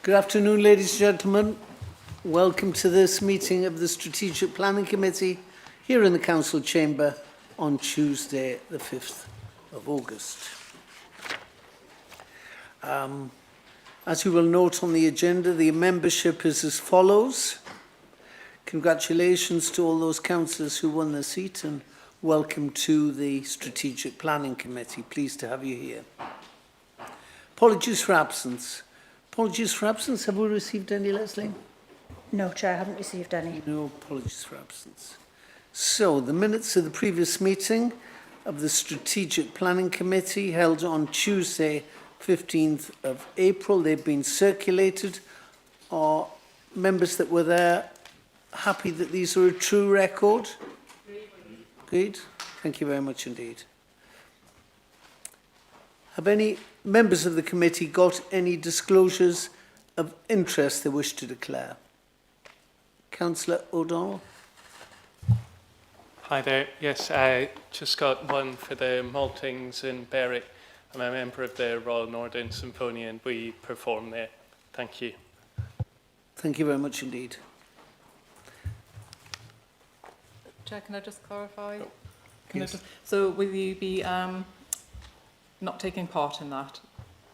Good afternoon, ladies and gentlemen. Welcome to this meeting of the Strategic Planning Committee here in the Council Chamber on Tuesday, the 5th of August. As you will note on the agenda, the membership is as follows. Congratulations to all those councillors who won their seat and welcome to the Strategic Planning Committee. Pleased to have you here. Apologies for absence. Apologies for absence. Have we received any, Leslie? No, Chair, I haven't received any. No apologies for absence. So, the minutes of the previous meeting of the Strategic Planning Committee held on Tuesday, 15th of April. They've been circulated. Are members that were there happy that these are a true record? Agreed. Thank you very much indeed. Have any members of the committee got any disclosures of interest they wish to declare? Councillor O'Donnell. Hi there. Yes, I just got one for the Maltings in Berwick. I'm a member of the Royal Northern Symphony and we perform there. Thank you. Thank you very much indeed. Chair, can I just clarify? Yes. So will you be not taking part in that?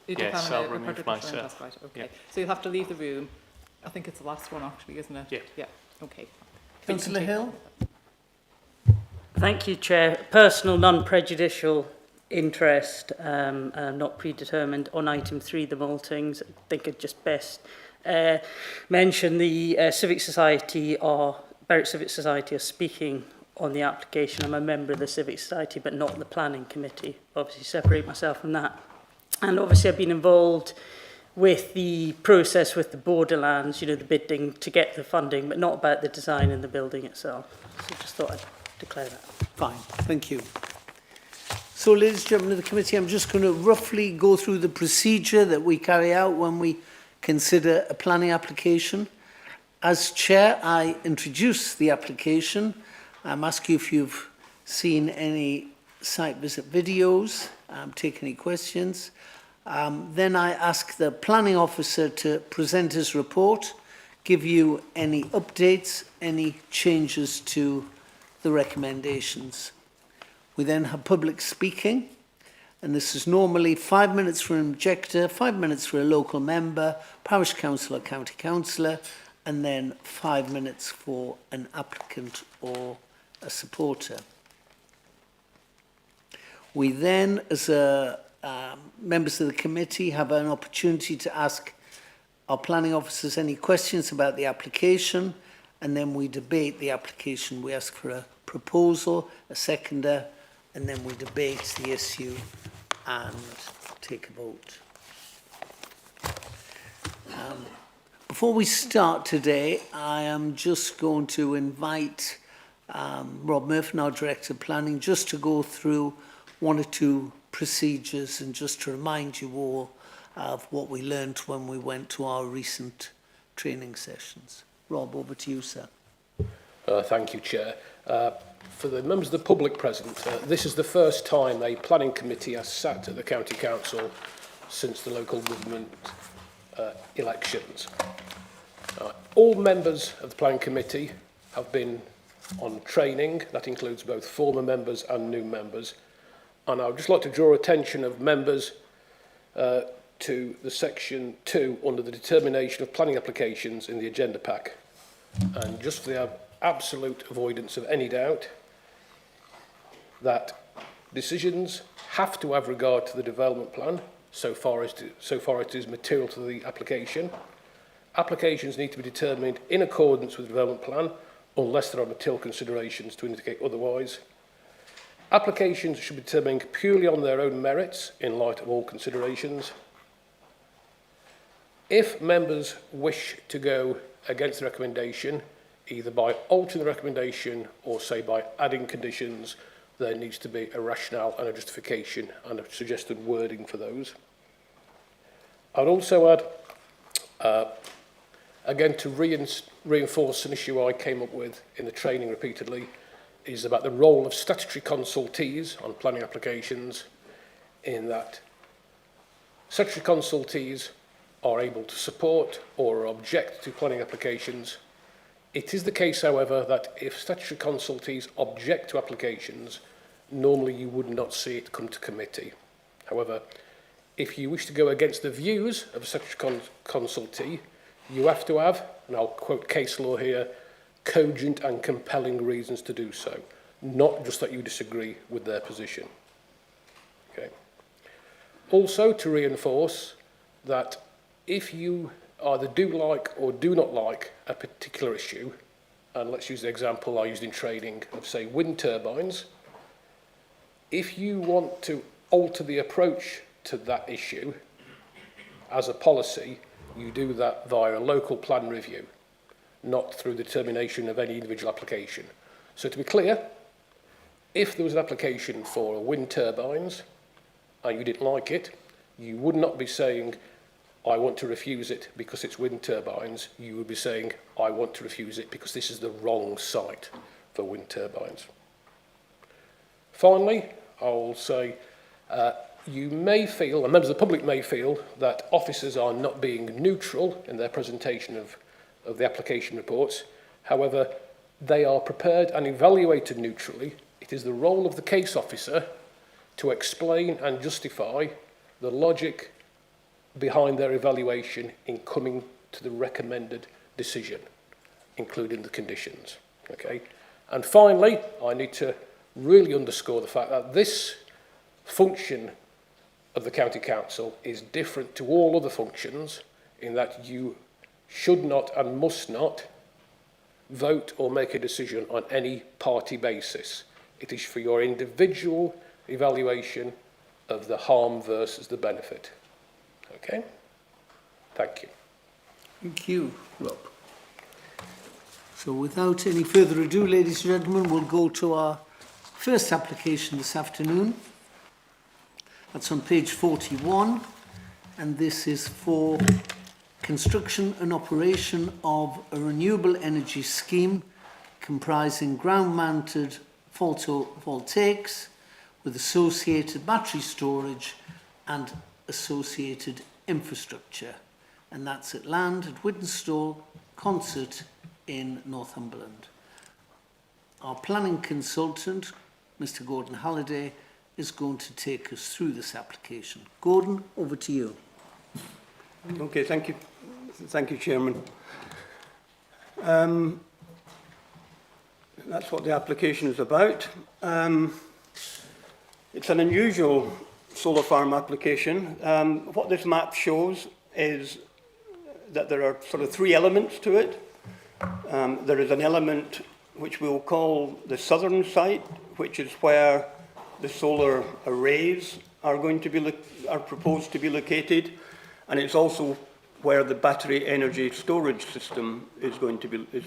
Yes, I'll remove myself. That's right, okay. Yeah. So you'll have to leave the room. I think it's the last one actually, isn't it? Yeah. Yeah, okay. Councillor Hill. Thank you, Chair. Personal, non-prejudicial interest, not predetermined on item 3, the Maltings. I think I'd just best mention the Civic Society or Berwick Civic Society are speaking on the application. I'm a member of the Civic Society, but not the Planning Committee. Obviously, separate myself from that. And obviously, I've been involved with the process with the borderlands, you know, the bidding to get the funding, but not about the design and the building itself. So just thought I'd declare that. Fine, thank you. So, ladies and gentlemen of the committee, I'm just going to roughly go through the procedure that we carry out when we consider a planning application. As chair, I introduce the application. I'm asking you if you've seen any site visit videos, take any questions. Then I ask the planning officer to present his report, give you any updates, any changes to the recommendations. We then have public speaking, and this is normally 5 minutes for an objector, 5 minutes for a local member, parish councillor, county councillor, and then 5 minutes for an applicant or a supporter. We then, as members of the committee, have an opportunity to ask our planning officers any questions about the application, and then we debate the application. We ask for a proposal, a seconder, and then we debate the issue and take a vote. Before we start today, I am just going to invite Rob Murphy, our Director of Planning, just to go through one or two procedures and just to remind you all of what we learned when we went to our recent training sessions. Rob, over to you, sir. Thank you, Chair. For the members of the public present, this is the first time a planning committee has sat at the County Council since the local government elections. All members of the planning committee have been on training. That includes both former members and new members. And I would just like to draw attention of members to the section 2 under the determination of planning applications in the agenda pack. And just for the absolute avoidance of any doubt, that decisions have to have regard to the development plan so far it is material to the application. Applications need to be determined in accordance with the development plan unless there are material considerations to indicate otherwise. Applications should be determined purely on their own merits in light of all considerations. If members wish to go against the recommendation, either by altering the recommendation or say by adding conditions, there needs to be a rationale and a justification and a suggested wording for those. I'd also add, again, to reinforce an issue I came up with in the training repeatedly, is about the role of statutory consultees on planning applications, in that statutory consultees are able to support or object to planning applications. It is the case, however, that if statutory consultees object to applications, normally you would not see it come to committee. However, if you wish to go against the views of a statutory consultee, you have to have, and I'll quote case law here, cogent and compelling reasons to do so, not just that you disagree with their position. Okay. Also, to reinforce that if you either do like or do not like a particular issue, and let's use the example I used in training of, say, wind turbines, if you want to alter the approach to that issue as a policy, you do that via a local plan review, not through the determination of any individual application. So to be clear, if there was an application for wind turbines and you didn't like it, you would not be saying, I want to refuse it because it's wind turbines. You would be saying, I want to refuse it because this is the wrong site for wind turbines. Finally, I will say, you may feel, and members of the public may feel, that officers are not being neutral in their presentation of the application reports. However, they are prepared and evaluated neutrally. It is the role of the case officer to explain and justify the logic behind their evaluation in coming to the recommended decision, including the conditions. Okay? And finally, I need to really underscore the fact that this function of the County Council is different to all other functions in that you should not and must not vote or make a decision on any party basis. It is for your individual evaluation of the harm versus the benefit. Okay? Thank you. Thank you, Rob. So without any further ado, ladies and gentlemen, we'll go to our first application this afternoon. That's on page 41, and this is for construction and operation of a renewable energy scheme comprising ground-mounted photovoltaics with associated battery storage and associated infrastructure. And that's at land at Whittenstall Concert in Northumberland. Our planning consultant, Mr. Gordon Halliday, is going to take us through this application. Gordon, over to you. Okay, thank you. Thank you, Chairman. That's what the application is about. It's an unusual solar farm application. What this map shows is that there are sort of three elements to it. There is an element which we'll call the southern site, which is where the solar arrays are going to be proposed to be located, and it's also where the battery energy storage system is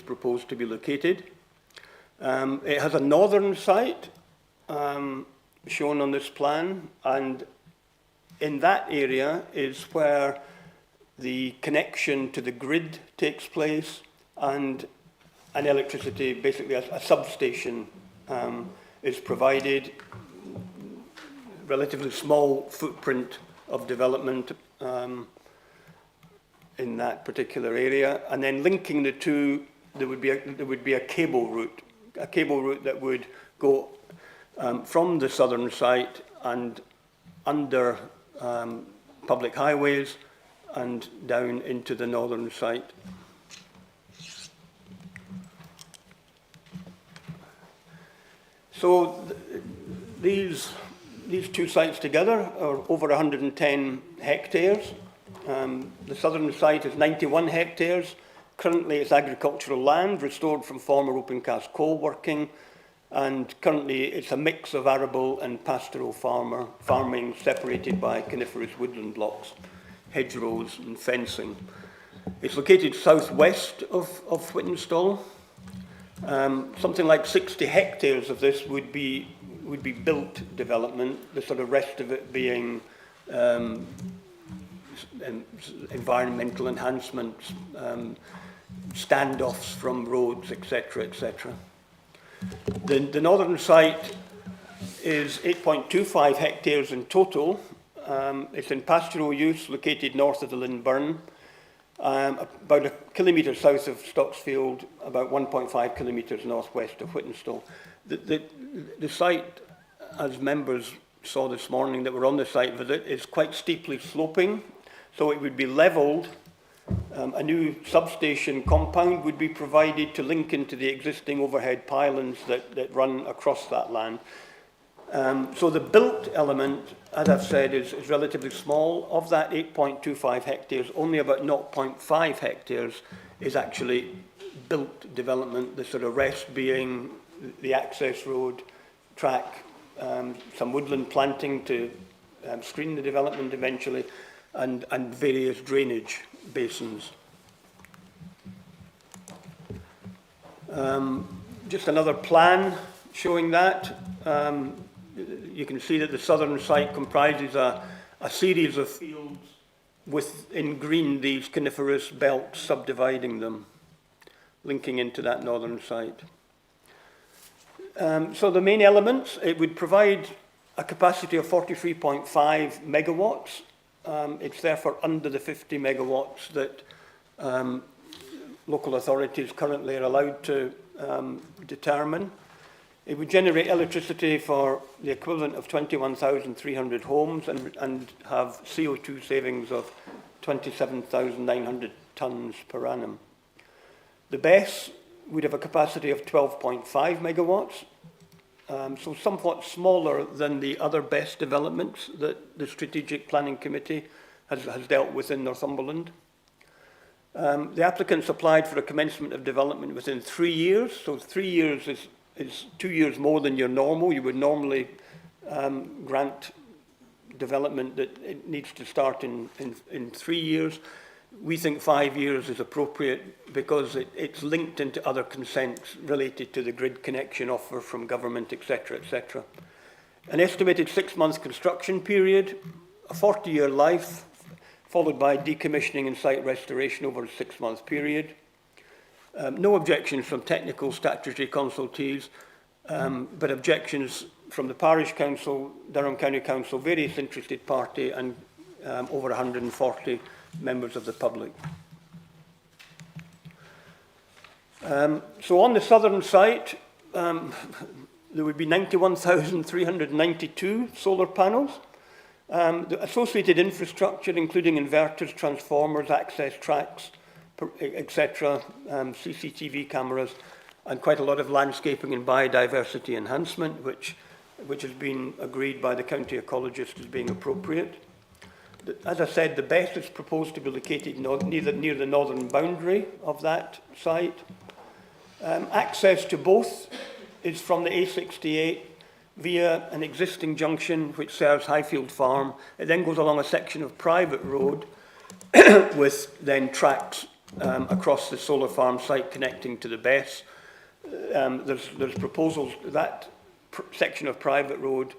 proposed to be located. It has a northern site shown on this plan, and in that area is where the connection to the grid takes place, and an electricity, basically a substation, is provided. Relatively small footprint of development in that particular area, and then linking the two, there would be a cable route that would go from the southern site and under public highways and down into the northern site. So these two sites together are over 110 hectares. The southern site is 91 hectares. Currently it's agricultural land restored from former open cast coal working, and currently it's a mix of arable and pastoral farming separated by coniferous woodland blocks, hedgerows and fencing. It's located southwest of Whittenstall. Something like 60 hectares of this would be built development, the sort of rest of it being environmental enhancements, standoffs from roads, etc., etc. The northern site is 8.25 hectares in total, It's in pastoral use, located north of the Lynn Burn, about a kilometre south of Stocksfield, about 1.5 kilometres northwest of Whittenstall. The site, as members saw this morning that were on the site visit, is quite steeply sloping, so it would be levelled. A new substation compound would be provided to link into the existing overhead pylons that run across that land. So the built element, as I've said, is relatively small. Of that 8.25 hectares, only about 0.5 hectares is actually built development, the sort of rest being the access road, track, some woodland planting to screen the development eventually, and various drainage basins. Just another plan showing that. You can see that the southern site comprises a series of fields with, in green, these coniferous belts subdividing them, linking into that northern site. So the main elements, it would provide a capacity of 43.5 megawatts. It's therefore under the 50 megawatts that local authorities currently are allowed to determine. It would generate electricity for the equivalent of 21,300 homes and have CO2 savings of 27,900 tonnes per annum. The BESS would have a capacity of 12.5 megawatts, so somewhat smaller than the other BESS developments that the Strategic Planning Committee has dealt with in Northumberland. The applicants applied for a commencement of development within 3 years, so 3 years is 2 years more than your normal. You would normally grant development that it needs to start in 3 years. We think 5 years is appropriate because it's linked into other consents related to the grid connection offer from government, etc., etc. An estimated 6-month construction period, a 40-year life, followed by decommissioning and site restoration over a 6-month period. No objections from technical statutory consultees, but objections from the Parish Council, Durham County Council, various interested party, and over 140 members of the public. So on the southern site, there would be 91,392 solar panels. The associated infrastructure, including inverters, transformers, access tracks, etc., CCTV cameras, and quite a lot of landscaping and biodiversity enhancement, which has been agreed by the county ecologist as being appropriate. As I said, the BESS is proposed to be located near the northern boundary of that site. Access to both is from the A68 via an existing junction which serves Highfield Farm. It then goes along a section of private road with then tracks across the solar farm site connecting to the BESS. There's proposals that section of private road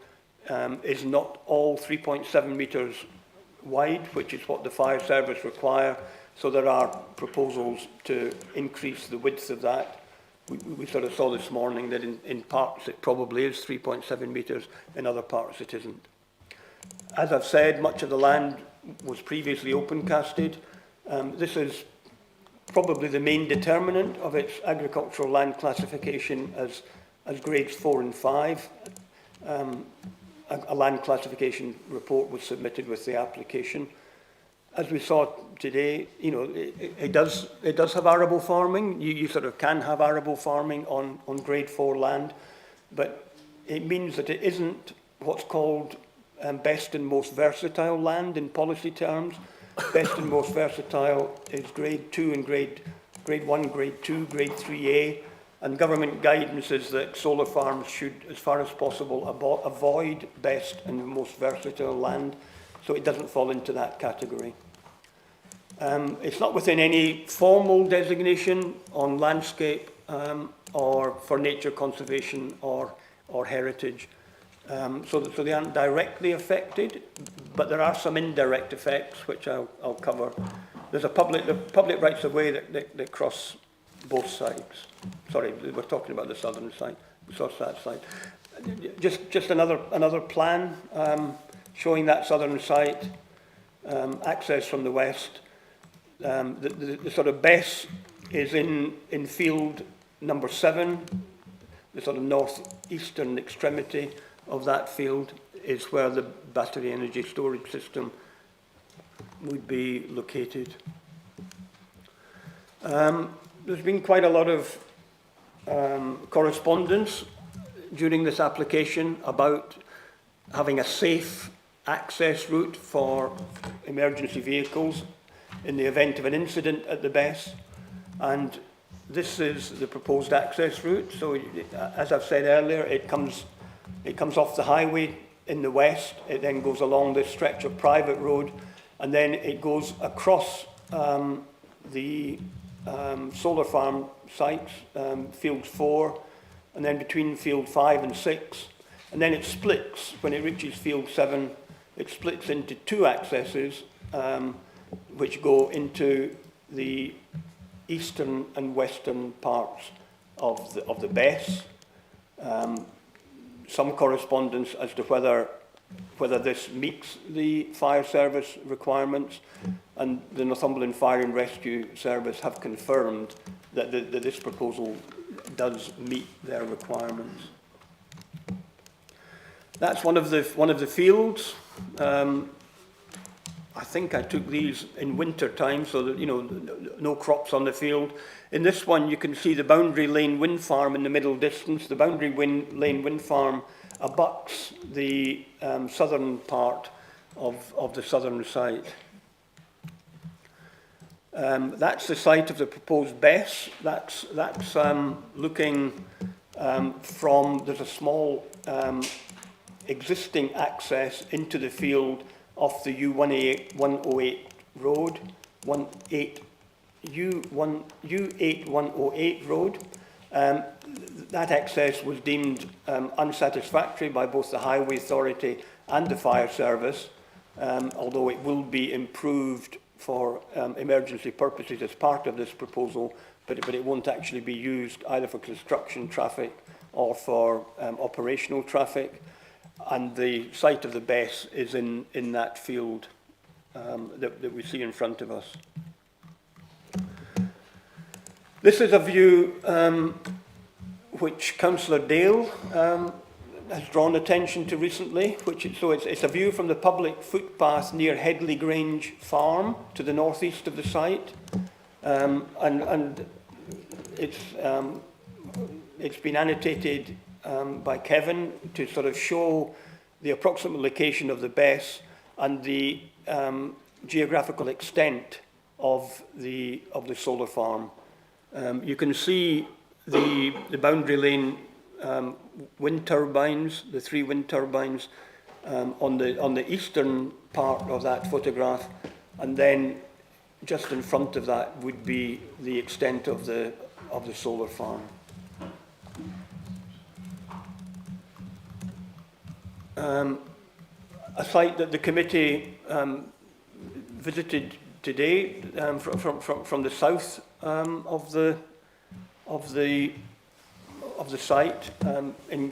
is not all 3.7 metres wide, which is what the fire service require. So there are proposals to increase the width of that. We sort of saw this morning that in parts it probably is 3.7 metres, in other parts it isn't. As I've said, much of the land was previously open casted. This is probably the main determinant of its agricultural land classification as grades 4 and 5. A land classification report was submitted with the application. As we saw today, you know, it does have arable farming. You sort of can have arable farming on grade 4 land, but it means that it isn't what's called best and most versatile land in policy terms. Best and most versatile is grade 2 and grade 1, grade 2, grade 3A, and government guidance is that solar farms should, as far as possible, avoid best and most versatile land, so it doesn't fall into that category. It's not within any formal designation on landscape or for nature conservation or heritage. So they aren't directly affected, but there are some indirect effects, which I'll cover. There's the public rights of way that cross both sides. Sorry, we're talking about the southern side, that side. Just another plan. showing that southern site, access from the west. The sort of BESS is in field number 7, the sort of northeastern extremity of that field is where the battery energy storage system would be located. There's been quite a lot of correspondence during this application about having a safe access route for emergency vehicles in the event of an incident at the BESS, and this is the proposed access route. So, as I've said earlier, it comes off the highway in the west, it then goes along this stretch of private road, and then it goes across the solar farm sites, field 4, and then between field 5 and 6, and then it splits. When it reaches field 7, it splits into 2 accesses, which go into the eastern and western parts of the BESS. Some correspondence as to whether this meets the fire service requirements, and the Northumberland Fire and Rescue Service have confirmed that this proposal does meet their requirements. That's one of the fields. I think I took these in winter time, so that, you know, no crops on the field. In this one, you can see the Boundary Lane wind farm in the middle distance. The Boundary Lane wind farm abuts the southern part of the southern site. That's the site of the proposed BESS. That's looking from, there's a small existing access into the field off the U108 road, U8108 road. That access was deemed unsatisfactory by both the Highway Authority and the Fire Service, although it will be improved for emergency purposes as part of this proposal, but it won't actually be used either for construction traffic or for operational traffic. And the site of the BESS is in that field that we see in front of us. This is a view which Councillor Dale has drawn attention to recently. It's a view from the public footpath near Headley Grange Farm to the northeast of the site, and it's been annotated by Kevin to sort of show the approximate location of the BESS and the geographical extent of the solar farm. You can see the Boundary Lane wind turbines, the 3 wind turbines on the eastern part of that photograph, and then just in front of that would be the extent of the solar farm. A site that the committee visited today from the south of the site,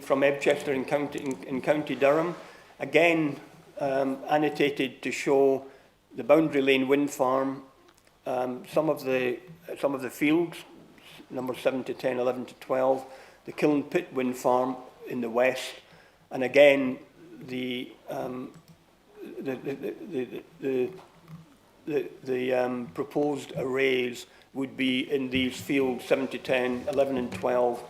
from Ebchester in County Durham, again annotated to show the Boundary Lane wind farm, some of the fields, number 7 to 10, 11 to 12, the Kiln Pit wind farm in the west, and again the proposed arrays would be in these fields 7 to 10, 11 and 12,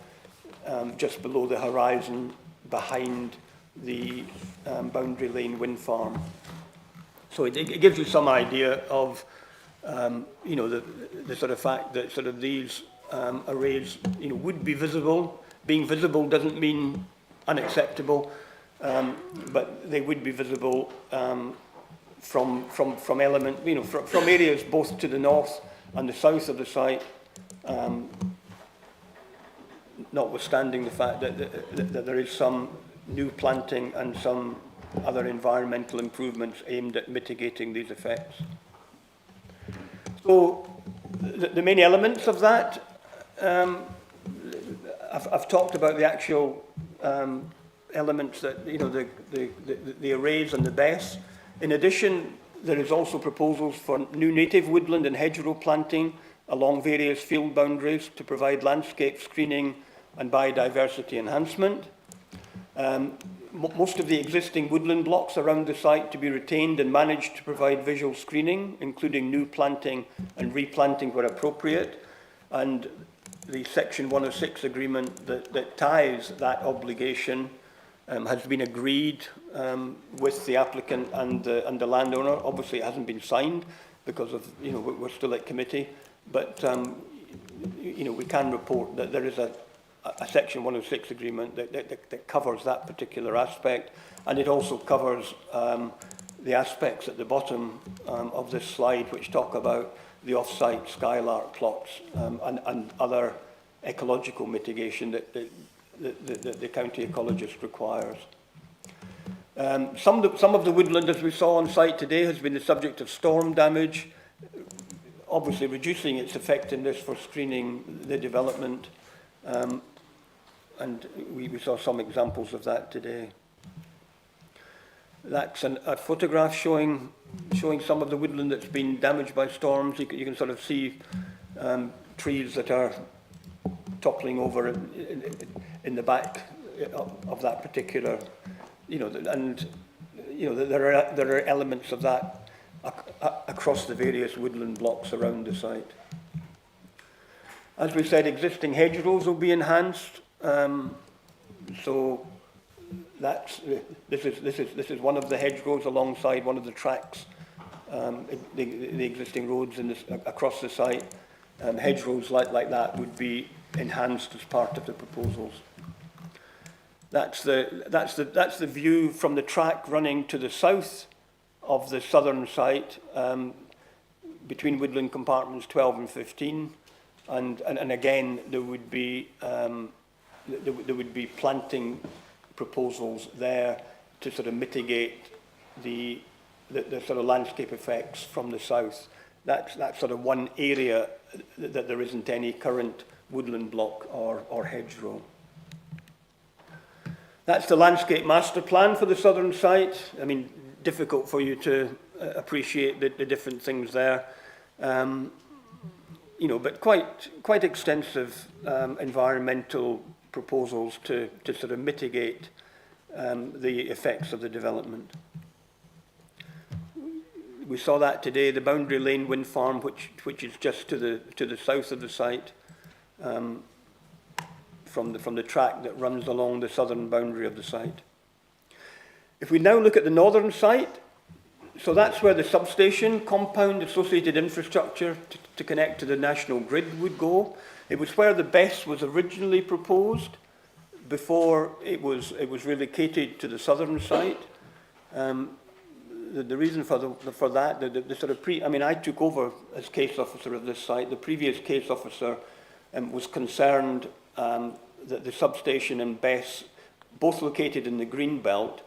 just below the horizon behind the Boundary Lane wind farm. So it gives you some idea of you know, the sort of fact that sort of these arrays, you know, would be visible. Being visible doesn't mean unacceptable, but they would be visible from element, you know, from areas both to the north and the south of the site, notwithstanding the fact that there is some new planting and some other environmental improvements aimed at mitigating these effects. So the main elements of that, I've talked about the actual elements that, you know, the arrays and the BESS. In addition, there is also proposals for new native woodland and hedgerow planting along various field boundaries to provide landscape screening and biodiversity enhancement. Most of the existing woodland blocks around the site to be retained and managed to provide visual screening, including new planting and replanting where appropriate. And the Section 106 agreement that ties that obligation has been agreed with the applicant and the landowner. Obviously, it hasn't been signed because of, you know, we're still at committee. But, you know, we can report that there is a Section 106 agreement that covers that particular aspect. And it also covers the aspects at the bottom of this slide which talk about the off-site skylark plots and other ecological mitigation that the county ecologist requires. Some of the woodland, as we saw on site today, has been the subject of storm damage, obviously reducing its effectiveness for screening the development. And we saw some examples of that today. That's a photograph showing some of the woodland that's been damaged by storms. You can sort of see trees that are toppling over in the back of that particular, you know, and you know there are elements of that across the various woodland blocks around the site. As we said, existing hedgerows will be enhanced. So that's this is one of the hedgerows alongside one of the tracks, the existing roads across the site. Hedgerows like that would be enhanced as part of the proposals. That's the view from the track running to the south of the southern site, between woodland compartments 12 and 15, and again there would be planting proposals there to sort of mitigate the sort of landscape effects from the south. That's sort of one area that there isn't any current woodland block or hedgerow. That's the landscape master plan for the southern site. I mean, difficult for you to appreciate the different things there. You know, but quite extensive environmental proposals to sort of mitigate the effects of the development. We saw that today, the Boundary Lane Wind Farm, which is just to the south of the site, from the track that runs along the southern boundary of the site. If we now look at the northern site, so that's where the substation, compound, associated infrastructure to connect to the national grid would go. It was where the BESS was originally proposed before it was relocated to the southern site. The reason for that, the sort of I mean, I took over as case officer of this site. The previous case officer was concerned that the substation and BESS, both located in the green belt,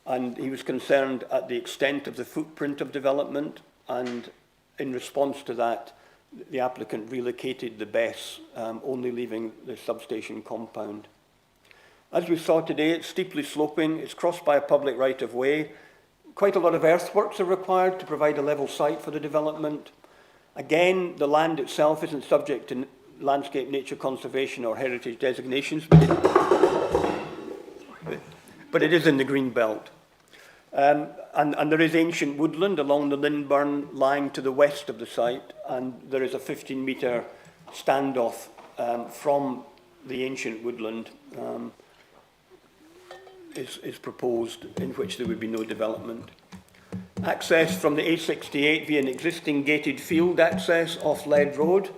and he was concerned at the extent of the footprint of development, and in response to that, the applicant relocated the BESS, only leaving the substation compound. As we saw today, it's steeply sloping, it's crossed by a public right-of-way. Quite a lot of earthworks are required to provide a level site for the development. Again, the land itself isn't subject to landscape, nature conservation or heritage designations, but it is in the green belt. And there is ancient woodland along the Lindburn lying to the west of the site, and there is a 15-metre standoff from the ancient woodland is proposed, in which there would be no development. Access from the A68 via an existing gated field access off Lead Road.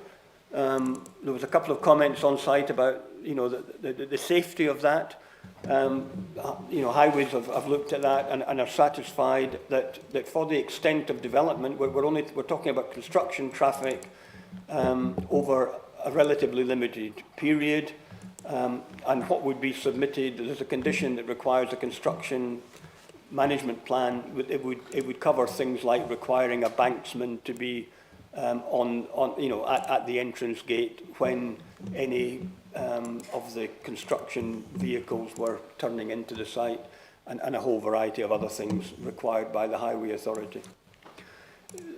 There was a couple of comments on site about, you know, the safety of that. You know, highways have looked at that and are satisfied that for the extent of development, we're talking about construction traffic over a relatively limited period, and what would be submitted, there's a condition that requires a construction management plan. It would cover things like requiring a banksman to be at the entrance gate when any of the construction vehicles were turning into the site, and a whole variety of other things required by the Highway Authority.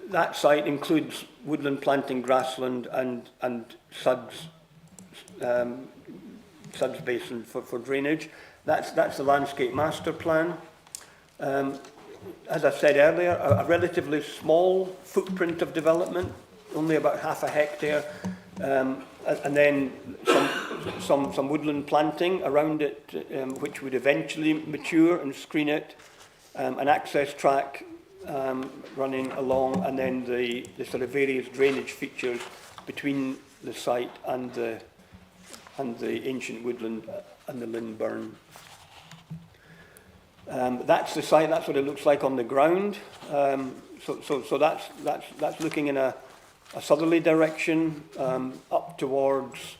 That site includes woodland planting, grassland, and suds basin for drainage. That's the landscape master plan. As I said earlier, a relatively small footprint of development, only about half a hectare, and then some woodland planting around it, which would eventually mature and screen it, an access track running along, and then the sort of various drainage features between the site and the ancient woodland and the Lynn Burn. That's the site. That's what it looks like on the ground. So that's looking in a southerly direction, up towards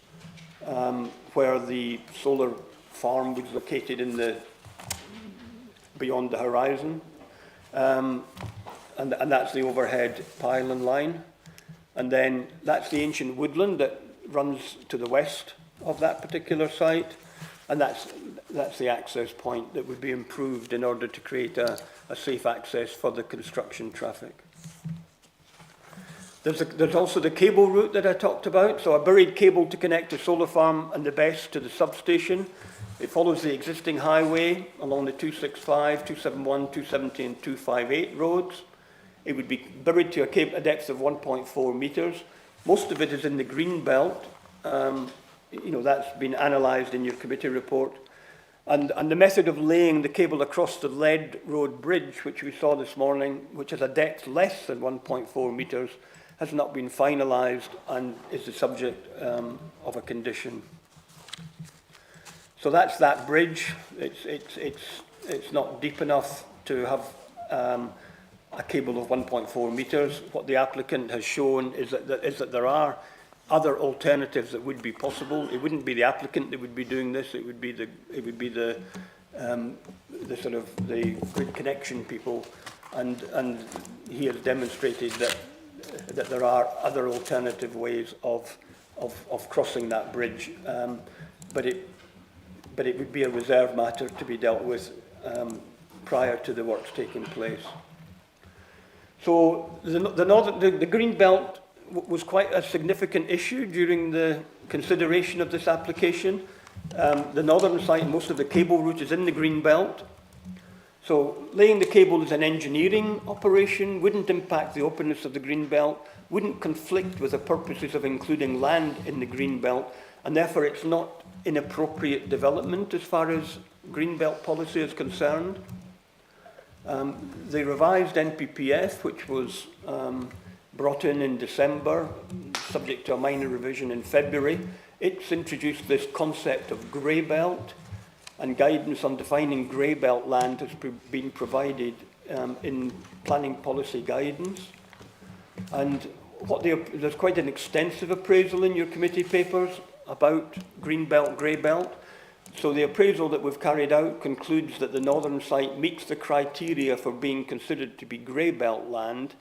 where the solar farm was located beyond the horizon, and that's the overhead pylon line, and then that's the ancient woodland that runs to the west of that particular site, and that's the access point that would be improved in order to create a safe access for the construction traffic. There's also the cable route that I talked about, so a buried cable to connect the solar farm and the BESS to the substation. It follows the existing highway along the 265, 271, 270 and 258 roads. It would be buried to a depth of 1.4 metres. Most of it is in the green belt. That's been analysed in your committee report. And the method of laying the cable across the Lead Road Bridge, which we saw this morning, which has a depth less than 1.4 metres, has not been finalised and is the subject of a condition. So that's that bridge. It's not deep enough to have a cable of 1.4 metres. What the applicant has shown is that there are other alternatives that would be possible. It wouldn't be the applicant that would be doing this. It would be the sort of the grid connection people, and he has demonstrated that there are other alternative ways of crossing that bridge, but it would be a reserve matter to be dealt with prior to the works taking place. So the green belt was quite a significant issue during the consideration of this application. The northern site, most of the cable route is in the green belt. So laying the cable is an engineering operation, wouldn't impact the openness of the green belt, wouldn't conflict with the purposes of including land in the green belt, and therefore it's not inappropriate development as far as green belt policy is concerned. The revised NPPF, which was brought in December, subject to a minor revision in February, it's introduced this concept of grey belt, and guidance on defining grey belt land has been provided in planning policy guidance. And there's quite an extensive appraisal in your committee papers about green belt, grey belt. So the appraisal that we've carried out concludes that the northern site meets the criteria for being considered to be grey belt land,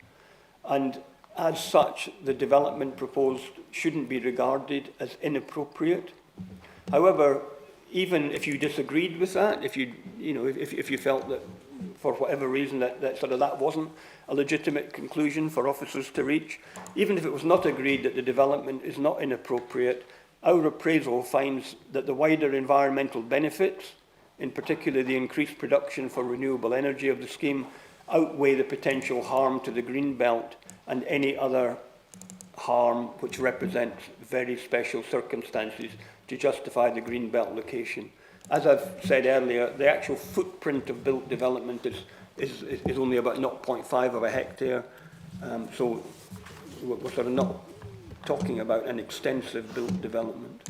and as such, the development proposed shouldn't be regarded as inappropriate. However, even if you disagreed with that, if you felt that for whatever reason that wasn't a legitimate conclusion for officers to reach, even if it was not agreed that the development is not inappropriate, our appraisal finds that the wider environmental benefits, in particular the increased production for renewable energy of the scheme, outweigh the potential harm to the green belt and any other harm which represents very special circumstances to justify the green belt location. As I've said earlier, the actual footprint of built development is only about 0.5 of a hectare, so we're sort of not talking about an extensive built development.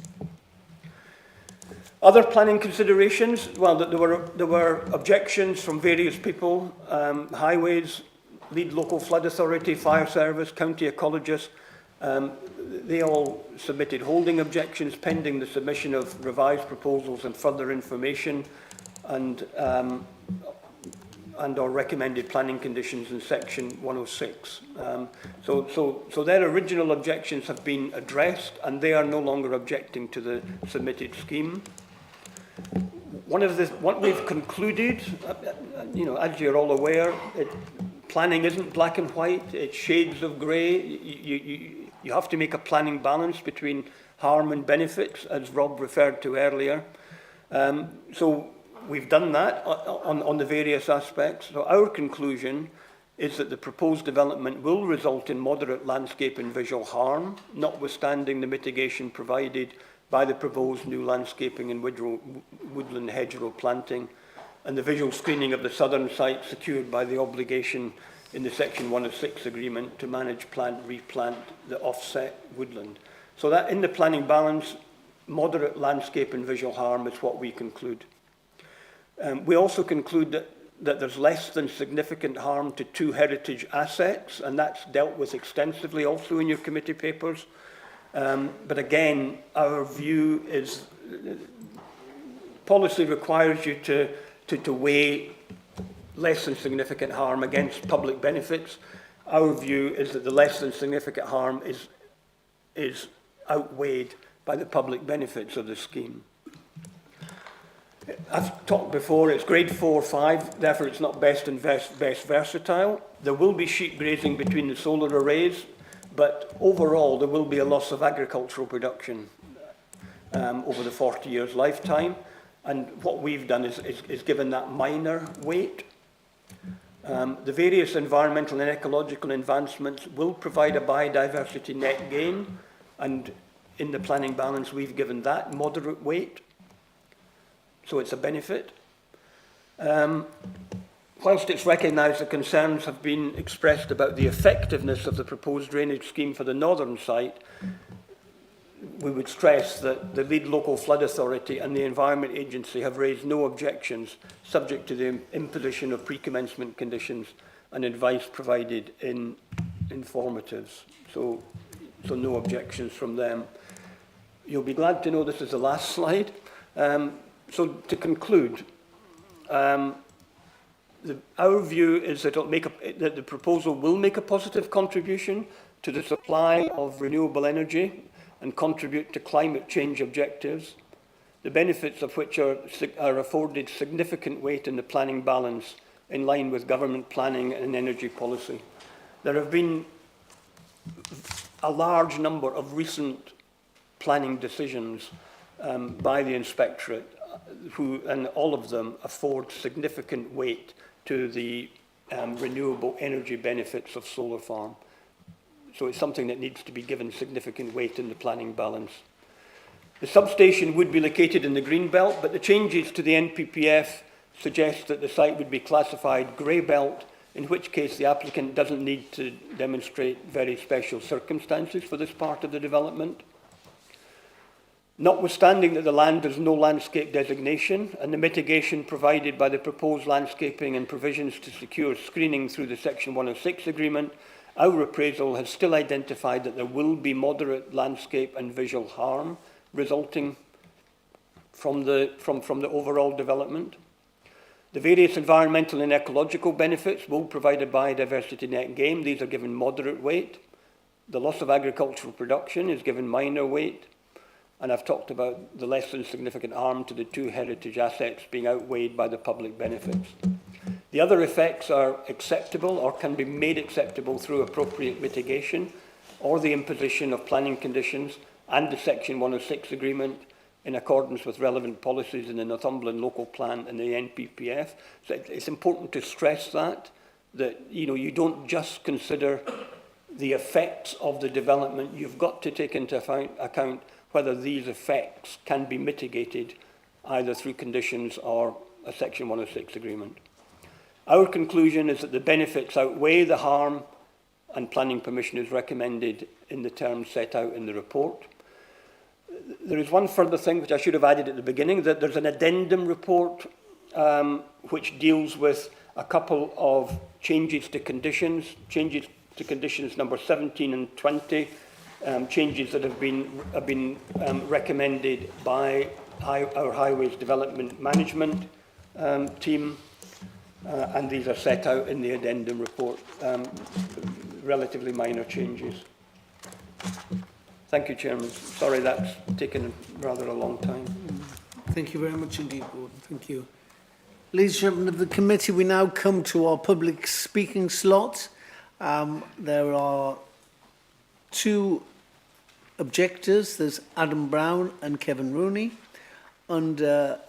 Other planning considerations, well, there were objections from various people, highways, lead local flood authority, fire service, county ecologists. They all submitted holding objections pending the submission of revised proposals and further information. And and or recommended planning conditions in section 106. So their original objections have been addressed and they are no longer objecting to the submitted scheme. What we've concluded, as you're all aware, planning isn't black and white, it's shades of grey. You have to make a planning balance between harm and benefits, as Rob referred to earlier. So we've done that on the various aspects. So our conclusion is that the proposed development will result in moderate landscape and visual harm, notwithstanding the mitigation provided by the proposed new landscaping and woodland hedgerow planting, and the visual screening of the southern site secured by the obligation in the Section 106 agreement to manage, plant, replant the offset woodland. So that in the planning balance, moderate landscape and visual harm is what we conclude. We also conclude that there's less than significant harm to 2 heritage assets, and that's dealt with extensively also in your committee papers. But again, our view is policy requires you to weigh less than significant harm against public benefits. Our view is that the less than significant harm is outweighed by the public benefits of the scheme. I've talked before, it's grade 4-5, therefore it's not best and best versatile. There will be sheep grazing between the solar arrays, but overall there will be a loss of agricultural production over the 40 years lifetime. And what we've done is given that minor weight. The various environmental and ecological advancements will provide a biodiversity net gain, and in the planning balance we've given that moderate weight, so it's a benefit. Whilst it's recognised that concerns have been expressed about the effectiveness of the proposed drainage scheme for the northern site, we would stress that the lead local flood authority and the Environment Agency have raised no objections subject to the imposition of pre-commencement conditions and advice provided in informatives. So no objections from them. You'll be glad to know this is the last slide. So to conclude, our view is that that the proposal will make a positive contribution to the supply of renewable energy and contribute to climate change objectives, the benefits of which are afforded significant weight in the planning balance in line with government planning and energy policy. There have been a large number of recent planning decisions by the Inspectorate and all of them afford significant weight to the renewable energy benefits of solar farm. So it's something that needs to be given significant weight in the planning balance. The substation would be located in the green belt, but the changes to the NPPF suggest that the site would be classified grey belt, in which case the applicant doesn't need to demonstrate very special circumstances for this part of the development. Notwithstanding that the land has no landscape designation and the mitigation provided by the proposed landscaping and provisions to secure screening through the Section 106 agreement, our appraisal has still identified that there will be moderate landscape and visual harm resulting from the overall development. The various environmental and ecological benefits will provide a biodiversity net gain. These are given moderate weight. The loss of agricultural production is given minor weight. And I've talked about the less than significant harm to the 2 heritage assets being outweighed by the public benefits. The other effects are acceptable or can be made acceptable through appropriate mitigation or the imposition of planning conditions and the Section 106 agreement in accordance with relevant policies in the Northumberland Local Plan and the NPPF. So it's important to stress that you don't just consider the effects of the development. You've got to take into account whether these effects can be mitigated either through conditions or a Section 106 agreement. Our conclusion is that the benefits outweigh the harm and planning permission is recommended in the terms set out in the report. There is one further thing which I should have added at the beginning, that there's an addendum report which deals with a couple of changes to conditions number 17 and 20, changes that have been recommended by our Highways Development Management team. and these are set out in the addendum report, relatively minor changes. Thank you, Chairman. Sorry that's taken rather a long time. Thank you very much indeed, Gordon. Thank you. Ladies and gentlemen of the committee, we now come to our public speaking slot. There are two objectors. There's Adam Brown and Kevin Rooney. Under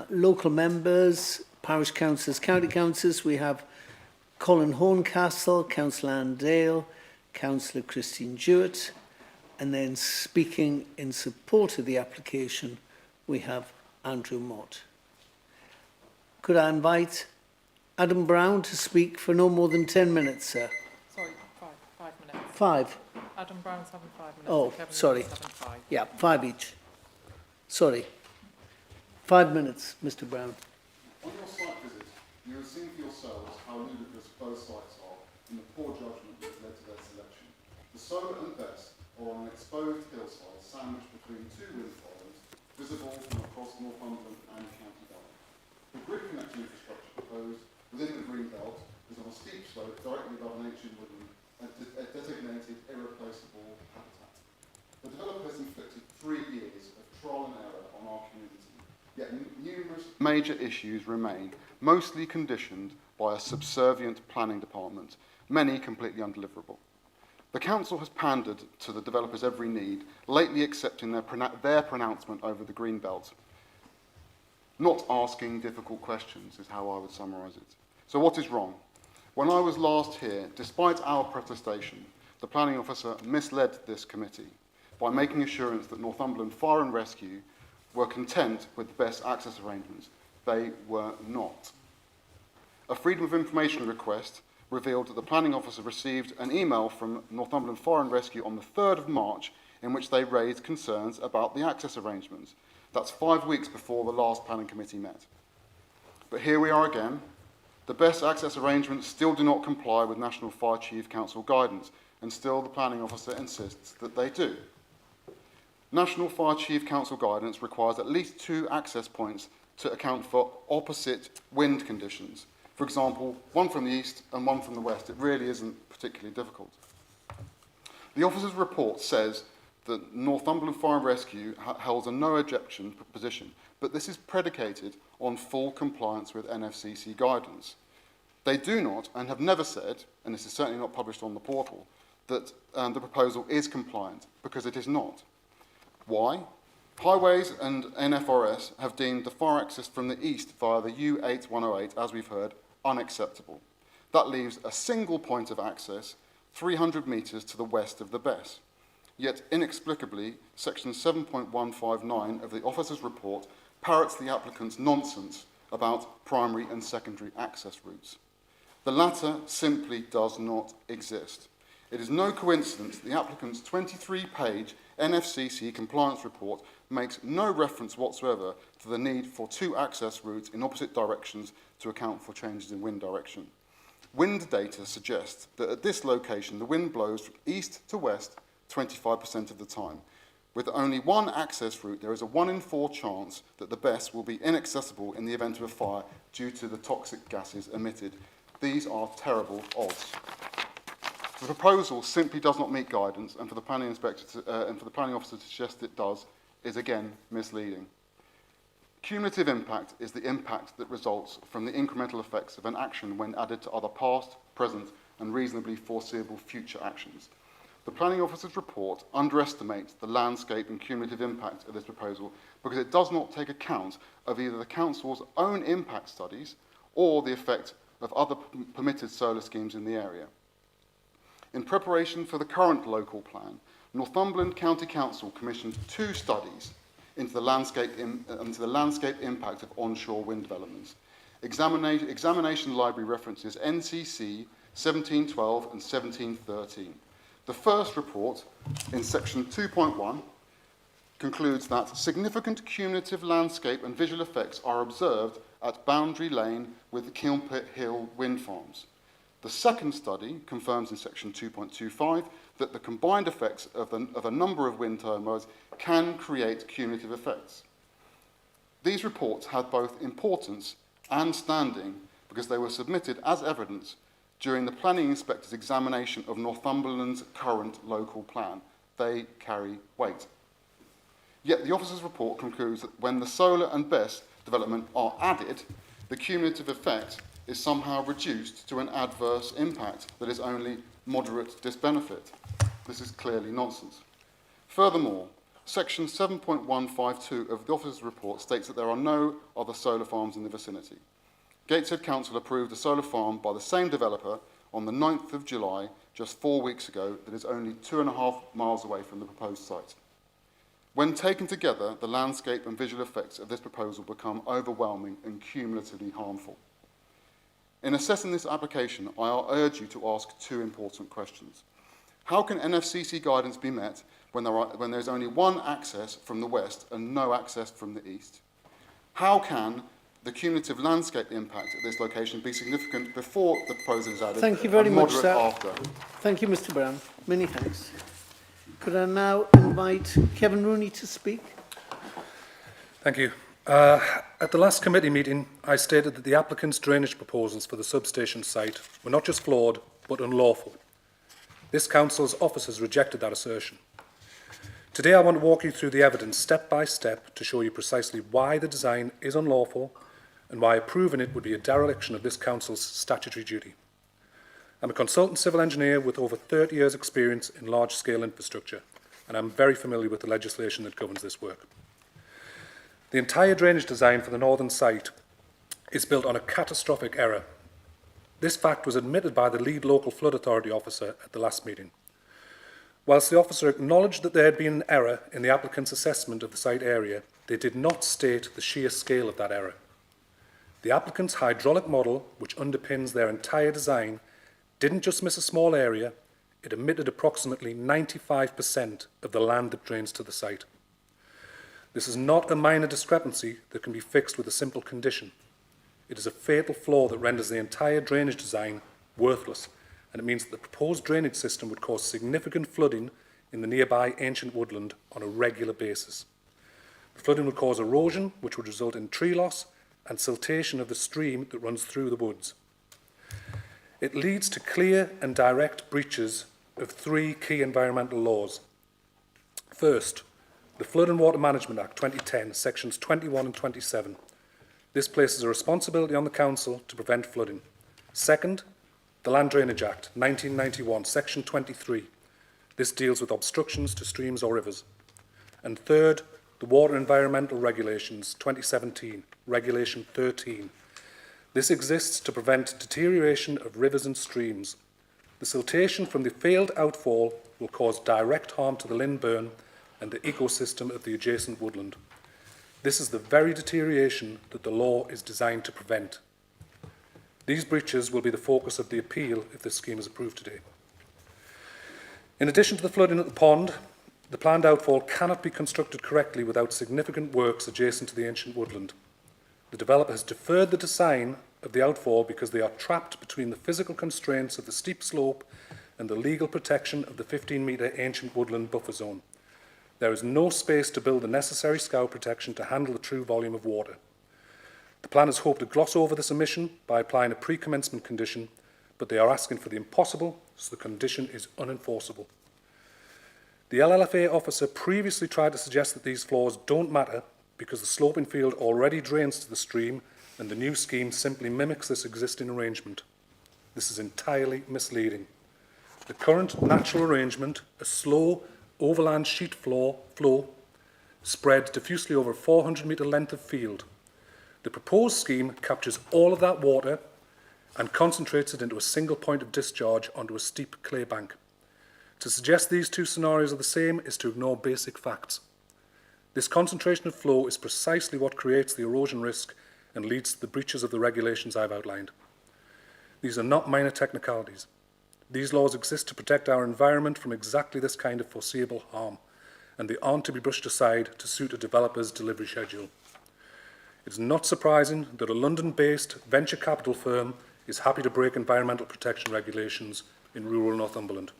local members, parish councillors, county councillors, we have Colin Horncastle, Councillor Anne Dale, Councillor Christine Jewett, and then speaking in support of the application, we have Andrew Mott. Could I invite Adam Brown to speak for no more than 10 minutes, sir? Sorry, 5 minutes. 5? Adam Brown's having 5 minutes. Oh, and Kevin sorry. Rooney's having 5. Yeah, 5 each. Sorry. 5 minutes, Mr. Brown. On your site visit, you have seen for yourselves how ludicrous both sites are and the poor judgment that has led to their selection. The solar and best are on an exposed hillside sandwiched between two wind farms, visible from across Northumberland and County Durham. The grid connection infrastructure proposed within the green belt is on a steep slope directly above an ancient woodland, a designated irreplaceable habitat. The developer has inflicted 3 years of trial and error on our community, yet numerous major issues remain, mostly conditioned by a subservient planning department, many completely undeliverable. The council has pandered to the developer's every need, lately accepting their pronouncement over the green belt. Not asking difficult questions is how I would summarise it. So what is wrong? When I was last here, despite our protestation, the planning officer misled this committee by making assurance that Northumberland Fire and Rescue were content with the best access arrangements. They were not. A Freedom of Information request revealed that the planning officer received an email from Northumberland Fire and Rescue on the 3rd of March in which they raised concerns about the access arrangements. That's 5 weeks before the last planning committee met. But here we are again. The best access arrangements still do not comply with National Fire Chief Council guidance, and still the planning officer insists that they do. National Fire Chief Council guidance requires at least 2 access points to account for opposite wind conditions. For example, one from the east and one from the west. It really isn't particularly difficult. The officer's report says that Northumberland Fire and Rescue holds a no objection position, but this is predicated on full compliance with NFCC guidance. They do not, and have never said, and this is certainly not published on the portal, that the proposal is compliant, because it is not. Why? Highways and NFRS have deemed the fire access from the east via the U8108, as we've heard, unacceptable. That leaves a single point of access 300 metres to the west of the BESS. Yet, inexplicably, section 7.159 of the officer's report parrots the applicant's nonsense about primary and secondary access routes. The latter simply does not exist. It is no coincidence that the applicant's 23-page NFCC compliance report makes no reference whatsoever to the need for 2 access routes in opposite directions to account for changes in wind direction. Wind data suggests that at this location the wind blows from east to west 25% of the time. With only 1 access route, there is a 1 in 4 chance that the BESS will be inaccessible in the event of a fire due to the toxic gases emitted. These are terrible odds. The proposal simply does not meet guidance, and for the planning inspector and for the planning officer to suggest it does is again misleading. Cumulative impact is the impact that results from the incremental effects of an action when added to other past, present, and reasonably foreseeable future actions. The planning officer's report underestimates the landscape and cumulative impact of this proposal because it does not take account of either the council's own impact studies or the effect of other permitted solar schemes in the area. In preparation for the current local plan, Northumberland County Council commissioned 2 studies into the landscape impact of onshore wind developments. Examination library references NCC 1712 and 1713. The first report, in section 2.1, concludes that significant cumulative landscape and visual effects are observed at Boundary Lane with the Kilnpit Hill wind farms. The second study confirms in section 2.25 that the combined effects of a number of wind turbines can create cumulative effects. These reports had both importance and standing because they were submitted as evidence during the planning inspector's examination of Northumberland's current local plan. They carry weight. Yet the officer's report concludes that when the solar and BESS development are added, the cumulative effect is somehow reduced to an adverse impact that is only moderate disbenefit. This is clearly nonsense. Furthermore, Section 7.152 of the officer's report states that there are no other solar farms in the vicinity. Gateshead Council approved a solar farm by the same developer on the 9th of July, just 4 weeks ago, that is only 2.5 miles away from the proposed site. When taken together, the landscape and visual effects of this proposal become overwhelming and cumulatively harmful. In assessing this application, I urge you to ask two important questions. How can NFCC guidance be met when there is only one access from the west and no access from the east? How can the cumulative landscape impact at this location be significant before the proposal is added Thank you very and much, moderate sir. after? Thank you, Mr Brown. Many thanks. Could I now invite Kevin Rooney to speak? Thank you. At the last committee meeting, I stated that the applicant's drainage proposals for the substation site were not just flawed, but unlawful. This council's officers rejected that assertion. Today, I want to walk you through the evidence step by step to show you precisely why the design is unlawful and why approving it would be a dereliction of this council's statutory duty. I'm a consultant civil engineer with over 30 years' experience in large-scale infrastructure, and I'm very familiar with the legislation that governs this work. The entire drainage design for the northern site is built on a catastrophic error. This fact was admitted by the lead local flood authority officer at the last meeting. Whilst the officer acknowledged that there had been an error in the applicant's assessment of the site area, they did not state the sheer scale of that error. The applicant's hydraulic model, which underpins their entire design, didn't just miss a small area, it omitted approximately 95% of the land that drains to the site. This is not a minor discrepancy that can be fixed with a simple condition. It is a fatal flaw that renders the entire drainage design worthless, and it means that the proposed drainage system would cause significant flooding in the nearby ancient woodland on a regular basis. The flooding would cause erosion, which would result in tree loss and siltation of the stream that runs through the woods. It leads to clear and direct breaches of three key environmental laws. First, the Flood and Water Management Act 2010, sections 21 and 27. This places a responsibility on the council to prevent flooding. Second, the Land Drainage Act 1991, section 23. This deals with obstructions to streams or rivers. And third, the Water Environmental Regulations 2017, Regulation 13. This exists to prevent deterioration of rivers and streams. The siltation from the failed outfall will cause direct harm to the Lynn Burn and the ecosystem of the adjacent woodland. This is the very deterioration that the law is designed to prevent. These breaches will be the focus of the appeal if this scheme is approved today. In addition to the flooding at the pond, the planned outfall cannot be constructed correctly without significant works adjacent to the ancient woodland. The developer has deferred the design of the outfall because they are trapped between the physical constraints of the steep slope and the legal protection of the 15-metre ancient woodland buffer zone. There is no space to build the necessary scour protection to handle the true volume of water. The planners hope to gloss over this omission by applying a pre-commencement condition, but they are asking for the impossible, so the condition is unenforceable. The LLFA officer previously tried to suggest that these flaws don't matter because the sloping field already drains to the stream and the new scheme simply mimics this existing arrangement. This is entirely misleading. The current natural arrangement, a slow overland sheet flow spread diffusely over a 400-metre length of field. The proposed scheme captures all of that water and concentrates it into a single point of discharge onto a steep clay bank. To suggest these two scenarios are the same is to ignore basic facts. This concentration of flow is precisely what creates the erosion risk and leads to the breaches of the regulations I've outlined. These are not minor technicalities. These laws exist to protect our environment from exactly this kind of foreseeable harm, and they aren't to be brushed aside to suit a developer's delivery schedule. It's not surprising that a London-based venture capital firm is happy to break environmental protection regulations in rural Northumberland.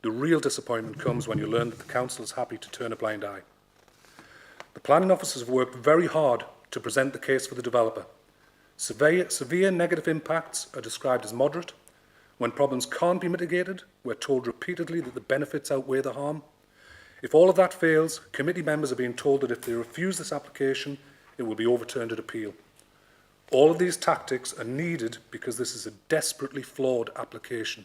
The real disappointment comes when you learn that the council is happy to turn a blind eye. The planning officers have worked very hard to present the case for the developer. Severe negative impacts are described as moderate. When problems can't be mitigated, we're told repeatedly that the benefits outweigh the harm. If all of that fails, committee members are being told that if they refuse this application, it will be overturned at appeal. All of these tactics are needed because this is a desperately flawed application.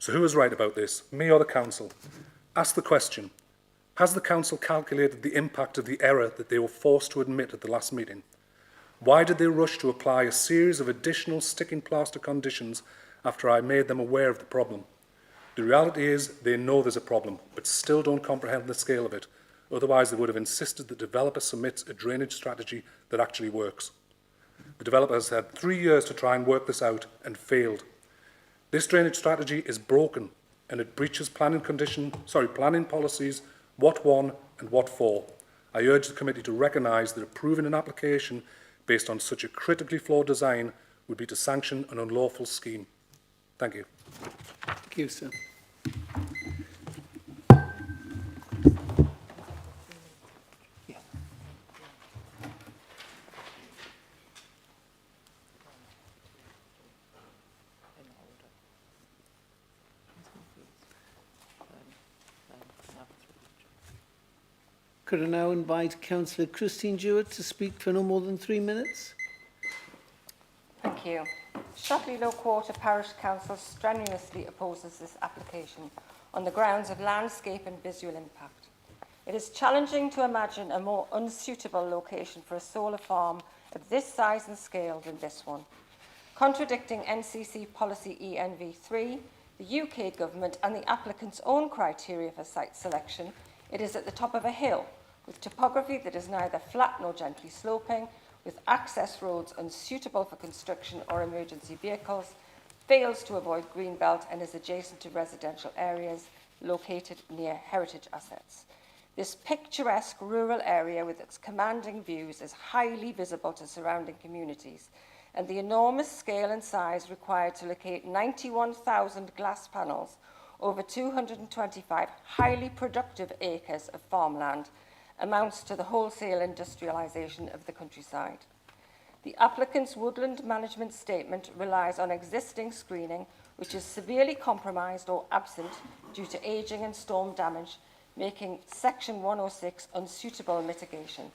So who is right about this, me or the council? Ask the question, has the council calculated the impact of the error that they were forced to admit at the last meeting? Why did they rush to apply a series of additional sticking plaster conditions after I made them aware of the problem? The reality is they know there's a problem, but still don't comprehend the scale of it. Otherwise, they would have insisted the developer submits a drainage strategy that actually works. The developer has had 3 years to try and work this out and failed. This drainage strategy is broken and it breaches planning policies, what 1 and what 4. I urge the committee to recognise that approving an application based on such a critically flawed design would be to sanction an unlawful scheme. Thank you. Thank you, sir. Yeah. Could I now invite Councillor Christine Jewett to speak for no more than 3 minutes? Thank you. Shotley Low Quarter Parish Council strenuously opposes this application on the grounds of landscape and visual impact. It is challenging to imagine a more unsuitable location for a solar farm of this size and scale than this one. Contradicting NCC policy ENV3, the UK government and the applicant's own criteria for site selection, it is at the top of a hill with topography that is neither flat nor gently sloping, with access roads unsuitable for construction or emergency vehicles, fails to avoid greenbelt and is adjacent to residential areas located near heritage assets. This picturesque rural area with its commanding views is highly visible to surrounding communities, and the enormous scale and size required to locate 91,000 glass panels over 225 highly productive acres of farmland amounts to the wholesale industrialisation of the countryside. The applicant's woodland management statement relies on existing screening, which is severely compromised or absent due to ageing and storm damage, making Section 106 unsuitable mitigation.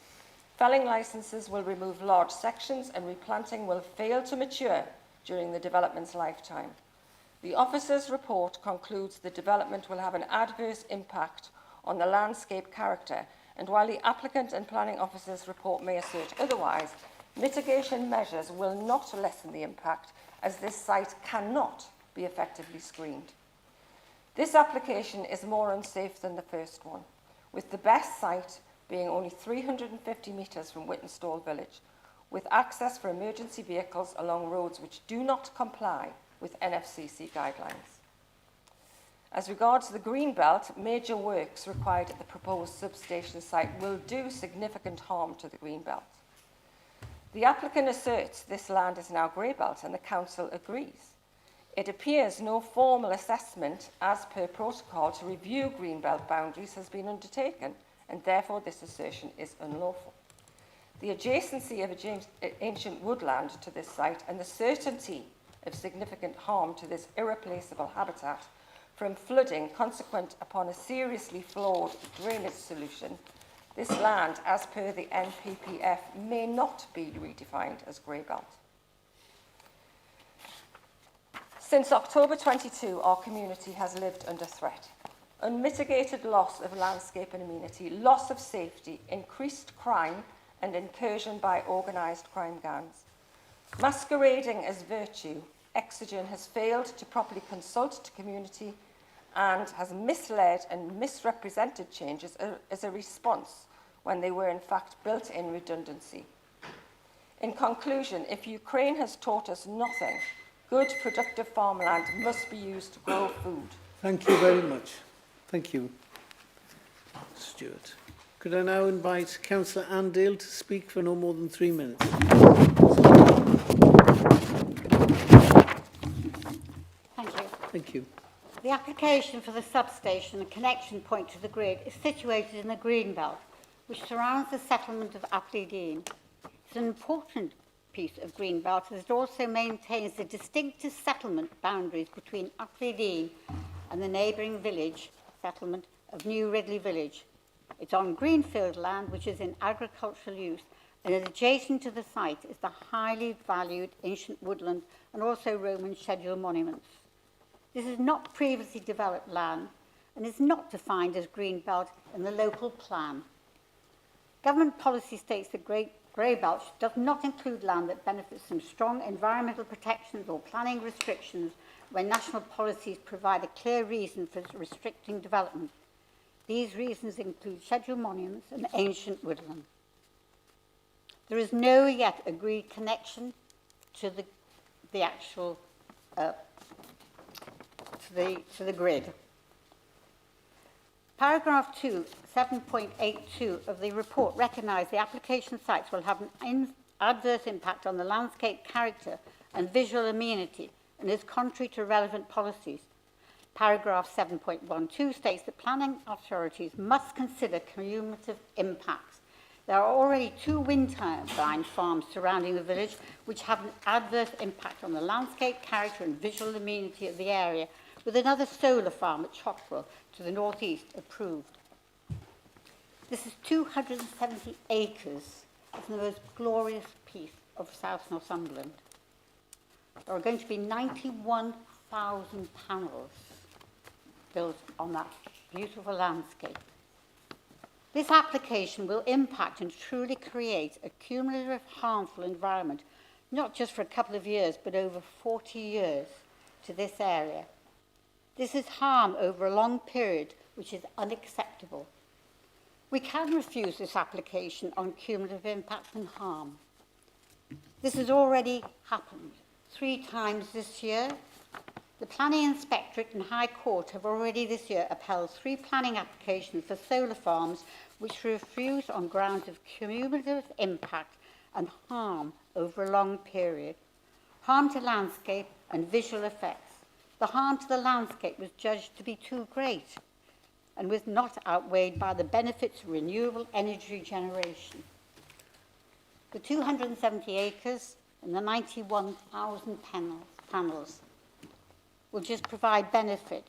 Felling licences will remove large sections and replanting will fail to mature during the development's lifetime. The officer's report concludes the development will have an adverse impact on the landscape character, and while the applicant and planning officer's report may assert otherwise, mitigation measures will not lessen the impact, as this site cannot be effectively screened. This application is more unsafe than the first one, with the best site being only 350 metres from Whittenstall village, with access for emergency vehicles along roads which do not comply with NFCC guidelines. As regards the green belt, major works required at the proposed substation site will do significant harm to the green belt. The applicant asserts this land is now grey belt, and the council agrees. It appears no formal assessment as per protocol to review green belt boundaries has been undertaken, and therefore this assertion is unlawful. The adjacency of ancient woodland to this site and the certainty of significant harm to this irreplaceable habitat from flooding consequent upon a seriously flawed drainage solution, this land, as per the NPPF, may not be redefined as grey belt. Since October 22, our community has lived under threat. Unmitigated loss of landscape and amenity, loss of safety, increased crime and incursion by organised crime gangs. Masquerading as virtue, Exogen has failed to properly consult the community and has misled and misrepresented changes as a response when they were in fact built in redundancy. In conclusion, if Ukraine has taught us nothing, good productive farmland must be used to grow food. Thank you very much. Thank you, Stuart. Could I now invite Councillor Andale to speak for no more than 3 minutes? Thank you. Thank you. The application for the substation and connection point to the grid is situated in the green belt, which surrounds the settlement of Appledean. It's an important piece of green belt, as it also maintains the distinctive settlement boundaries between Utley Dean and the neighbouring village settlement of New Ridley Village. It's on greenfield land which is in agricultural use, and adjacent to the site is the highly valued ancient woodland and also Roman scheduled monuments. This is not previously developed land and is not defined as green belt in the local plan. Government policy states that grey belt does not include land that benefits from strong environmental protections or planning restrictions when national policies provide a clear reason for restricting development. These reasons include scheduled monuments and ancient woodland. There is no yet agreed connection to the actual to the grid. Paragraph 2, 7.82 of the report recognises the application sites will have an adverse impact on the landscape character and visual amenity and is contrary to relevant policies. Paragraph 7.12 states that planning authorities must consider cumulative impacts. There are already 2 wind turbine farms surrounding the village which have an adverse impact on the landscape character and visual amenity of the area, with another solar farm at Chockwell to the northeast approved. This is 270 acres of the most glorious piece of South Northumberland. There are going to be 91,000 panels built on that beautiful landscape. This application will impact and truly create a cumulative harmful environment, not just for a couple of years, but over 40 years to this area. This is harm over a long period, which is unacceptable. We can refuse this application on cumulative impact and harm. This has already happened 3 times this year. The Planning Inspectorate and High Court have already this year upheld 3 planning applications for solar farms which were refused on grounds of cumulative impact and harm over a long period. Harm to landscape and visual effects. The harm to the landscape was judged to be too great and was not outweighed by the benefits of renewable energy generation. The 270 acres and the 91,000 panels will just provide benefit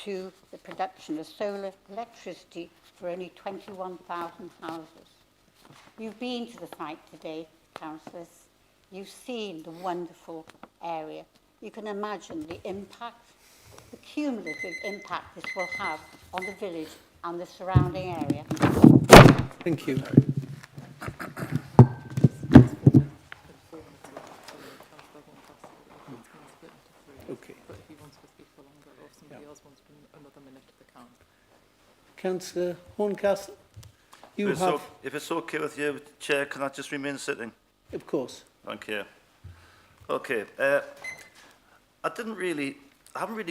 to the production of solar electricity for only 21,000 houses. You've been to the site today, councillors. You've seen the wonderful area. You can imagine the impact, the cumulative impact this will have on the village and the surrounding area. Thank you. Okay. But if he wants to speak for longer, or if somebody else wants another minute, they can. Councillor Horncastle, you have... If it's okay with you, Chair, can I just remain sitting? Of course. Thank you. Okay. I haven't really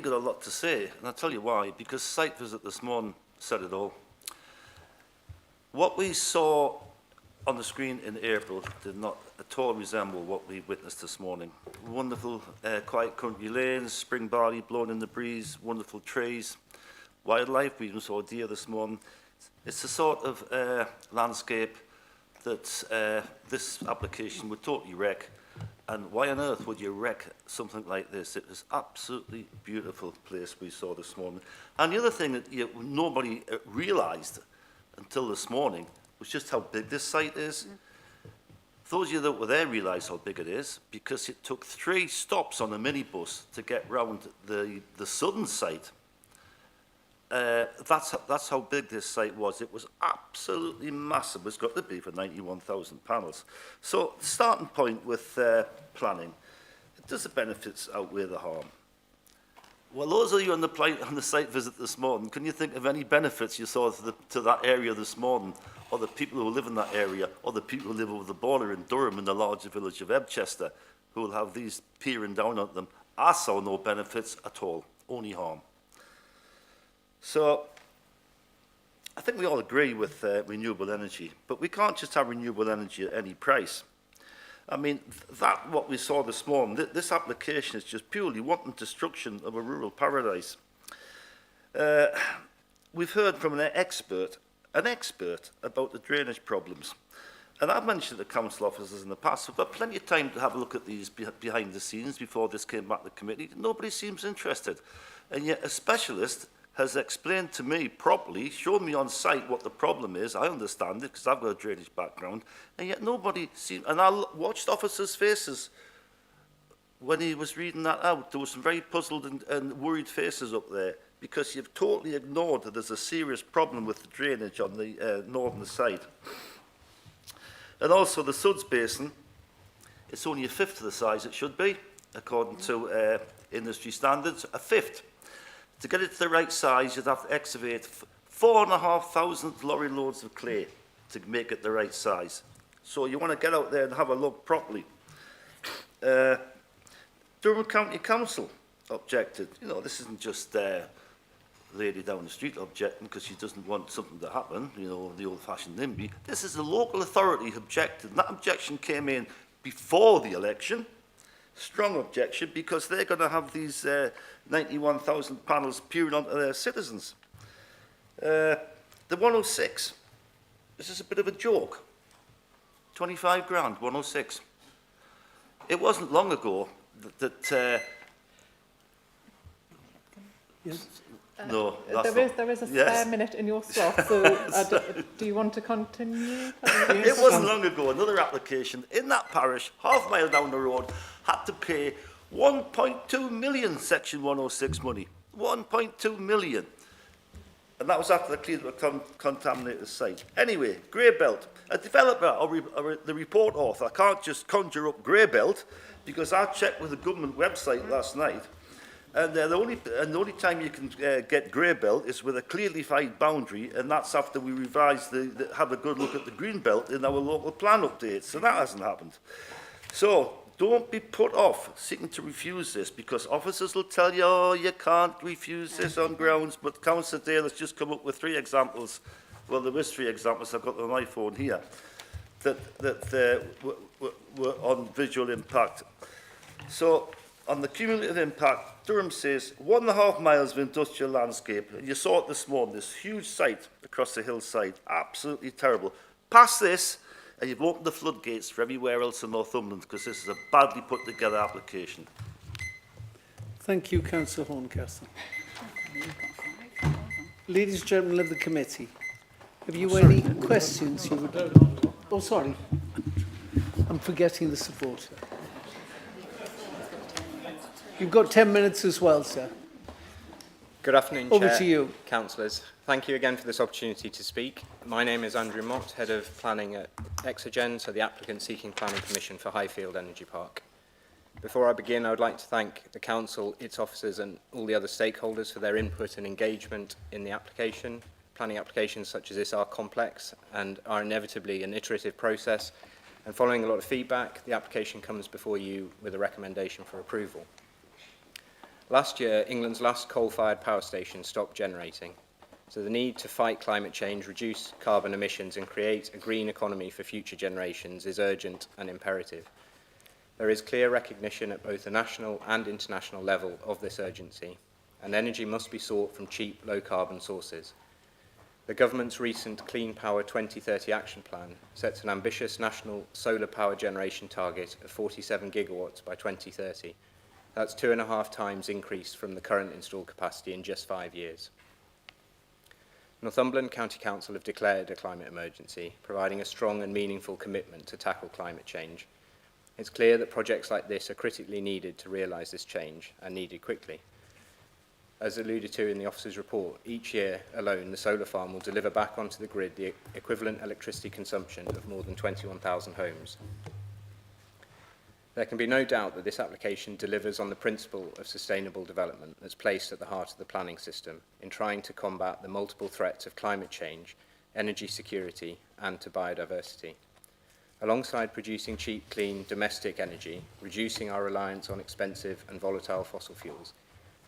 got a lot to say, and I'll tell you why. Because site visit this morning said it all. What we saw on the screen in April did not at all resemble what we witnessed this morning. Wonderful quiet country lanes, spring barley blowing in the breeze, wonderful trees, wildlife. We even saw deer this morning. It's the sort of landscape that this application would totally wreck. And why on earth would you wreck something like this? It was absolutely beautiful place we saw this morning. And the other thing that nobody realised until this morning was just how big this site is. Those of you that were there realise how big it is, because it took 3 stops on a minibus to get round the southern site. That's how big this site was. It was absolutely massive. It's got to be for 91,000 panels. So the starting point with planning, does the benefits outweigh the harm? Well, those of you on the site visit this morning, can you think of any benefits you saw to that area this morning, or the people who live in that area, or the people who live over the border in Durham in the larger village of Ebchester, who will have these peering down at them? I saw no benefits at all, only harm. So I think we all agree with renewable energy, but we can't just have renewable energy at any price. I mean, what we saw this morning, this application is just purely wanton destruction of a rural paradise. We've heard from an expert about the drainage problems. and I've mentioned to council officers in the past, we've got plenty of time to have a look at these behind the scenes before this came back to committee. Nobody seems interested. And yet a specialist has explained to me properly, shown me on site what the problem is. I understand it because I've got a drainage background. And yet nobody seemed, and I watched officers' faces when he was reading that out. There were some very puzzled and worried faces up there because you've totally ignored that there's a serious problem with the drainage on the northern side. And also the Suds Basin, it's only a fifth of the size it should be, according to industry standards, a fifth. To get it to the right size, you'd have to excavate 4,500 lorry loads of clay to make it the right size. So you want to get out there and have a look properly. Durham County Council objected. You know, this isn't just lady down the street objecting because she doesn't want something to happen, you know, the old-fashioned NIMBY. This is the local authority objected. And that objection came in before the election. Strong objection because they're going to have these 91,000 panels peering onto their citizens. The 106, this is a bit of a joke. 25 grand, 106. It wasn't long ago that Yes. no, that's There is a spare yes. minute in your slot, so do you want to continue? It wasn't long ago, another application in that parish, half a mile down the road, had to pay 1.2 million Section 106 money. 1.2 million. And that was after they cleared the contaminated site. Anyway, Greybelt. A developer or the report author can't just conjure up Greybelt because I checked with the government website last night. And the only time you can get grey belt is with a clearly defined boundary, and that's after we revise have a good look at the green belt in our local plan updates. So that hasn't happened. So don't be put off seeking to refuse this, because officers will tell you, oh, you can't refuse this on grounds. But Councillor Dale has just come up with 3 examples. Well, there was 3 examples. I've got them on my phone here that were on visual impact. So on the cumulative impact, Durham says 1.5 miles of industrial landscape. And you saw it this morning, this huge site across the hillside. Absolutely terrible. Past this, and you've opened the floodgates for everywhere else in Northumberland, because this is a badly put together application. Thank you, Councillor Horncastle. Ladies and gentlemen of the committee, have you any questions you would... Oh, sorry. I'm forgetting the supporter. You've got 10 minutes as well, sir. Good afternoon, Over Chair, to you. Councillors. Thank you again for this opportunity to speak. My name is Andrew Mott, Head of Planning at Exogen, so the applicant seeking planning permission for Highfield Energy Park. Before I begin, I would like to thank the Council, its officers and all the other stakeholders for their input and engagement in the application. Planning applications such as this are complex and are inevitably an iterative process, and following a lot of feedback, the application comes before you with a recommendation for approval. Last year, England's last coal-fired power station stopped generating, so the need to fight climate change, reduce carbon emissions and create a green economy for future generations is urgent and imperative. There is clear recognition at both the national and international level of this urgency, and energy must be sought from cheap, low-carbon sources. The government's recent Clean Power 2030 Action Plan sets an ambitious national solar power generation target of 47 gigawatts by 2030. That's 2.5 times increase from the current installed capacity in just 5 years. Northumberland County Council have declared a climate emergency, providing a strong and meaningful commitment to tackle climate change. It's clear that projects like this are critically needed to realise this change, and needed quickly. As alluded to in the officer's report, each year alone the solar farm will deliver back onto the grid the equivalent electricity consumption of more than 21,000 homes. There can be no doubt that this application delivers on the principle of sustainable development that's placed at the heart of the planning system in trying to combat the multiple threats of climate change, energy security and to biodiversity. Alongside producing cheap, clean, domestic energy, reducing our reliance on expensive and volatile fossil fuels,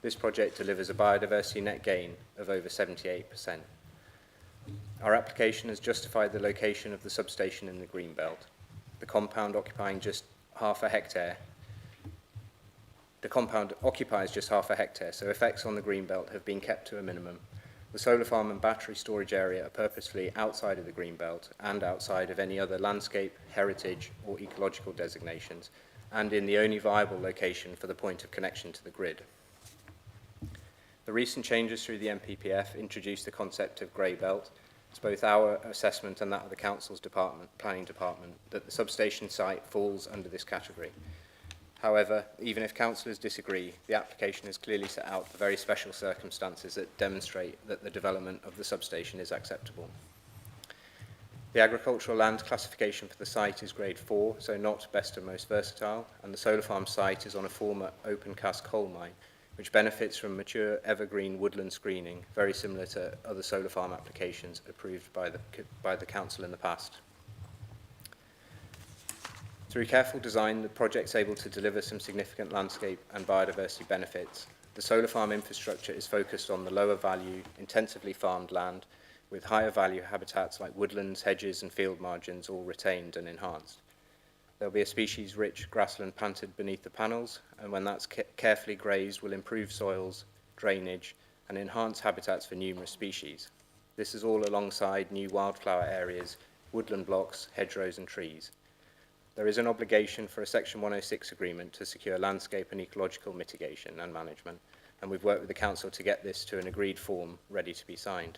this project delivers a biodiversity net gain of over 78%. Our application has justified the location of the substation in the green belt, the compound occupying just half a hectare. The compound occupies just half a hectare, so effects on the green belt have been kept to a minimum, The solar farm and battery storage area are purposefully outside of the green belt and outside of any other landscape, heritage or ecological designations, and in the only viable location for the point of connection to the grid. The recent changes through the MPPF introduced the concept of grey belt. It's both our assessment and that of the Council's planning department that the substation site falls under this category. However, even if councillors disagree, the application has clearly set out the very special circumstances that demonstrate that the development of the substation is acceptable. The agricultural land classification for the site is grade 4, so not best and most versatile, and the solar farm site is on a former open cast coal mine, which benefits from mature evergreen woodland screening, very similar to other solar farm applications approved by the council in the past. Through careful design, the project's able to deliver some significant landscape and biodiversity benefits. The solar farm infrastructure is focused on the lower value, intensively farmed land, with higher value habitats like woodlands, hedges and field margins all retained and enhanced. There'll be a species-rich grassland planted beneath the panels, and when that's carefully grazed, will improve soils, drainage, and enhance habitats for numerous species. This is all alongside new wildflower areas, woodland blocks, hedgerows and trees. There is an obligation for a Section 106 agreement to secure landscape and ecological mitigation and management, and we've worked with the Council to get this to an agreed form ready to be signed.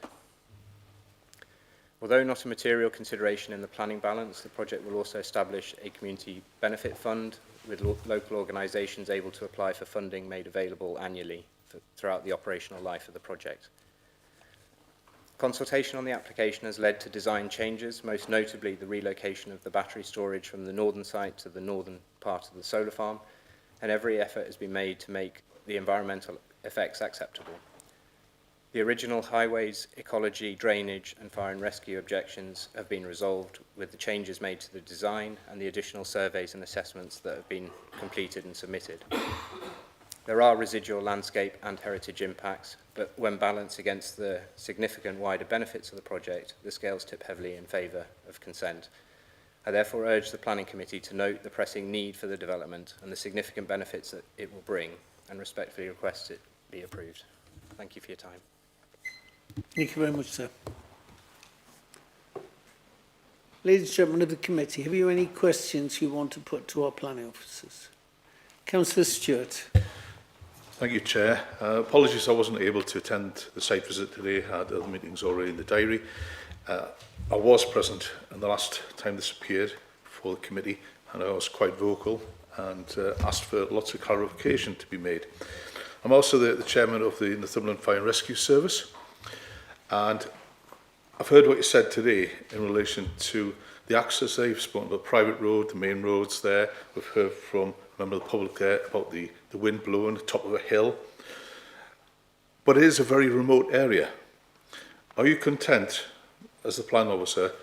Although not a material consideration in the planning balance, the project will also establish a community benefit fund with local organisations able to apply for funding made available annually throughout the operational life of the project. Consultation on the application has led to design changes, most notably the relocation of the battery storage from the northern site to the northern part of the solar farm, and every effort has been made to make the environmental effects acceptable. The original highways, ecology, drainage and fire and rescue objections have been resolved with the changes made to the design and the additional surveys and assessments that have been completed and submitted. There are residual landscape and heritage impacts, but when balanced against the significant wider benefits of the project, the scales tip heavily in favour of consent. I therefore urge the Planning Committee to note the pressing need for the development and the significant benefits that it will bring, and respectfully request it be approved. Thank you for your time. Thank you very much, sir. Ladies and gentlemen of the committee, have you any questions you want to put to our planning officers? Councillor Stewart. Thank you, Chair. Apologies I wasn't able to attend the site visit today. I had other meetings already in the diary. I was present and the last time this appeared before the committee, and I was quite vocal and asked for lots of clarification to be made. I'm also the chairman of the Northumberland Fire and Rescue Service, and I've heard what you said today in relation to the access there. You've spoken about private road, the main roads there. We've heard from a member of the public there about the wind blowing the top of a hill. But it is a very remote area. Are you content, as the planning officer,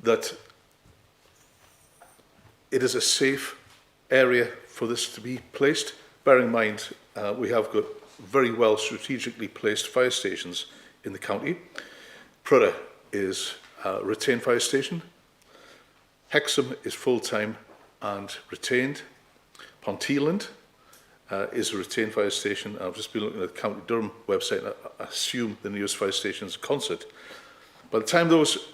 that it is a safe area for this to be placed? Bear in mind, we have got very well strategically placed fire stations in the county. Prudhoe is a retained fire station. Hexham is full-time and retained. Ponteland is a retained fire station. I've just been looking at the County Durham website, and I assume the nearest fire station is Concert. By the time those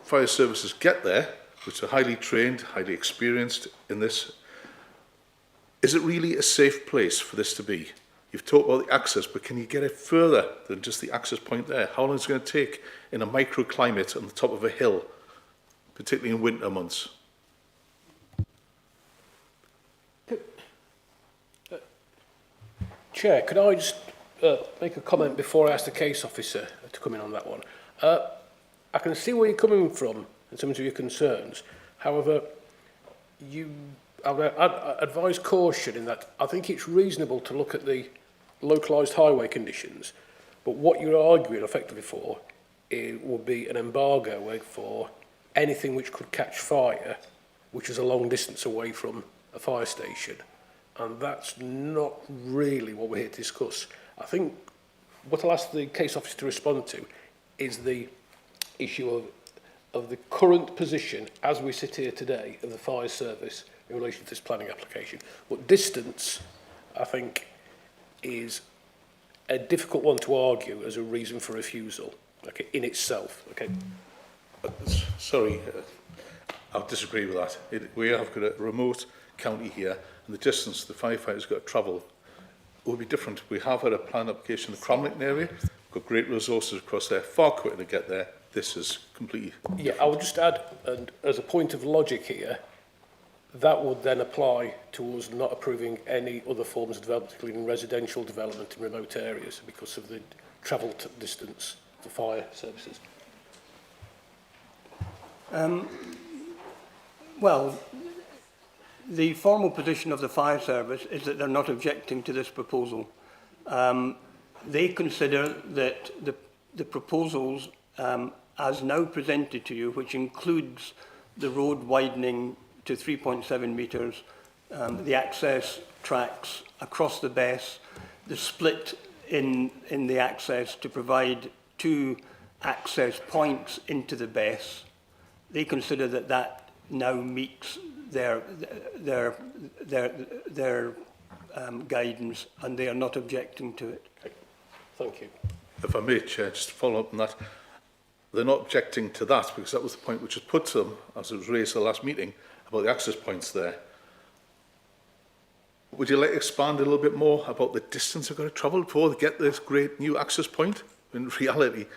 fire services get there, which are highly trained, highly experienced in this, is it really a safe place for this to be? You've talked about the access, but can you get it further than just the access point there? How long is it going to take in a microclimate on the top of a hill, particularly in winter months? Chair, could I just make a comment before I ask the case officer to come in on that one? I can see where you're coming from in terms of your concerns. However, I would advise caution in that I think it's reasonable to look at the localised highway conditions, but what you're arguing effectively for would be an embargo for anything which could catch fire, which is a long distance away from a fire station. And that's not really what we're here to discuss. I think what I'll ask the case officer to respond to is the issue of the current position as we sit here today of the fire service in relation to this planning application. But distance, I think, is a difficult one to argue as a reason for refusal, okay, in itself. Okay. Sorry, I'll disagree with that. We have got a remote county here, and the distance the firefighters got to travel would be different. We have had a plan application in the Cromlin area. We've got great resources across there, far quicker to get there. This is completely Yeah, I would just add, and as a point of logic here, that would then apply to us not approving any other forms of development, including residential development in remote areas, because of the travel distance for fire services. Well, the formal position of the fire service is that they're not objecting to this proposal. They consider that the proposals as now presented to you, which includes the road widening to 3.7 metres, the access tracks across the BESS, the split in the access to provide 2 access points into the BESS, they consider that that now meets their guidance, and they are not objecting to it. Okay. Thank you. If I may, Chair, just to follow up on that, they're not objecting to that because that was the point which was put to them, as it was raised at the last meeting, about the access points there. Would you like to expand a little bit more about the distance they've got to travel before they get this great new access point? In reality,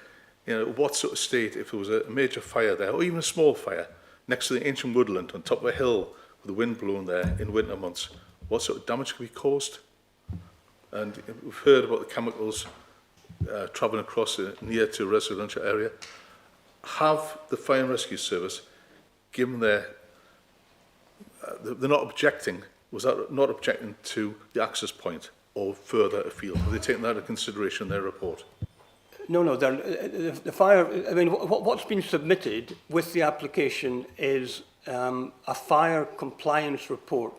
you know, what sort of state, if there was a major fire there, or even a small fire, next to the ancient woodland, on top of a hill, with the wind blowing there in winter months, what sort of damage could be caused? And we've heard about the chemicals travelling across near to a residential area. Have the Fire and Rescue Service given their... they're not objecting, was that not objecting to the access point or further afield? Have they taken that into consideration in their report? No, the fire, I mean, what's been submitted with the application is a fire compliance report,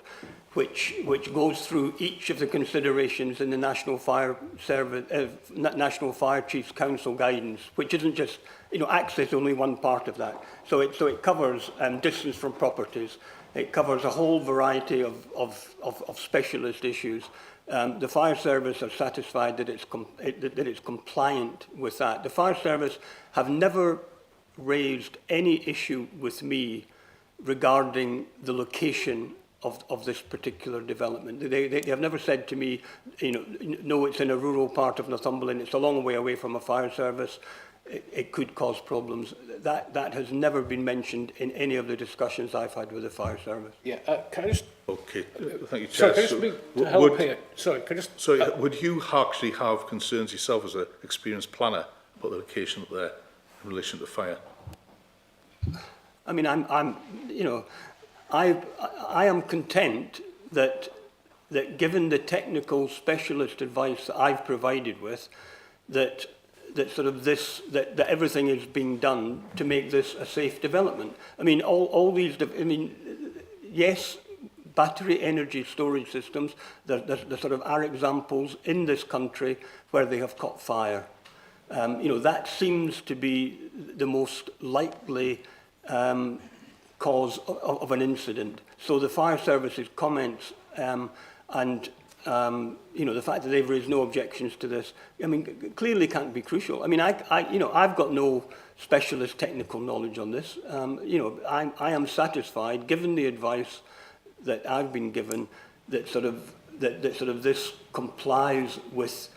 which goes through each of the considerations in the National Fire Service, National Fire Chiefs Council guidance, which isn't just, you know, access is only one part of that. So it covers distance from properties. It covers a whole variety of specialist issues. The fire service are satisfied that it's compliant with that. The fire service have never raised any issue with me regarding the location of this particular development. They have never said to me, you know, no, it's in a rural part of Northumberland, it's a long way away from a fire service, it could cause problems. That has never been mentioned in any of the discussions I've had with the fire service. Yeah, can I just... Okay, thank you, Sorry, Chair. can I just speak to help here? Sorry, can I just... Sorry, would you actually have concerns yourself as an experienced planner about the location up there in relation to fire? I mean, I'm you know, I am content that given the technical specialist advice that I've provided with, that everything is being done to make this a safe development. I mean, all these, yes, battery energy storage systems, there sort of are examples in this country where they have caught fire. You know, that seems to be the most likely cause of an incident. So the fire service's comments you know, the fact that they've raised no objections to this, I mean, clearly can't be crucial. I mean, you know, I've got no specialist technical knowledge on this. You know, I am satisfied, given the advice that I've been given, that sort of this complies with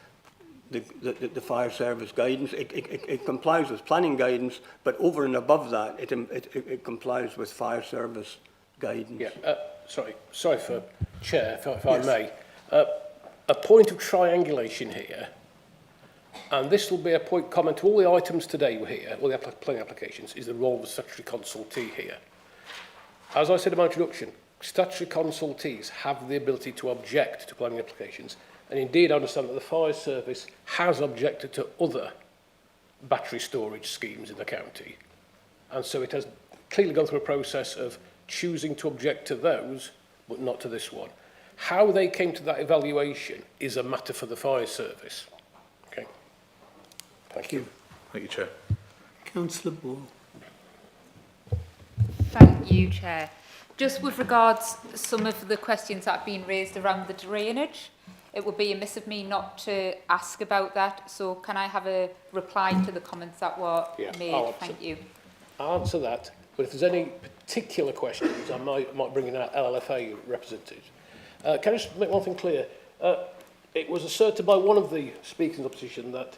the fire service guidance. It complies with planning guidance, but over and above that, it complies with fire service guidance. Yeah, sorry for Chair, if I may. A point of triangulation here, and this will be a point comment to all the items today we're here, all the planning applications, is the role of the statutory consultee here. As I said in my introduction, statutory consultees have the ability to object to planning applications, and indeed I understand that the fire service has objected to other battery storage schemes in the county, and so it has clearly gone through a process of choosing to object to those, but not to this one. How they came to that evaluation is a matter for the fire service. Okay. Thank you. Thank you, Chair. Councillor Ball. Thank you, Chair. Just with regards to some of the questions that have been raised around the drainage, it would be amiss of me not to ask about that. So can I have a reply to the comments that were made? Thank you. I'll answer that, but if there's any particular questions, I might bring in our LLFA representative. Can I just make one thing clear? It was asserted by one of the speakers in opposition that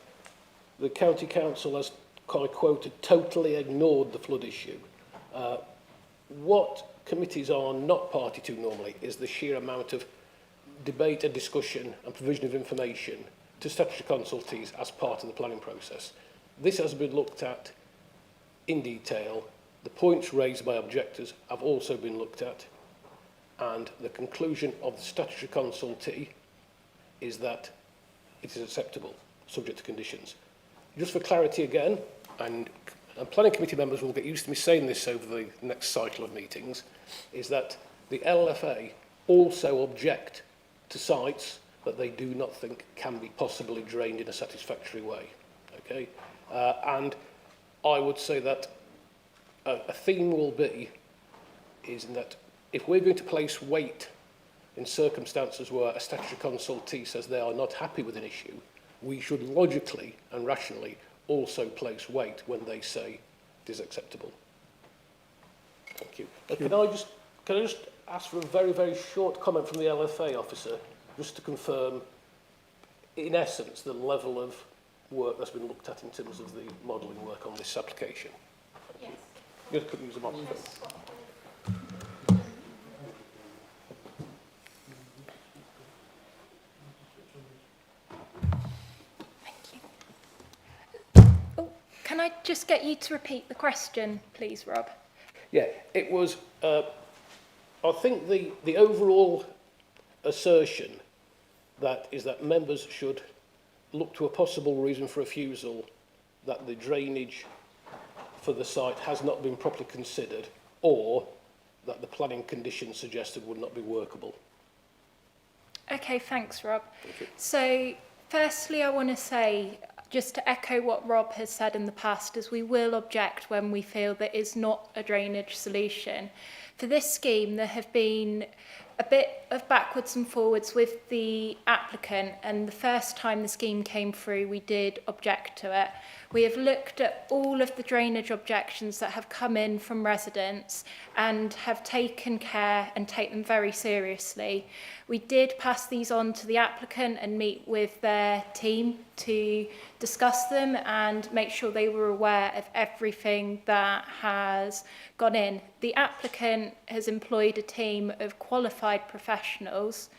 the County Council has, I quoted, totally ignored the flood issue. What committees are not party to normally is the sheer amount of debate and discussion and provision of information to statutory consultees as part of the planning process. This has been looked at in detail. The points raised by objectors have also been looked at, and the conclusion of the statutory consultee is that it is acceptable, subject to conditions. Just for clarity again, and planning committee members will get used to me saying this over the next cycle of meetings, is that the LFA also object to sites that they do not think can be possibly drained in a satisfactory way. Okay? And I would say that a theme will be is that if we're going to place weight in circumstances where a statutory consultee says they are not happy with an issue, we should logically and rationally also place weight when they say it is acceptable. Thank you. Can I just ask for a very, very short comment from the LFA officer, just to confirm, in essence, the level of work that's been looked at in terms of the modelling work on this application? Yes. You just couldn't use a microphone. Can I just get you to repeat the question, please, Rob? Yeah, it was, I think the overall assertion that is that members should look to a possible reason for refusal that the drainage for the site has not been properly considered, or that the planning conditions suggested would not be workable. Okay, thanks, Rob. Thank you. So, firstly, I want to say, just to echo what Rob has said in the past, is we will object when we feel there is not a drainage solution. For this scheme, there have been a bit of backwards and forwards with the applicant, and the first time the scheme came through, we did object to it. We have looked at all of the drainage objections that have come in from residents and have taken care and take them very seriously. We did pass these on to the applicant and meet with their team to discuss them and make sure they were aware of everything that has gone in. The applicant has employed a team of qualified professionals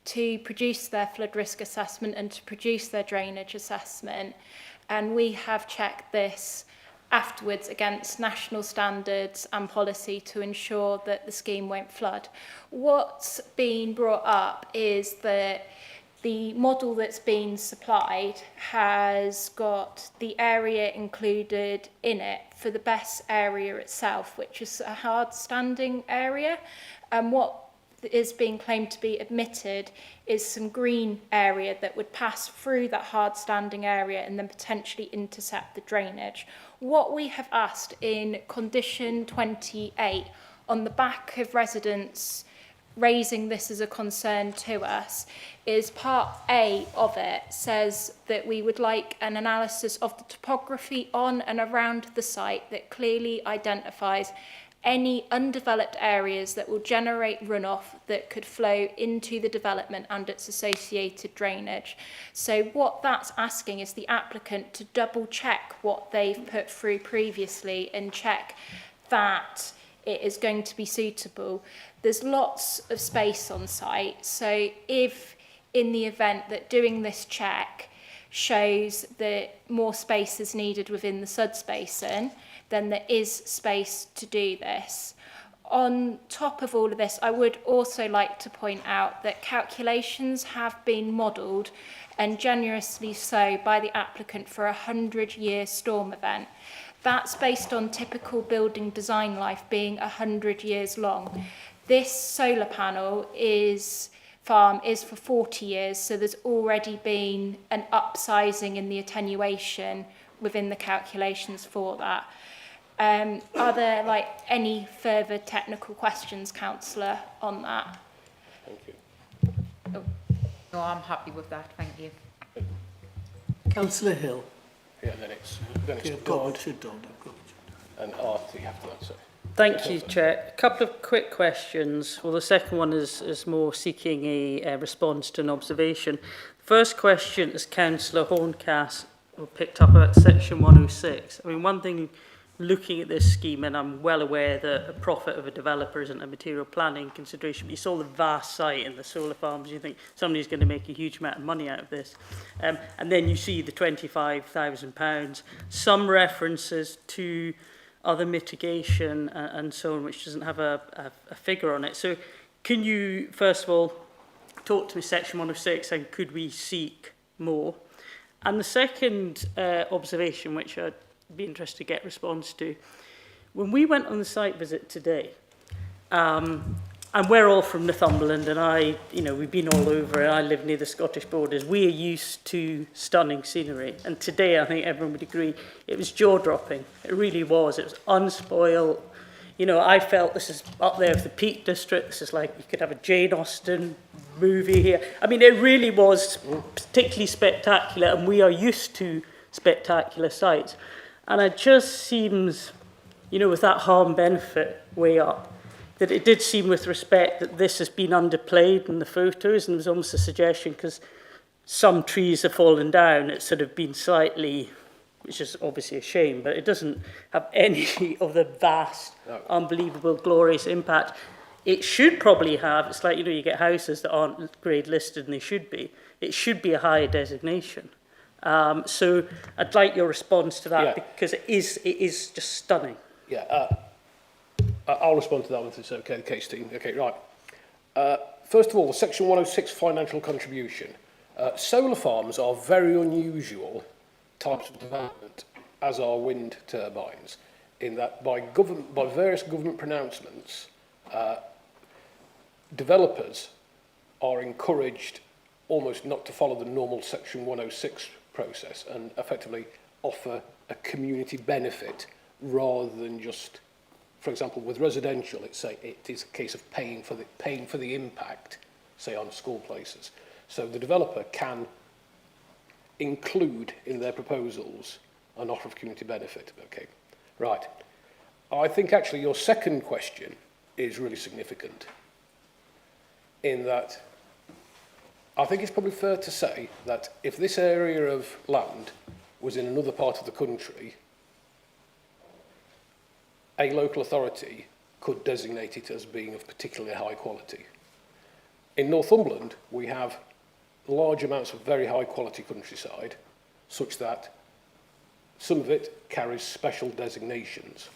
to produce their flood risk assessment and to produce their drainage assessment. And we have checked this afterwards against national standards and policy to ensure that the scheme won't flood. What's been brought up is that the model that's been supplied has got the area included in it for the best area itself, which is a hard standing area. And what is being claimed to be admitted is some green area that would pass through that hard standing area and then potentially intercept the drainage. What we have asked in condition 28, on the back of residents raising this as a concern to us, is part A of it says that we would like an analysis of the topography on and around the site that clearly identifies any undeveloped areas that will generate runoff that could flow into the development and its associated drainage. So what that's asking is the applicant to double check what they've put through previously and check that it is going to be suitable. There's lots of space on site, so if in the event that doing this check shows that more space is needed within the Suds Basin, then there is space to do this. On top of all of this, I would also like to point out that calculations have been modelled, and generously so, by the applicant for a 100-year storm event. That's based on typical building design life being 100 years long. This solar panel farm is for 40 years, so there's already been an upsizing in the attenuation within the calculations for that. Are there any further technical questions, Councillor, on that? Thank you. Oh. No, I'm happy with that, thank you. Councillor Hill. Yeah, then it's Dodd, Dodd Dodd. and Arthur after that. So. Thank you, Chair. A couple of quick questions. Well, the second one is more seeking a response to an observation. First question is Councillor Horncastle picked up at section 106. I mean, one thing looking at this scheme, and I'm well aware that a profit of a developer isn't a material planning consideration, but you saw the vast site and the solar farms, you think somebody's going to make a huge amount of money out of this. And then you see the £25,000, some references to other mitigation and so on, which doesn't have a figure on it. So can you, first of all, talk to me section 106 and could we seek more? And the second observation, which I'd be interested to get response to, when we went on the site visit today, and we're all from Northumberland, and we've been all over, and I live near the Scottish borders. We are used to stunning scenery, and today I think everyone would agree it was jaw-dropping. It really was. It was unspoiled. You know, I felt this is up there with the Peak District. This is like you could have a Jane Austen movie here. I mean, it really was particularly spectacular, and we are used to spectacular sites. And it just seems, you know, with that harm-benefit way up, that it did seem with respect that this has been underplayed in the photos, and there was almost a suggestion, because some trees have fallen down, it's sort of been slightly, which is obviously a shame, but it doesn't have any of the vast, unbelievable, glorious impact. It should probably have, it's like, you know, you get houses that aren't grade listed and they should be. It should be a higher designation. So I'd like your response to that, because it is just stunning. Yeah, I'll respond to that one if it's okay, the case team. Okay, right. First of all, the Section 106 financial contribution. Solar farms are very unusual types of development, as are wind turbines, in that by various government pronouncements, developers are encouraged almost not to follow the normal Section 106 process and effectively offer a community benefit rather than just, for example, with residential, it is a case of paying for the impact, say on school places. So the developer can include in their proposals an offer of community benefit. Okay, right. I think actually your second question is really significant, in that I think it's probably fair to say that if this area of land was in another part of the country, a local authority could designate it as being of particularly high quality. In Northumberland, we have large amounts of very high quality countryside, such that some of it carries special designations,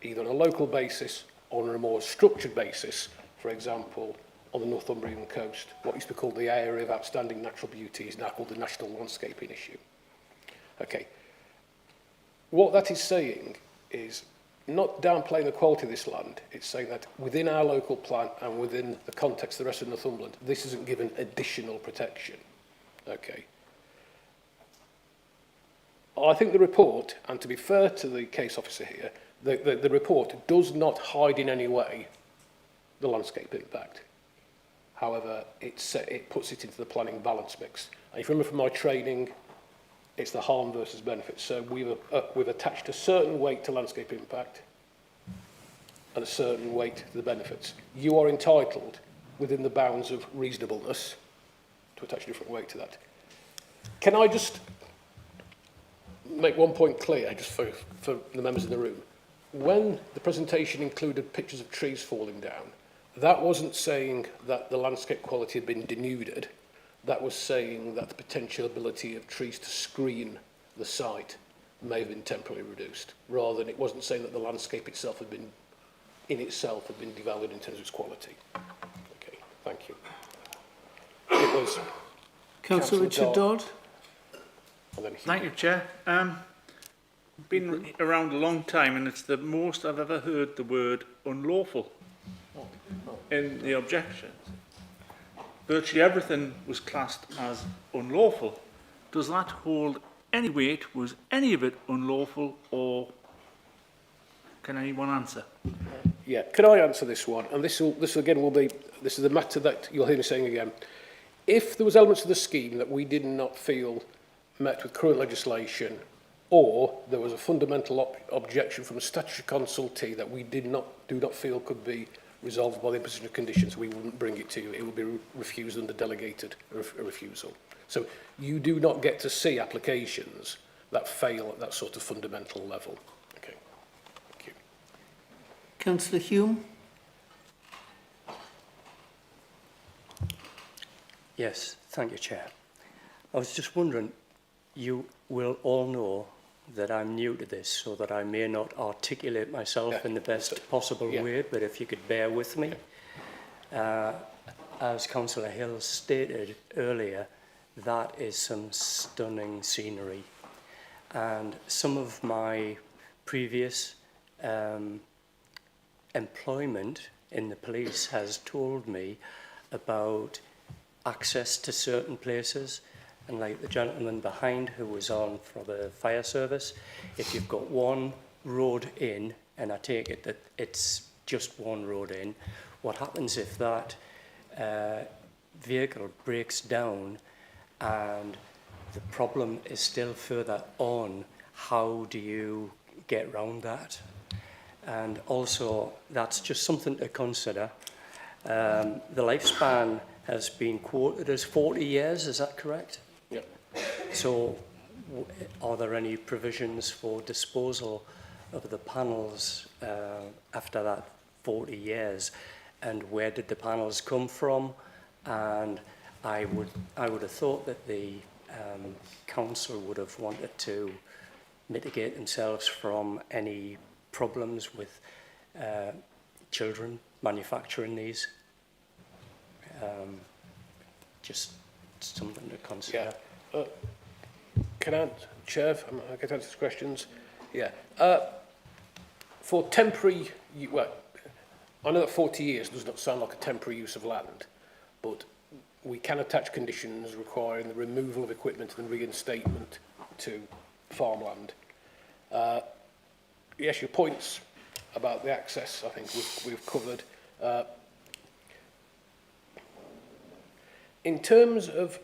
either on a local basis or on a more structured basis. For example, on the Northumbrian coast, what used to be called the Area of Outstanding Natural Beauty is now called the National Landscaping Issue. Okay. What that is saying is not downplaying the quality of this land, it's saying that within our local plan and within the context of the rest of Northumberland, this isn't given additional protection. Okay. I think the report, and to be fair to the case officer here, the report does not hide in any way the landscape impact. However, it puts it into the planning balance mix. And if you remember from my training, it's the harm versus benefit. So we've attached a certain weight to landscape impact and a certain weight to the benefits. You are entitled, within the bounds of reasonableness, to attach a different weight to that. Can I just make one point clear, just for the members in the room? When the presentation included pictures of trees falling down, that wasn't saying that the landscape quality had been denuded. That was saying that the potential ability of trees to screen the site may have been temporarily reduced, rather than it wasn't saying that the landscape itself had been devalued in terms of its quality. Okay, thank you. It was Councillor Richard Dodd. Thank you, Chair. Been around a long time, and it's the most I've ever heard the word unlawful in the objections. Virtually everything was classed as unlawful. Does that hold any weight? Was any of it unlawful, or can anyone answer? Yeah, can I answer this one? And this again will be, this is the matter that you'll hear me saying again. if there was elements of the scheme that we did not feel met with current legislation, or there was a fundamental objection from a statutory consultee that we do not feel could be resolved by the imposition of conditions, we wouldn't bring it to you. It would be refused under delegated refusal. So you do not get to see applications that fail at that sort of fundamental level. Okay. Thank you. Councillor Hume? Yes, thank you, Chair. I was just wondering, you will all know that I'm new to this, so that I may not articulate myself in the best possible way, but if you could bear with me. As Councillor Hill stated earlier, that is some stunning scenery. And some of my previous employment in the police has told me about access to certain places. And like the gentleman behind who was on for the fire service, if you've got one road in, and I take it that it's just one road in, what happens if that vehicle breaks down and the problem is still further on? How do you get around that? And also, that's just something to consider. The lifespan has been quoted as 40 years, is that correct? Yep. So, are there any provisions for disposal of the panels after that 40 years? And where did the panels come from? And I would have thought that the council would have wanted to mitigate themselves from any problems with children manufacturing these. Just something to consider. Yeah. Can I, Chair, I get answer to questions? Yeah. For temporary, well, I know that 40 years does not sound like a temporary use of land, but we can attach conditions requiring the removal of equipment and reinstatement to farmland. Yes, your points about the access, I think we've covered. In terms of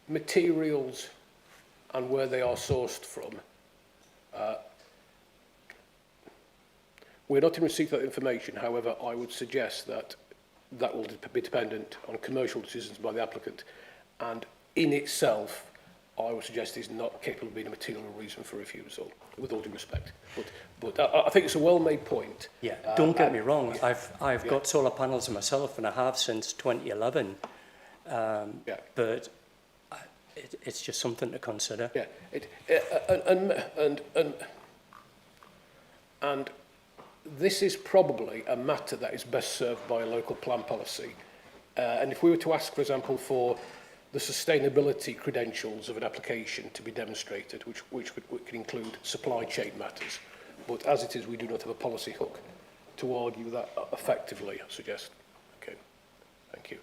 materials and where they are sourced from, we're not in receipt of that information. However, I would suggest that that will be dependent on commercial decisions by the applicant, and in itself, I would suggest is not capable of being a material reason for refusal, with all due respect. But I think it's a well-made point. Yeah, don't get me wrong. I've got solar panels myself, and I have since 2011. But it's just something to consider. Yeah, and this is probably a matter that is best served by a local plan policy. And if we were to ask, for example, for the sustainability credentials of an application to be demonstrated, which could include supply chain matters, but as it is, we do not have a policy hook to argue that effectively, I suggest. Okay, thank you.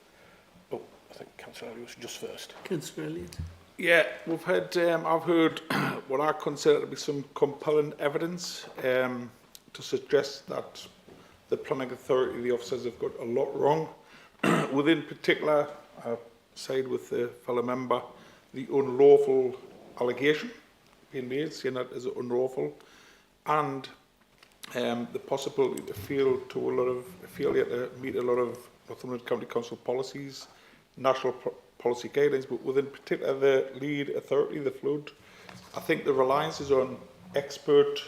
Oh, I think Councillor Elliott was just first. Councillor Elliott. Yeah, we've had, I've heard what I consider to be some compelling evidence to suggest that the planning authority, the officers have got a lot wrong. Within particular, I side with the fellow member, the unlawful allegation being made, saying that is unlawful, and the possibility to fail to meet a lot of Northumberland County Council policies, national policy guidelines, but within particular the lead authority, the flood. I think the reliance is on expert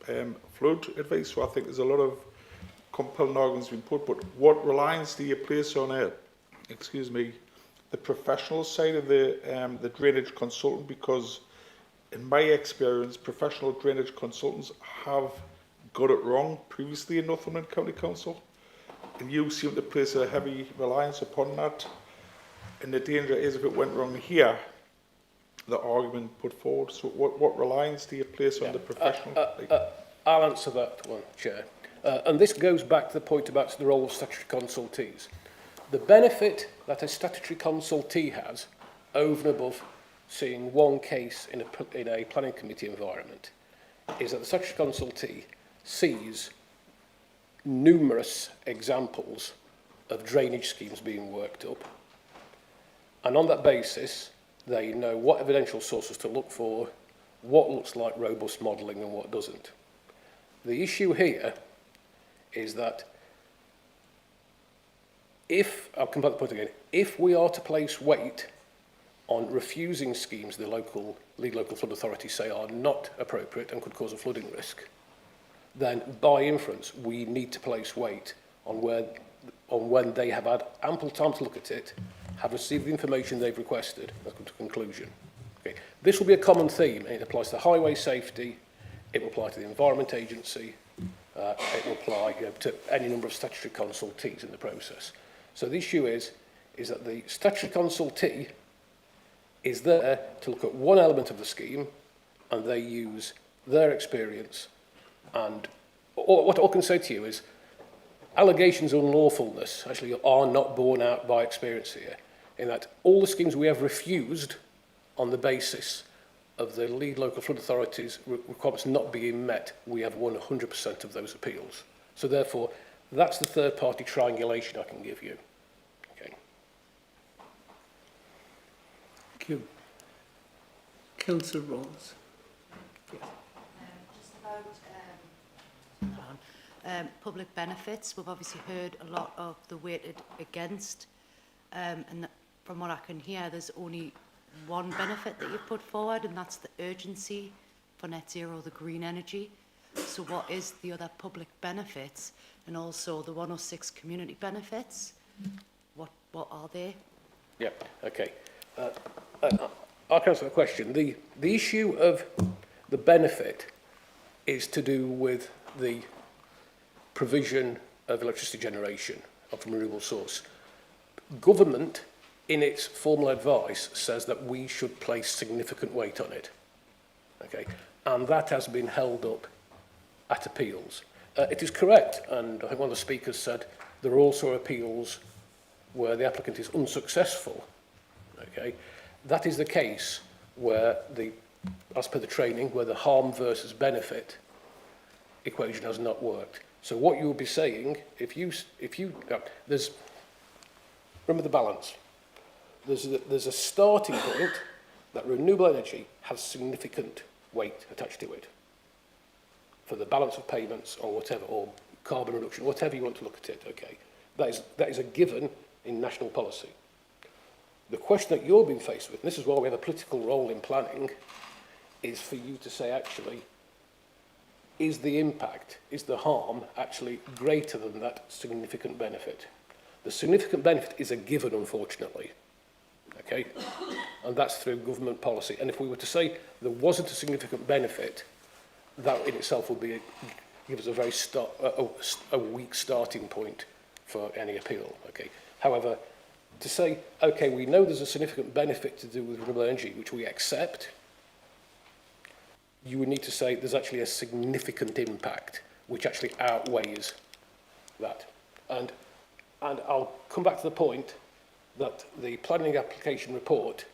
flood advice, so I think there's a lot of compelling arguments being put, but what reliance do you place on the professional side of the drainage consultant? Because in my experience, professional drainage consultants have got it wrong previously in Northumberland County Council, and you seem to place a heavy reliance upon that. And the danger is, if it went wrong here, the argument put forward. So what reliance do you place on the professional? I'll answer that one, Chair. And this goes back to the point about the role of statutory consultees. The benefit that a statutory consultee has, over and above seeing one case in a planning committee environment, is that the statutory consultee sees numerous examples of drainage schemes being worked up And on that basis, they know what evidential sources to look for, what looks like robust modelling and what doesn't. The issue here is that I'll come back to the point again, if we are to place weight on refusing schemes the lead local flood authorities say are not appropriate and could cause a flooding risk, then by inference we need to place weight on when they have had ample time to look at it, have received the information they've requested, and come to a conclusion. Okay. This will be a common theme, and it applies to highway safety, it will apply to the Environment Agency, it will apply to any number of statutory consultees in the process. So the issue is that the statutory consultee is there to look at one element of the scheme, and they use their experience. And what I can say to you is allegations of unlawfulness actually are not borne out by experience here, in that all the schemes we have refused on the basis of the lead local flood authorities' requirements not being met, we have won 100% of those appeals. So therefore, that's the third-party triangulation I can give you. Okay. Thank you. Councillor Rawls. Just about public benefits, we've obviously heard a lot of the weighted against, and from what I can hear, there's only one benefit that you've put forward, and that's the urgency for net zero, the green energy. So what is the other public benefits, and also the 106 community benefits? What are they? Yeah, okay. I'll answer the question. The issue of the benefit is to do with the provision of electricity generation from a renewable source. Government, in its formal advice, says that we should place significant weight on it. Okay, and that has been held up at appeals. It is correct, and I think one of the speakers said there are also appeals where the applicant is unsuccessful. Okay, that is the case where as per the training, where the harm versus benefit equation has not worked. So what you will be saying, remember the balance. There's a starting point that renewable energy has significant weight attached to it for the balance of payments or whatever, or carbon reduction, whatever you want to look at it. Okay, that is a given in national policy. The question that you're being faced with, and this is why we have a political role in planning, is for you to say, actually, is the impact, is the harm actually greater than that significant benefit? The significant benefit is a given, unfortunately, okay? And that's through government policy. And if we were to say there wasn't a significant benefit, that in itself would give us a very a weak starting point for any appeal, okay? However, to say, okay, we know there's a significant benefit to do with renewable energy, which we accept, you would need to say there's actually a significant impact, which actually outweighs that. And I'll come back to the point that the planning application report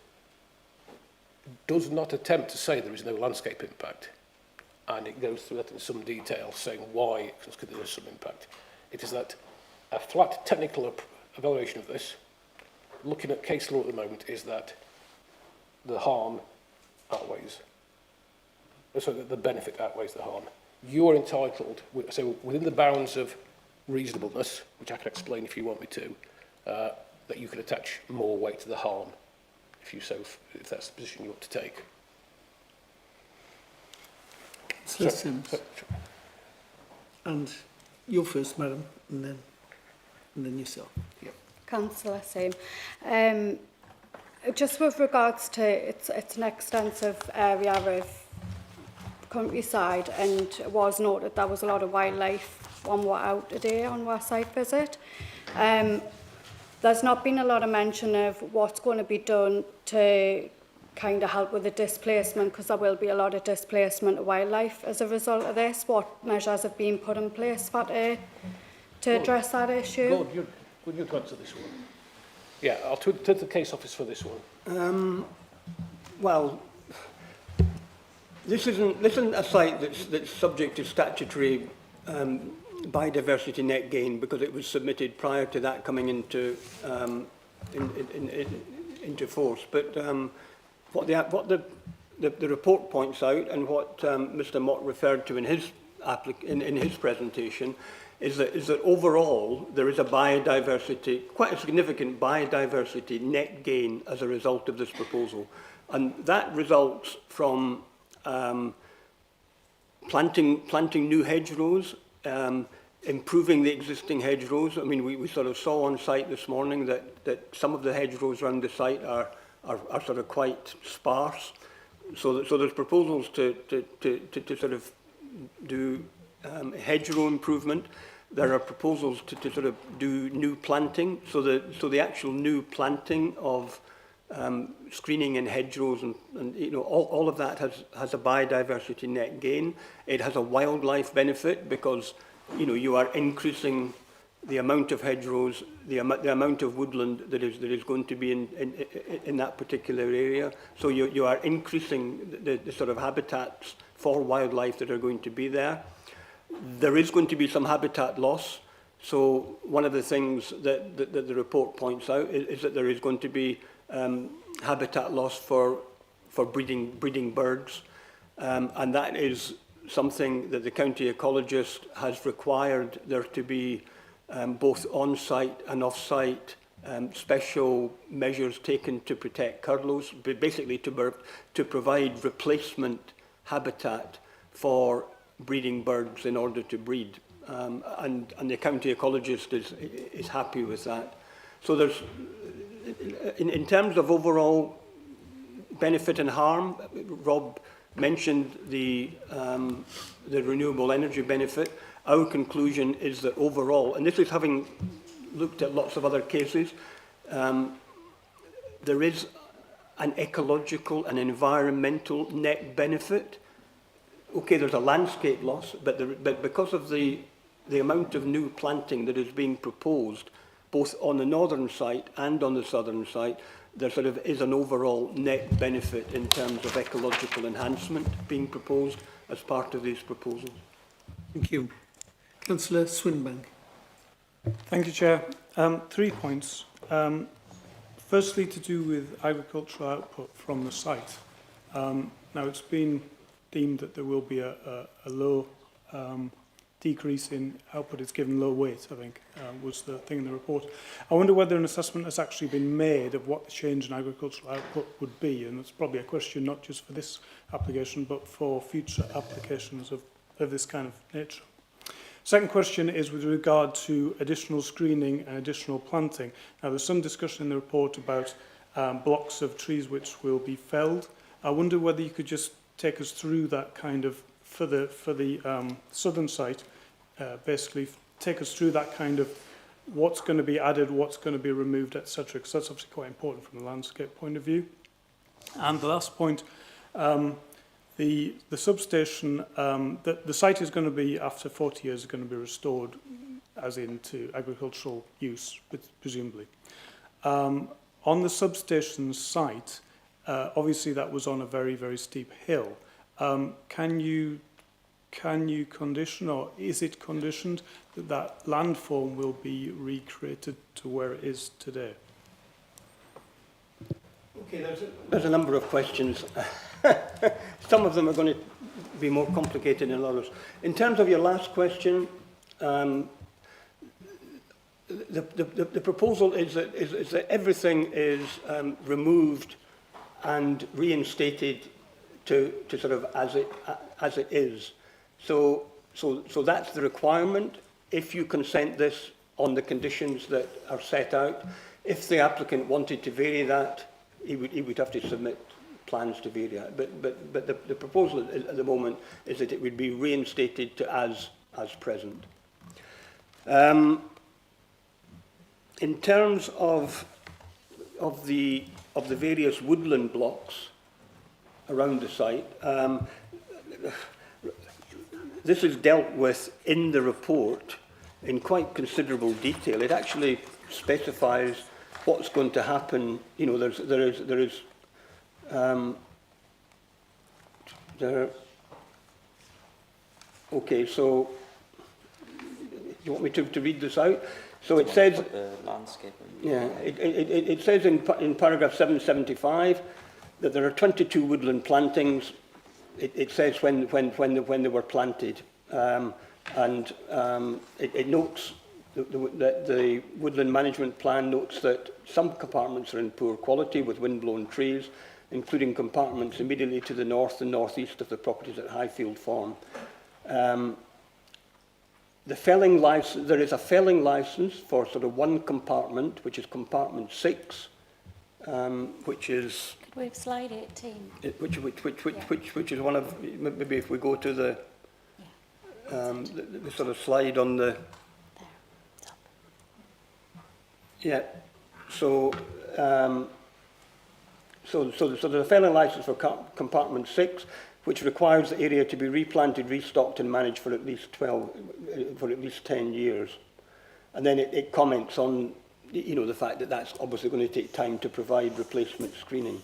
does not attempt to say there is no landscape impact. And it goes through that in some detail, saying why it considers some impact. It is that a flat technical evaluation of this, looking at case law at the moment, is that the harm outweighs, so that the benefit outweighs the harm. You are entitled, so within the bounds of reasonableness, which I can explain if you want me to, that you can attach more weight to the harm, if that's the position you want to take. Sir Sims. And you're first, madam, and then yourself. Yep. Councillor Sim. Just with regards to it's an extensive area of countryside, and it was noted there was a lot of wildlife when we were out today on our site visit. There's not been a lot of mention of what's going to be done to kind of help with the displacement, because there will be a lot of displacement of wildlife as a result of this. What measures have been put in place for to address that issue? Would you answer this one? Yeah, I'll turn to the case office for this one. Well, this isn't a site that's subject to statutory biodiversity net gain, because it was submitted prior to that coming into into force. But what the report points out, and what Mr. Mott referred to in his presentation, is that overall there is a biodiversity, quite a significant biodiversity net gain as a result of this proposal, and that results from planting new hedgerows, improving the existing hedgerows. I mean, we sort of saw on site this morning that some of the hedgerows around the site are sort of quite sparse. So there's proposals to sort of do hedgerow improvement. There are proposals to sort of do new planting. So the actual new planting of screening in hedgerows and you know, all of that has a biodiversity net gain. It has a wildlife benefit because you know, you are increasing the amount of hedgerows, the amount of woodland that is going to be in that particular area. So you are increasing the sort of habitats for wildlife that are going to be there. There is going to be some habitat loss. So one of the things that the report points out is that there is going to be habitat loss for breeding birds, and that is something that the county ecologist has required there to be both on-site and off-site special measures taken to protect curlews, but basically to provide replacement habitat for breeding birds in order to breed. And the county ecologist is happy with that. So there's, in terms of overall benefit and harm, Rob mentioned the renewable energy benefit. Our conclusion is that overall, and this is having looked at lots of other cases, there is an ecological and environmental net benefit. Okay, there's a landscape loss, but because of the amount of new planting that is being proposed, both on the northern site and on the southern site, there sort of is an overall net benefit in terms of ecological enhancement being proposed as part of these proposals. Thank you. Councillor Swinbank. Thank you, Chair. 3 points. Firstly, to do with agricultural output from the site. Now, it's been deemed that there will be a low decrease in output. It's given low weight, I think, was the thing in the report. I wonder whether an assessment has actually been made of what the change in agricultural output would be, and it's probably a question not just for this application, but for future applications of this kind of nature. Second question is with regard to additional screening and additional planting. Now, there's some discussion in the report about blocks of trees which will be felled. I wonder whether you could just take us through that kind of, for the southern site, basically take us through that kind of what's going to be added, what's going to be removed, etc., because that's obviously quite important from the landscape point of view. And the last point, the substation, the site is going to be, after 40 years, going to be restored as into agricultural use, presumably. On the substation site, obviously that was on a very, very steep hill. Can you condition, or is it conditioned, that that landform will be recreated to where it is today? Okay, there's a number of questions. Some of them are going to be more complicated than others. In terms of your last question, the proposal is that everything is removed and reinstated to sort of as it is. So that's the requirement. If you consent this on the conditions that are set out, if the applicant wanted to vary that, he would have to submit plans to vary it. But the proposal at the moment is that it would be reinstated to as present. In terms of the various woodland blocks around the site, this is dealt with in the report in quite considerable detail. It actually specifies what's going to happen. You know, there is okay, so you want me to read this out? So it says, The landscape. yeah, it says in paragraph 775 that there are 22 woodland plantings. It says when they were planted, it notes that the woodland management plan notes that some compartments are in poor quality with windblown trees, including compartments immediately to the north and northeast of the properties at Highfield Farm. The felling license, there is a felling license for sort of one compartment, which is compartment 6, which is With slide 18. which is one of, maybe if we go to the sort of slide on the, yeah, so there's a felling license for compartment 6, which requires the area to be replanted, restocked and managed for at least 10 years. And then it comments on, you know, the fact that that's obviously going to take time to provide replacement screening.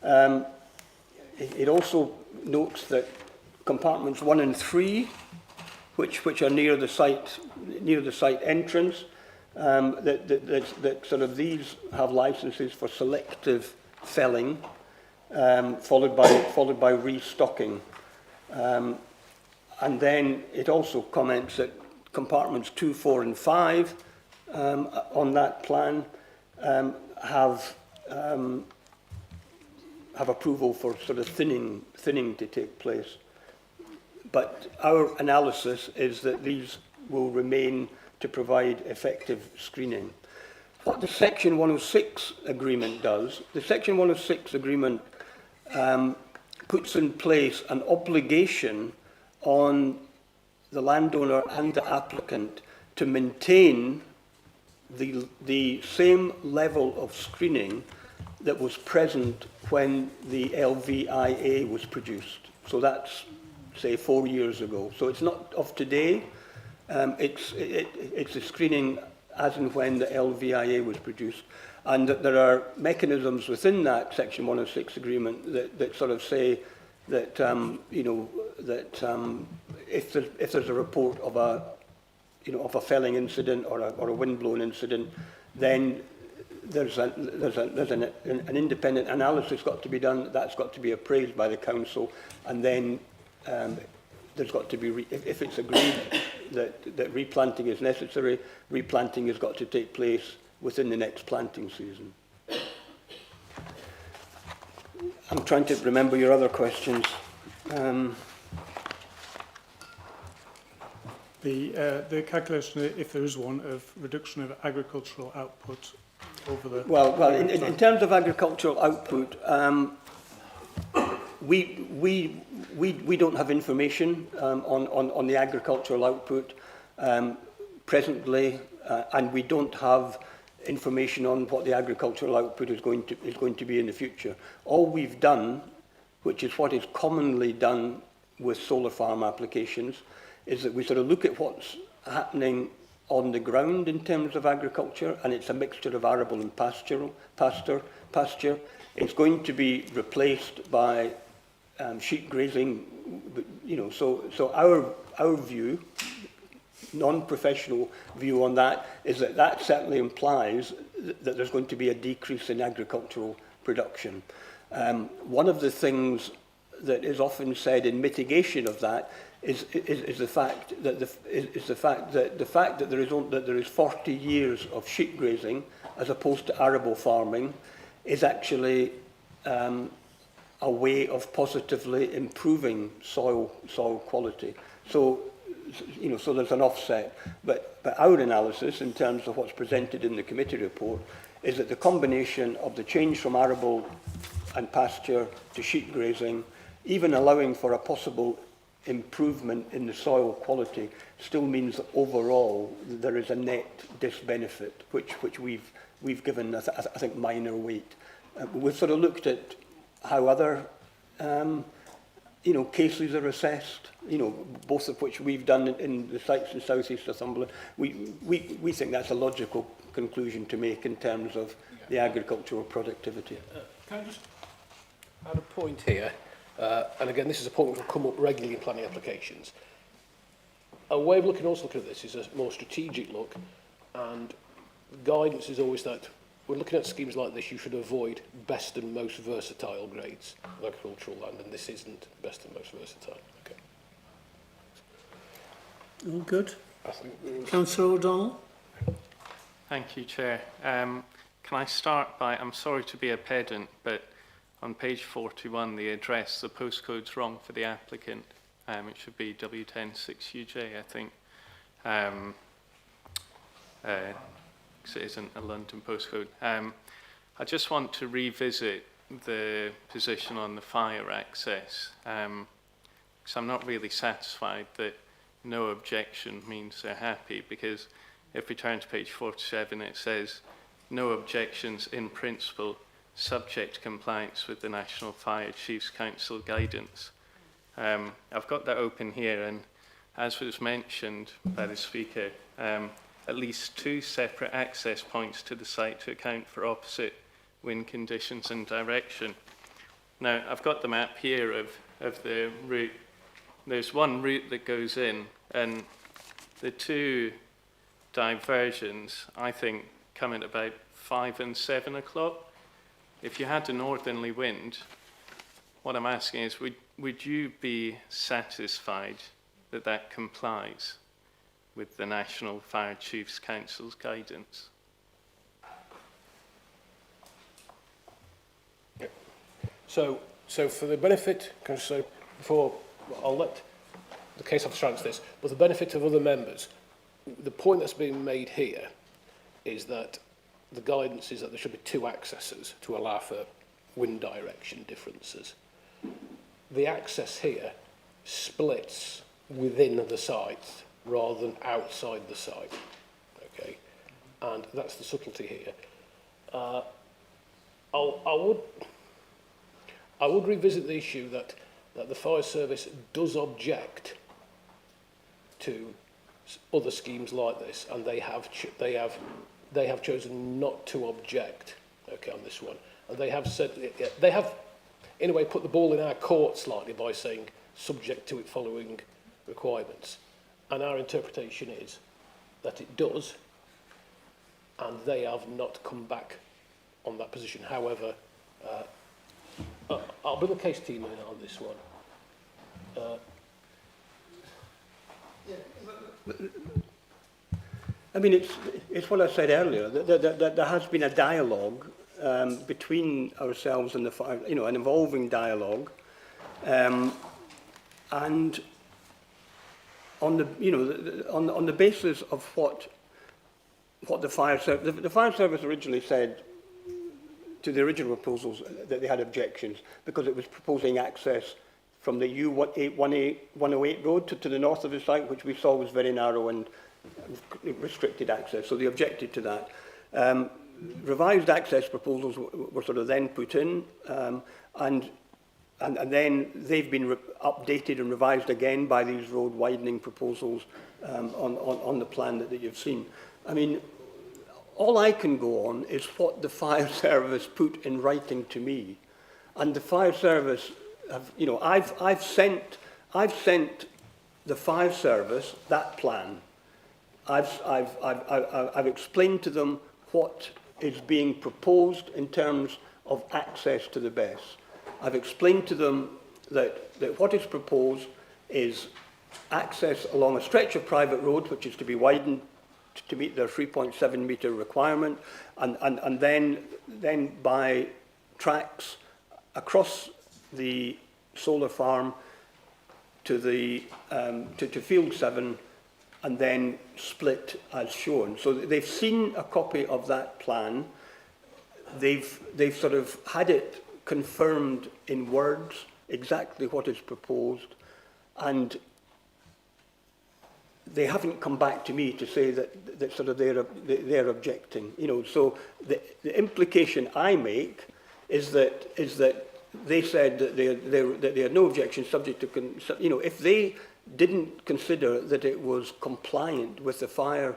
It also notes that compartments 1 and 3, which are near the site entrance, that sort of these have licenses for selective felling, followed by restocking. And then it also comments that compartments 2, 4 and 5 on that plan have approval for sort of thinning to take place. But our analysis is that these will remain to provide effective screening. What the Section 106 agreement does, the Section 106 agreement puts in place an obligation on the landowner and the applicant to maintain the same level of screening that was present when the LVIA was produced. So that's, say, 4 years ago. So it's not of today. It's the screening as and when the LVIA was produced. And that there are mechanisms within that Section 106 agreement that sort of say that, you know, that if there's a report of a felling incident or a windblown incident, then there's an independent analysis got to be done. That's got to be appraised by the council, and then there's got to be, if it's agreed that replanting is necessary, replanting has got to take place within the next planting season. I'm trying to remember your other questions. The calculation, if there is one, of reduction of agricultural output over the... Well, in terms of agricultural output, we don't have information on the agricultural output presently, and we don't have information on what the agricultural output is going to be in the future. All we've done, which is what is commonly done with solar farm applications, is that we sort of look at what's happening on the ground in terms of agriculture, and it's a mixture of arable and pasture. It's going to be replaced by sheep grazing, you know. So our view, non-professional view on that, is that certainly implies that there's going to be a decrease in agricultural production. One of the things that is often said in mitigation of that is the fact that there is 40 years of sheep grazing as opposed to arable farming is actually a way of positively improving soil quality. So, you know, so there's an offset. But our analysis, in terms of what's presented in the committee report, is that the combination of the change from arable and pasture to sheep grazing, even allowing for a possible improvement in the soil quality, still means that overall there is a net disbenefit, which we've given, I think, minor weight. We've sort of looked at how other you know, cases are assessed, you know, both of which we've done in the sites in South East Northumberland. We think that's a logical conclusion to make in terms of the agricultural productivity. Can I just add a point here? And again, this is a point which will come up regularly in planning applications. A way of also looking at this is a more strategic look. and guidance is always that when looking at schemes like this, you should avoid best and most versatile grades of agricultural land, and this isn't best and most versatile. Okay. All good. I think Councillor O'Donnell? Thank you, Chair. Can I start by, I'm sorry to be a pedant, but on page 41, the address, the postcode's wrong for the applicant. It should be W106UJ, I think. 'Cause it isn't a London postcode. I just want to revisit the position on the fire access, because I'm not really satisfied that no objection means they're happy, because if we turn to page 47, it says no objections in principle, subject to compliance with the National Fire Chiefs Council guidance. I've got that open here, and as was mentioned by the speaker, at least 2 separate access points to the site to account for opposite wind conditions and direction. Now, I've got the map here of the route. There's one route that goes in, and the 2 diversions, I think, come at about 5 and 7 o'clock. If you had a northerly wind, what I'm asking is, would you be satisfied that that complies with the National Fire Chiefs Council's guidance? So for the benefit, so before I'll let the case officer answer this, but the benefit of other members, the point that's being made here is that the guidance is that there should be 2 accesses to allow for wind direction differences. The access here splits within the site rather than outside the site, okay? And that's the subtlety here. I would revisit the issue that the fire service does object to other schemes like this, and they have chosen not to object, okay, on this one. And they have said, they have in a way put the ball in our court slightly by saying subject to it following requirements. And our interpretation is that it does, and they have not come back on that position. However, I'll bring the case team in on this one. I mean, it's what I said earlier, that there has been a dialogue between ourselves and the fire, you know, an evolving dialogue, and on the, you know, on the basis of what the fire service originally said to the original proposals, that they had objections because it was proposing access from the U108 road to the north of the site, which we saw was very narrow and restricted access, so they objected to that. Revised access proposals were sort of then put in, and then they've been updated and revised again by these road widening proposals on the plan that you've seen. I mean, all I can go on is what the fire service put in writing to me, and the fire service have, you know, I've sent the fire service that plan. I've explained to them what is being proposed in terms of access to the BESS. I've explained to them that what is proposed is access along a stretch of private road, which is to be widened to meet their 3.7 metre requirement, and then by tracks across the solar farm to the to field 7, and then split as shown. So they've seen a copy of that plan. They've sort of had it confirmed in words exactly what is proposed, and they haven't come back to me to say that sort of they're objecting. You know, so the implication I make is that they said that they had no objection subject to, you know, if they didn't consider that it was compliant with the fire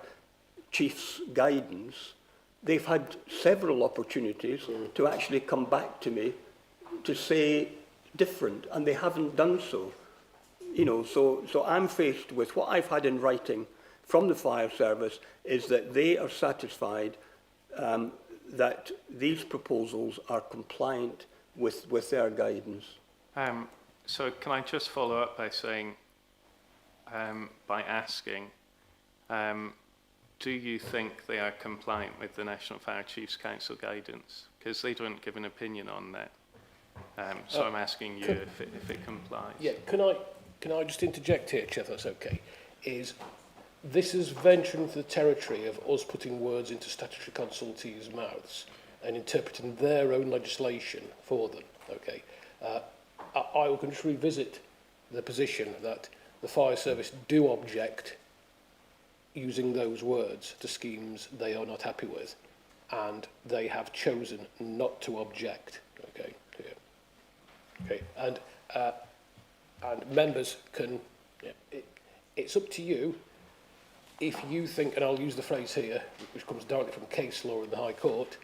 chief's guidance, they've had several opportunities to actually come back to me to say different, and they haven't done so. You know, so I'm faced with what I've had in writing from the fire service is that they are satisfied that these proposals are compliant with their guidance. So can I just follow up by saying, by asking, do you think they are compliant with the National Fire Chiefs Council guidance? Because they don't give an opinion on that. So I'm asking you if it complies. Yeah, can I just interject here, Chair, if that's okay? This is venturing into the territory of us putting words into statutory consultees' mouths and interpreting their own legislation for them, okay? I will just revisit the position that the fire service do object using those words to schemes they are not happy with, and they have chosen not to object, okay? Okay, and members can, it's up to you if you think, and I'll use the phrase here, which comes directly from case law in the High Court,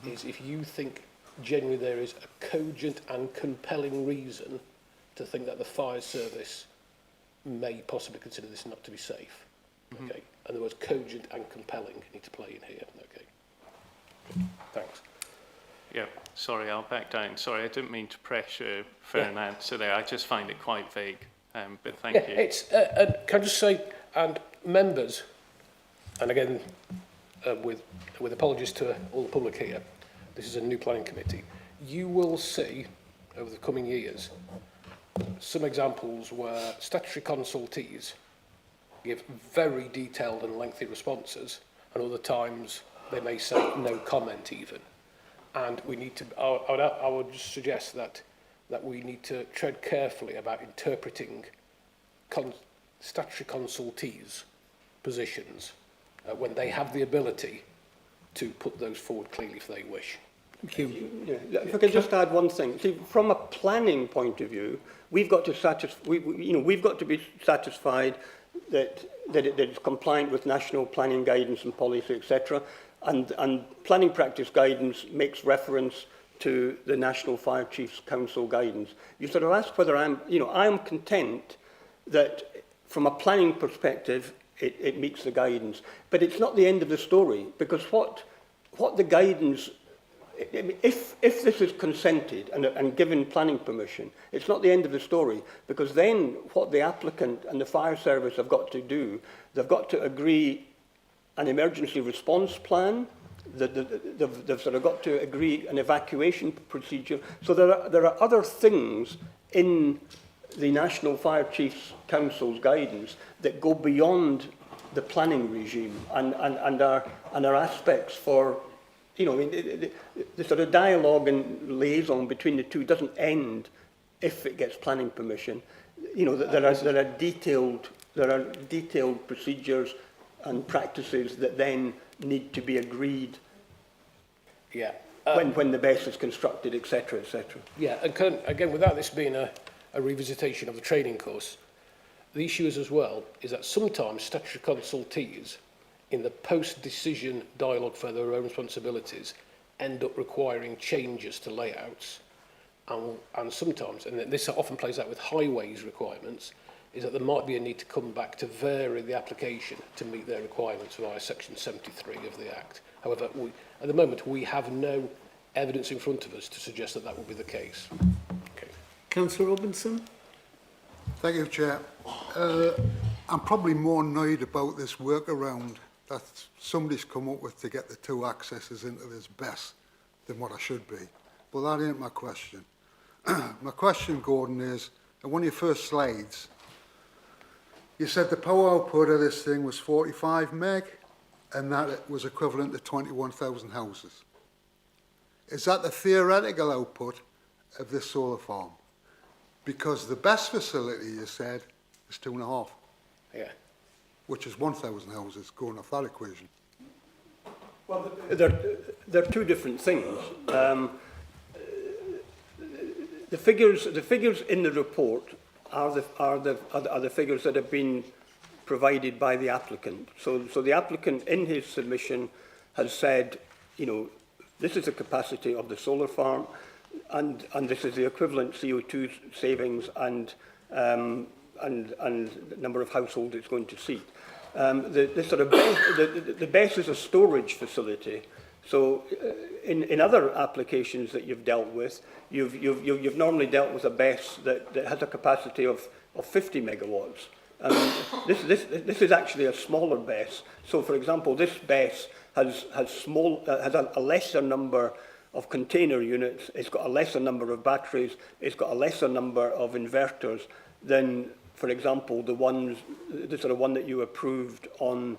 is if you think genuinely there is a cogent and compelling reason to think that the fire service may possibly consider this not to be safe. Okay, and the words cogent and compelling need to play in here. Okay, thanks. Yeah, sorry, I'll back down. Sorry, I didn't mean to pressure for an answer there. I just find it quite vague. But thank you. It's, can I just say, and members, and again, with apologies to all the public here, this is a new planning committee. You will see over the coming years some examples where statutory consultees give very detailed and lengthy responses, and other times they may say no comment even. And we need to, I would just suggest that we need to tread carefully about interpreting statutory consultees' positions when they have the ability to put those forward clearly if they wish. Thank you. Yeah. If I could just add one thing. See, from a planning point of view, we've got to we've got to be satisfied that it's compliant with national planning guidance and policy, etc. And planning practice guidance makes reference to the National Fire Chiefs Council guidance. You sort of asked whether I'm content that from a planning perspective it meets the guidance, but it's not the end of the story, because what the guidance, if this is consented and given planning permission, it's not the end of the story, because then what the applicant and the fire service have got to do, they've got to agree an emergency response plan, they've sort of got to agree an evacuation procedure. So there are other things in the National Fire Chiefs Council's guidance that go beyond the planning regime and are aspects for, the sort of dialogue and liaison between the two doesn't end if it gets planning permission. There are detailed procedures and practices that then need to be agreed. Yeah. When the base is constructed, etc., etc. Yeah, and again, without this being a revisitation of the training course, the issue is as well is that sometimes statutory consultees in the post-decision dialogue for their own responsibilities end up requiring changes to layouts, and sometimes, and this often plays out with highways requirements, is that there might be a need to come back to vary the application to meet their requirements via Section 73 of the Act. However, at the moment, we have no evidence in front of us to suggest that will be the case. Okay. Councillor Robinson. Thank you, Chair. I'm probably more annoyed about this workaround that somebody's come up with to get the two accesses into this BESS than what I should be. But that ain't my question. My question, Gordon, is, on one of your first slides, you said the power output of this thing was 45 meg, and that it was equivalent to 21,000 houses. Is that the theoretical output of this solar farm? Because the best facility, you said, is 2.5. Yeah. Which is 1,000 houses going off that equation. Well, they're two different things. The figures in the report are the figures that have been provided by the applicant. So the applicant in his submission has said, this is the capacity of the solar farm, and this is the equivalent CO2 savings and number of households it's going to seat. The sort of the BESS is a storage facility. So in other applications that you've dealt with, you've normally dealt with a BESS that has a capacity of 50 megawatts. This is actually a smaller BESS. So, for example, this BESS has a lesser number of container units. It's got a lesser number of batteries. It's got a lesser number of inverters than, for example, the sort of one that you approved on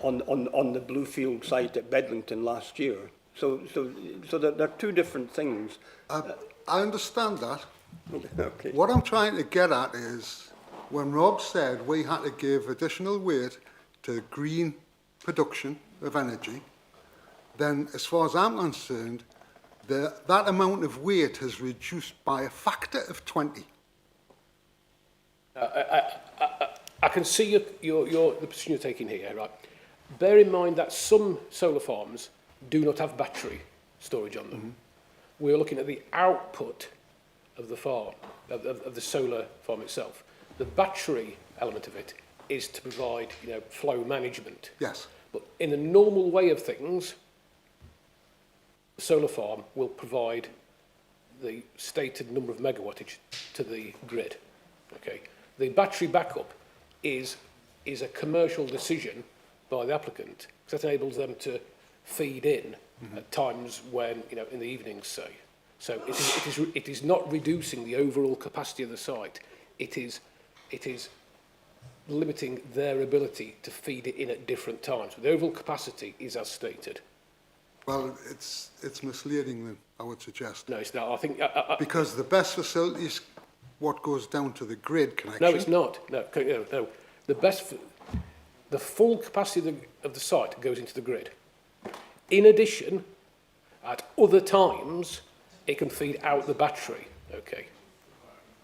the Bluefield site at Bedlington last year. So there are two different things. I understand that. Okay. What I'm trying to get at is, when Rob said we had to give additional weight to green production of energy, then as far as I'm concerned, that amount of weight has reduced by a factor of 20. I can see the position you're taking here, right? Bear in mind that some solar farms do not have battery storage on them. Mm-hmm. We're looking at the output of the farm, of the solar farm itself. The battery element of it is to provide, flow management. Yes. But in the normal way of things, the solar farm will provide the stated number of megawattage to the grid. Okay. The battery backup is a commercial decision by the applicant, because that enables them to feed in at times when, in the evenings, say. So it is not reducing the overall capacity of the site. It is limiting their ability to feed it in at different times. But the overall capacity is as stated. Well, it's misleading then, I would suggest. No, it's not. I think because the best facility is what goes down to the grid connection. No, it's not. No. The full capacity of the site goes into the grid. In addition, at other times, it can feed out the battery. Okay.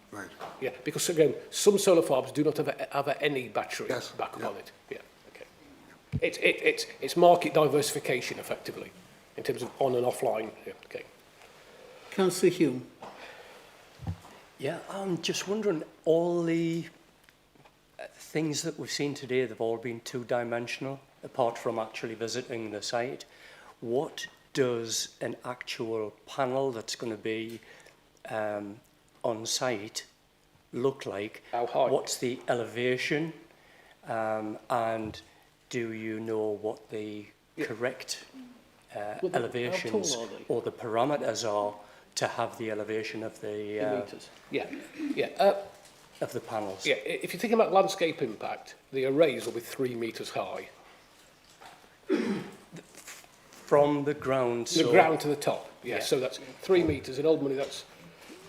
Right. Yeah, because again, some solar farms do not have any battery backup on it. Yeah. Okay. It's market diversification effectively, in terms of on and offline. Yeah, okay. Councillor Hume. Yeah, I'm just wondering, all the things that we've seen today, they've all been two-dimensional, apart from actually visiting the site. What does an actual panel that's going to be on site look like? How high? What's the elevation? And do you know what the correct elevations or the parameters are to have the elevation of the of the panels? Yeah, if you're thinking about landscape impact, the arrays will be 3 metres high. From the ground? The ground to the top, yeah. So that's 3 metres. In old money, that's...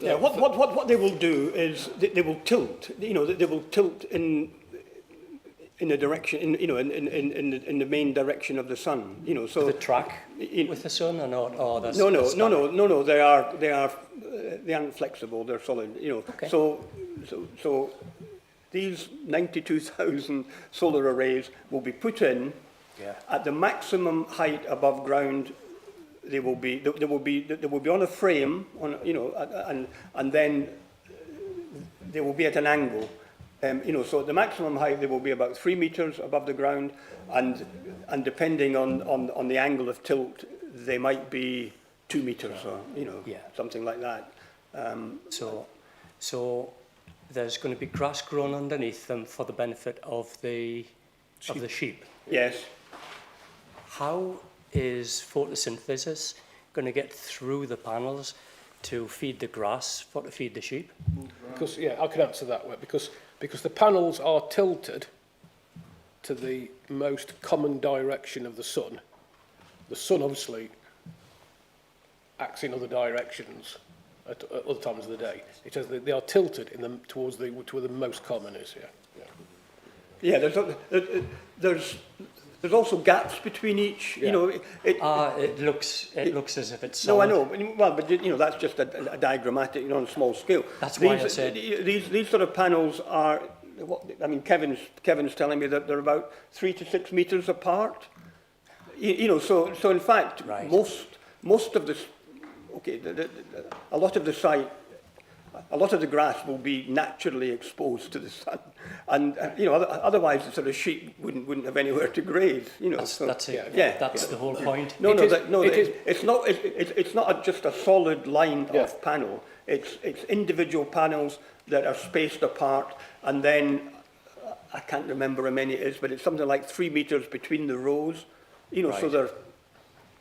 Yeah, what they will do is they will tilt, they will tilt in the direction, in the main direction of the sun, so... The track with the sun or not? Oh, that's no, they aren't flexible, they're solid, Okay. So these 92,000 solar arrays will be put in at the maximum height above ground. They will be on a frame, and then they will be at an angle. So at the maximum height, they will be about 3 metres above the ground, and depending on the angle of tilt, they might be 2 metres or something like that. So there's going to be grass grown underneath them for the benefit of the sheep. Yes. How is photosynthesis going to get through the panels to feed the grass to feed the sheep? Because I can answer that way. Because the panels are tilted to the most common direction of the sun. The sun obviously acts in other directions at other times of the day. It says that they are tilted towards where the most common is. Yeah. There's also gaps between each. It looks as if it's solid. No, I know. Well, but that's just a diagrammatic, on a small scale. That's why I said these sort of panels are. Kevin's telling me that they're about 3 to 6 meters apart. So in fact, most of this. Okay, a lot of the site a lot of the grass will be naturally exposed to the sun, and you know, otherwise the sort of sheep wouldn't have anywhere to graze. You know, that's it. That's the whole point. It's not just a solid line of panel. It's individual panels that are spaced apart, and then I can't remember how many it is, but it's something like 3 meters between the rows. You know, so they're,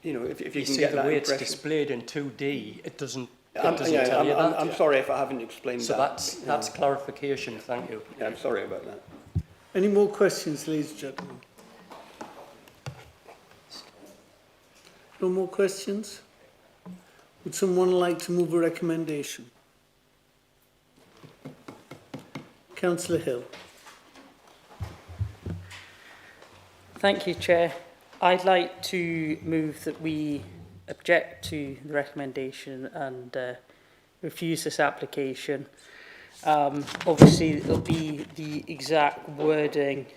you know, if you can see get the that way impression. it's displayed in 2D, it doesn't. I'm sorry if I haven't explained that. So that's clarification. Thank you. Yeah, I'm sorry about that. Any more questions, ladies and gentlemen? No more questions? Would someone like to move a recommendation? Councillor Hill. Thank you, Chair. I'd like to move that we object to the recommendation and refuse this application. Obviously, it'll be the exact wording,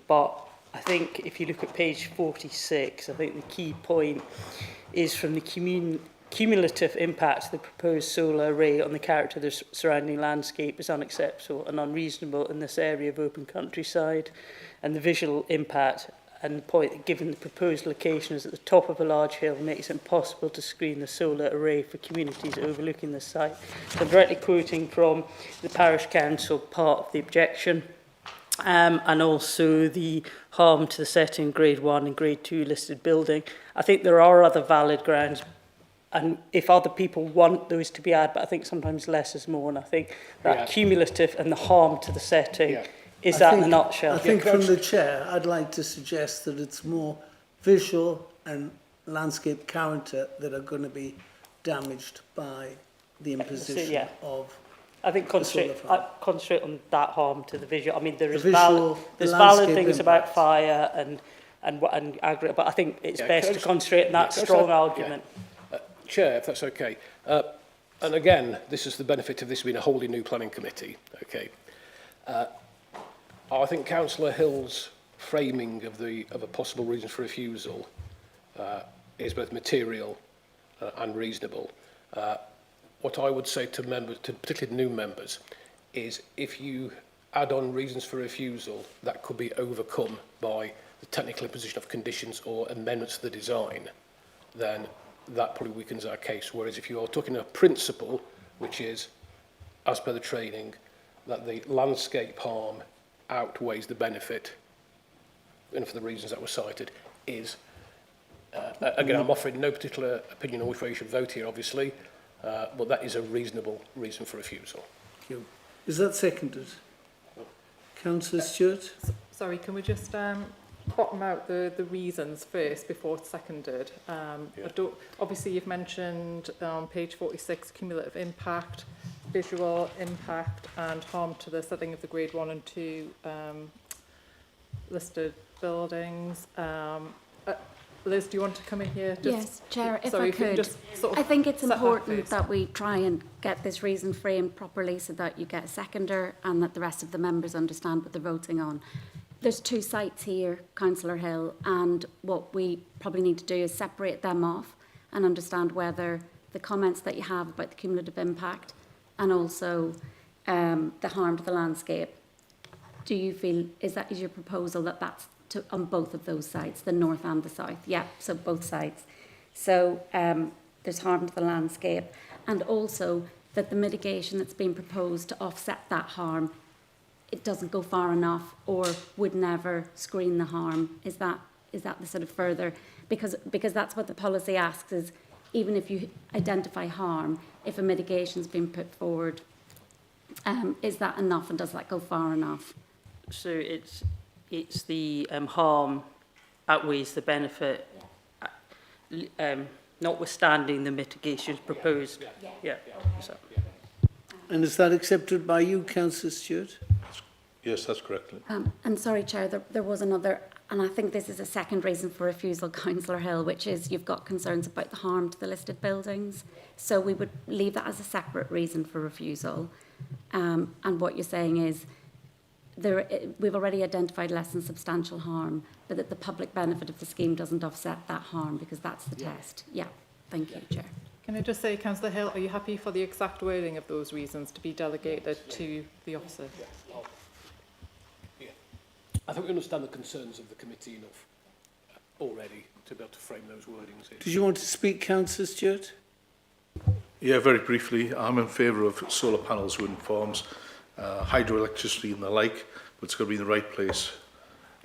but I think if you look at page 46, I think the key point is from the cumulative impact of the proposed solar array on the character of the surrounding landscape is unacceptable and unreasonable in this area of open countryside, and the visual impact and the point that given the proposed location is at the top of a large hill makes it impossible to screen the solar array for communities overlooking the site. So I'm directly quoting from the Parish Council part of the objection, and also the harm to the setting Grade 1 and Grade 2 listed building. I think there are other valid grounds, and if other people want those to be added, but I think sometimes less is more, and I think that cumulative and the harm to the setting is that in a nutshell. I think from the chair, I'd like to suggest that it's more visual and landscape character that are going to be damaged by the imposition of. I think concentrate on that harm to the visual. I mean, there's visual, valid things about fire and aggregate, but I think it's best to concentrate on that strong argument. Chair, if that's okay. And again, this is the benefit of this being a wholly new planning committee. Okay. I think Councillor Hill's framing of a possible reason for refusal is both material and reasonable. What I would say to members, particularly new members, is if you add on reasons for refusal, that could be overcome by the technical imposition of conditions or amendments to the design, then that probably weakens our case. Whereas if you are talking a principle, which is, as per the training, that the landscape harm outweighs the benefit, and for the reasons that were cited, is, again, I'm offering no particular opinion on which way you should vote here, obviously, but that is a reasonable reason for refusal. Thank you. Is that seconded? Councillor Stewart? Sorry, can we just bottom out the reasons first before it's seconded? Obviously, you've mentioned on page 46 cumulative impact, visual impact and harm to the setting of the Grade 1 and 2 listed buildings. Liz, do you want to come in here? Yes, Chair, if I could. I think it's important that we try and get this reason framed properly so that you get a seconder and that the rest of the members understand what they're voting on. There's 2 sites here, Councillor Hill, and what we probably need to do is separate them off and understand whether the comments that you have about the cumulative impact and also the harm to the landscape, do you feel, is your proposal that that's on both of those sites, the north and the south? Yeah, so both sides. So there's harm to the landscape, and also that the mitigation that's been proposed to offset that harm, it doesn't go far enough or would never screen the harm. Is that the sort of further, because that's what the policy asks, is even if you identify harm, if a mitigation's been put forward, is that enough and does that go far enough? So it's the harm outweighs the benefit, notwithstanding the mitigations proposed. Yeah. So. And is that accepted by you, Councillor Stewart? Yes, that's correct. And sorry, Chair, there was another, and I think this is a second reason for refusal, Councillor Hill, which is you've got concerns about the harm to the listed buildings. So we would leave that as a separate reason for refusal. And what you're saying is we've already identified less than substantial harm, but that the public benefit of the scheme doesn't offset that harm because that's the test. Yeah, thank you, Chair. Can I just say, Councillor Hill, are you happy for the exact wording of those reasons to be delegated to the officer? Yeah. I think we understand the concerns of the committee enough already to be able to frame those wordings in. Did you want to speak, Councillor Stewart? Yeah, very briefly, I'm in favour of solar panels, wind farms, hydroelectricity and the like, but it's got to be in the right place,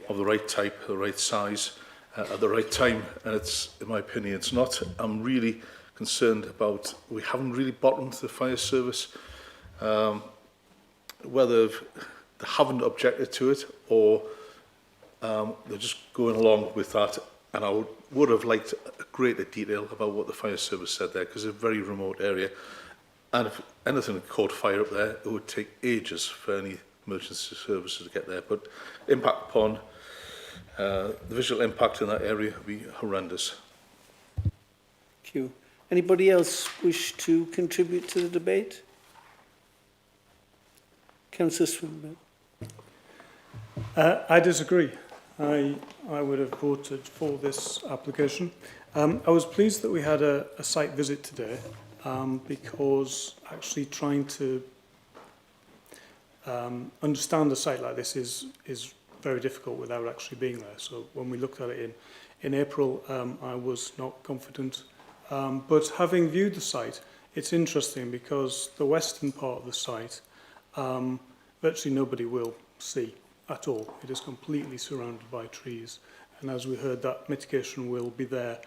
of the right type, the right size, at the right time, and it's, in my opinion, it's not. I'm really concerned about, we haven't really bottomed the fire service, whether they haven't objected to it or they're just going along with that. And I would have liked a greater detail about what the fire service said there, because it's a very remote area. And if anything caught fire up there, it would take ages for any emergency services to get there. But impact upon, the visual impact in that area would be horrendous. Thank you. Anybody else wish to contribute to the debate? Councillor Swinburne. I disagree. I would have voted for this application. I was pleased that we had a site visit today because actually trying to understand a site like this is very difficult without actually being there. So when we looked at it in April, I was not confident. But having viewed the site, it's interesting because the western part of the site, virtually nobody will see at all. It is completely surrounded by trees. And as we heard, that mitigation will be there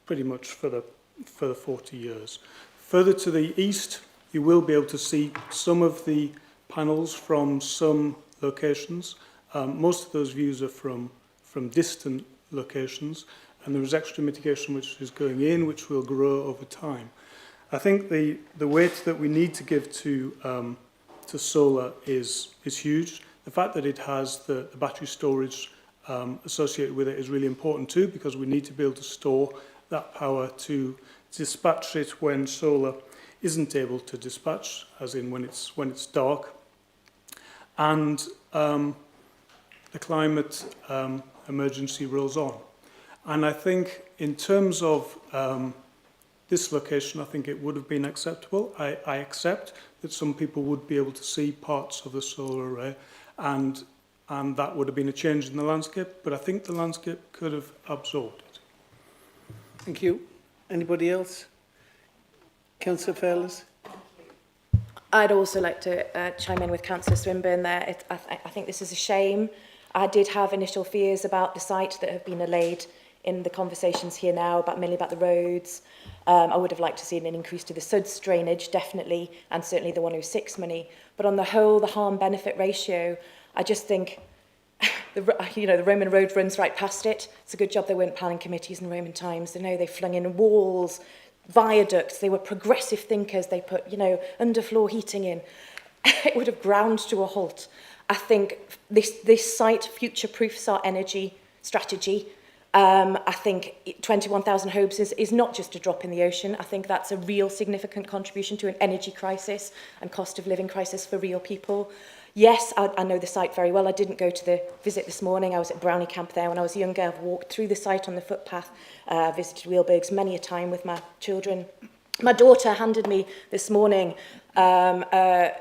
pretty much for the 40 years. Further to the east, you will be able to see some of the panels from some locations. Most of those views are from distant locations, and there is extra mitigation which is going in, which will grow over time. I think the weight that we need to give to solar is huge. The fact that it has the battery storage associated with it is really important too, because we need to be able to store that power to dispatch it when solar isn't able to dispatch, as in when it's dark. And the climate emergency rolls on. And I think in terms of this location, I think it would have been acceptable. I accept that some people would be able to see parts of the solar array, and that would have been a change in the landscape, but I think the landscape could have absorbed it. Thank you. Anybody else? Councillor Fairless? I'd also like to chime in with Councillor Swinburne there. I think this is a shame. I did have initial fears about the site that have been allayed in the conversations here now, mainly about the roads. I would have liked to see an increase to the SUDS drainage, definitely, and certainly the 106 money. But on the whole, the harm-benefit ratio, I just think the Roman road runs right past it. It's a good job there weren't planning committees in Roman times. They flung in walls, viaducts. They were progressive thinkers. They put, underfloor heating in. It would have ground to a halt. I think this site future-proofs our energy strategy. I think 21,000 homes is not just a drop in the ocean. I think that's a real significant contribution to an energy crisis and cost of living crisis for real people. Yes, I know the site very well. I didn't go to the visit this morning. I was at Brownie Camp there when I was younger. I've walked through the site on the footpath, visited Wheelbergs many a time with my children. My daughter handed me this morning a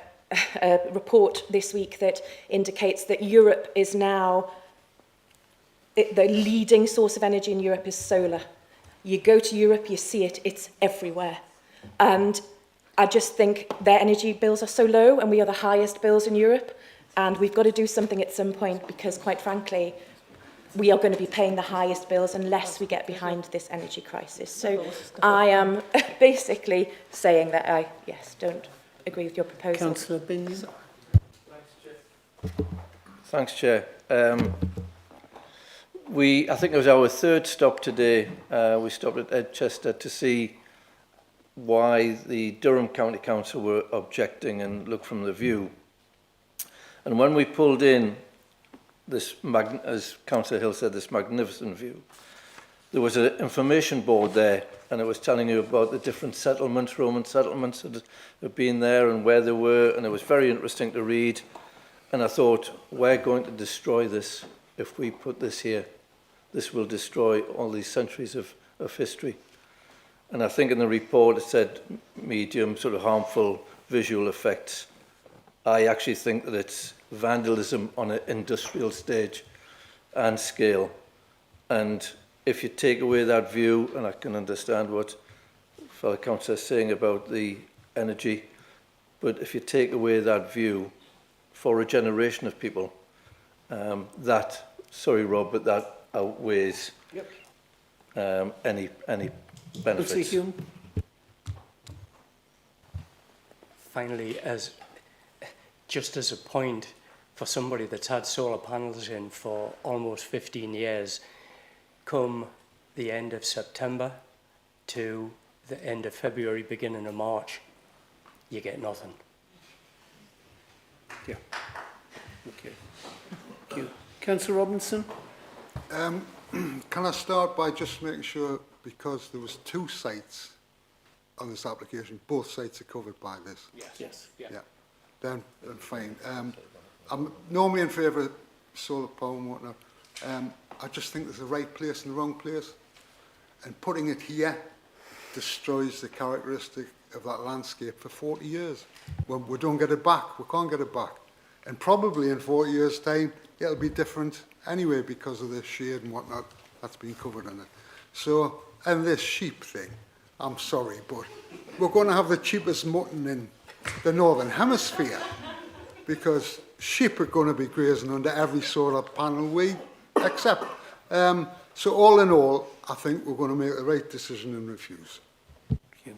report this week that indicates that Europe is now the leading source of energy in Europe is solar. You go to Europe, you see it, it's everywhere. And I just think their energy bills are so low, and we are the highest bills in Europe, and we've got to do something at some point, because quite frankly, we are going to be paying the highest bills unless we get behind this energy crisis. So I am basically saying that I, don't agree with your proposal. Councillor Binion. Thanks, Chair. I think it was our third stop today. We stopped at Edchester to see why the Durham County Council were objecting and look from the view. And when we pulled in this, as Councillor Hill said, this magnificent view, there was an information board there, and it was telling you about the different settlements, Roman settlements that had been there and where they were, and it was very interesting to read. And I thought, we're going to destroy this if we put this here. This will destroy all these centuries of history. And I think in the report it said medium sort of harmful visual effects. I actually think that it's vandalism on an industrial stage and scale. And if you take away that view, and I can understand what fellow councillor is saying about the energy, but if you take away that view for a generation of people, that, sorry Rob, but that outweighs any benefits. Finally, just as a point, for somebody that's had solar panels in for almost 15 years, come the end of September to the end of February, beginning of March, you get nothing. Yeah. Okay. Thank you. Councillor Robinson? Can I start by just making sure, because there was 2 sites on this application, both sites are covered by this? Yes. Yeah. Then fine. I'm normally in favour of solar power and whatnot. I just think there's the right place and the wrong place. And putting it here destroys the characteristic of that landscape for 40 years. When we don't get it back, we can't get it back. And probably in 40 years' time, it'll be different anyway because of the shade and whatnot that's been covered in it. So, and this sheep thing, I'm sorry, but we're going to have the cheapest mutton in the Northern Hemisphere because sheep are going to be grazing under every solar panel we accept. So all in all, I think we're going to make the right decision and refuse. Thank you.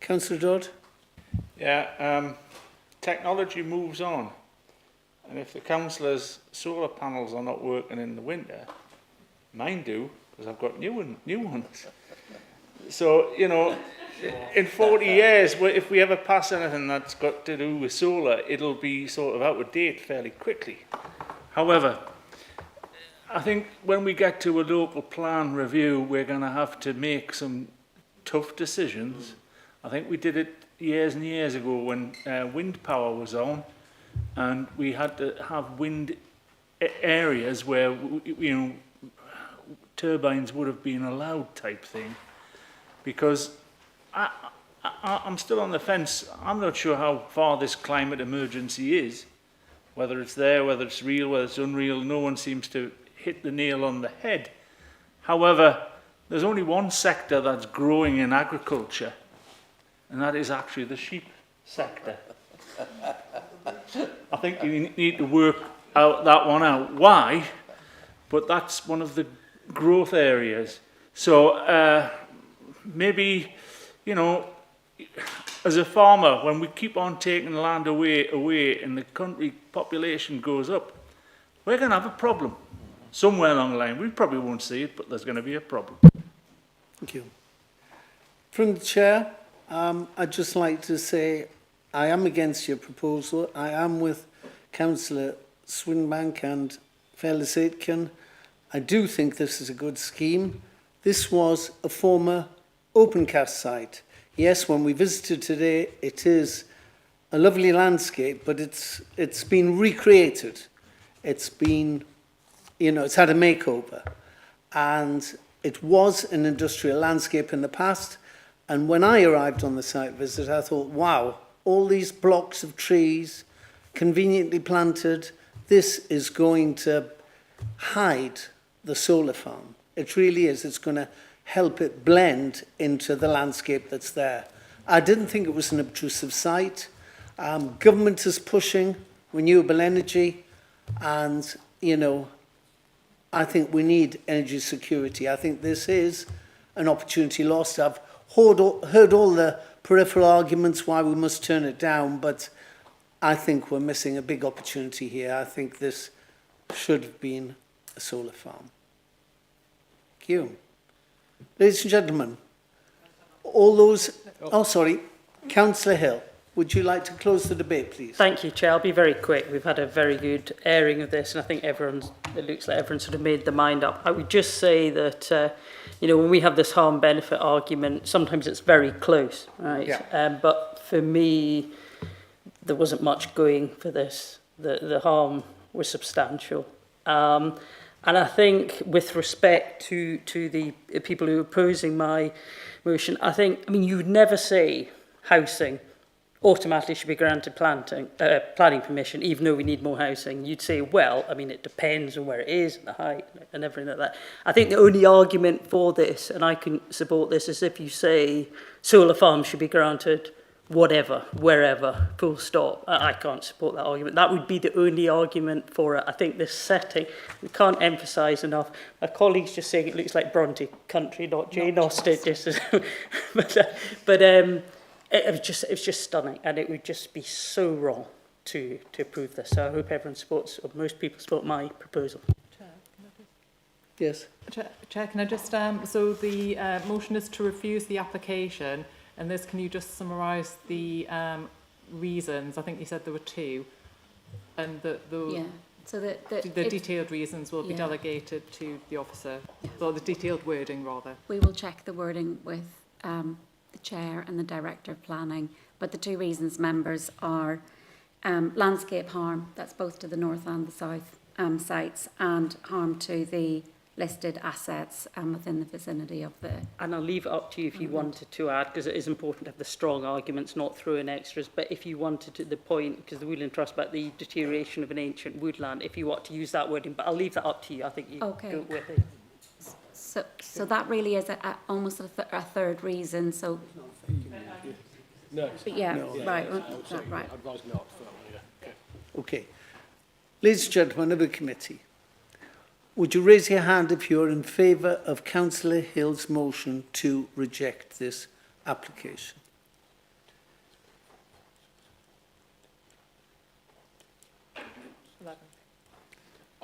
Councillor Dodd? Yeah, technology moves on. And if the councillors' solar panels are not working in the winter, mine do, because I've got new ones. So, you know, in 40 years, if we ever pass anything that's got to do with solar, it'll be sort of out of date fairly quickly. However, I think when we get to a local plan review, we're going to have to make some tough decisions. I think we did it years and years ago when wind power was on, and we had to have wind areas where, you know, turbines would have been allowed type thing. Because I'm still on the fence. I'm not sure how far this climate emergency is, whether it's there, whether it's real, whether it's unreal. No one seems to hit the nail on the head. However, there's only one sector that's growing in agriculture, and that is actually the sheep sector. I think you need to work out that one out. Why? But that's one of the growth areas. So maybe, you know, as a farmer, when we keep on taking land away and the country population goes up, we're going to have a problem somewhere along the line. We probably won't see it, but there's going to be a problem. Thank you. From the chair, I'd just like to say I am against your proposal. I am with Councillor Swinbank and Fearless Aitken. I do think this is a good scheme. This was a former open cast site. Yes, when we visited today, it is a lovely landscape, but it's been recreated. It's been, you know, it's had a makeover. And it was an industrial landscape in the past. And when I arrived on the site visit, I thought, wow, all these blocks of trees, conveniently planted, this is going to hide the solar farm. It really is. It's going to help it blend into the landscape that's there. I didn't think it was an obtrusive site. Government is pushing renewable energy, and, you know, I think we need energy security. I think this is an opportunity lost. I've heard all the peripheral arguments why we must turn it down, but I think we're missing a big opportunity here. I think this should have been a solar farm. Thank you. Ladies and gentlemen, all those... Oh, sorry. Councillor Hill, would you like to close the debate, please? Thank you, Chair. I'll be very quick. We've had a very good airing of this, and I think it looks like everyone's sort of made their mind up. I would just say that, you know, when we have this harm-benefit argument, sometimes it's very close, right? Yeah. But for me, there wasn't much going for this. The harm was substantial. And I think with respect to the people who are opposing my motion, I mean, you would never say housing automatically should be granted planning permission, even though we need more housing. You'd say, well, I mean, it depends on where it is, and the height, and everything like that. I think the only argument for this, and I can support this, is if you say solar farms should be granted whatever, wherever, full stop. I can't support that argument. That would be the only argument for it. I think this setting, we can't emphasise enough. My colleague's just saying it looks like Bronte country, not Jane Austen. But it was just stunning, and it would just be so wrong to approve this. So I hope everyone supports, or most people support my proposal. Yes. Chair, can I just, so the motion is to refuse the application, and this, can you just summarise the reasons? I think you said there were two, and so the detailed reasons will be delegated to the officer, or the detailed wording rather. We will check the wording with the chair and the director of planning, but the two reasons, members, are landscape harm, that's both to the north and the south sites, and harm to the listed assets within the vicinity of the... And I'll leave it up to you if you wanted to add, because it is important to have the strong arguments, not throw in extras, but if you wanted to the point, because the Woodland Trust about the deterioration of an ancient woodland, if you want to use that wording, but I'll leave that up to you. I think you go with it. So that really is almost a third reason, so... No. But yeah, no, right, right. Advise not. Okay. Ladies and gentlemen of the committee, would you raise your hand if you're in favour of Councillor Hill's motion to reject this application?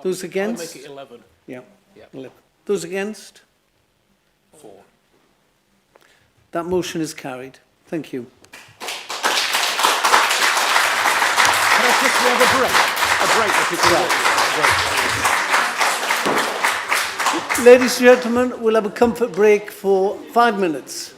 Those against? I'll make it 11. Yeah. Yep. 11. Those against? 4. That motion is carried. Thank you. Can I just have a break? A break, if it's all right. Ladies and gentlemen, we'll have a comfort break for 5 minutes.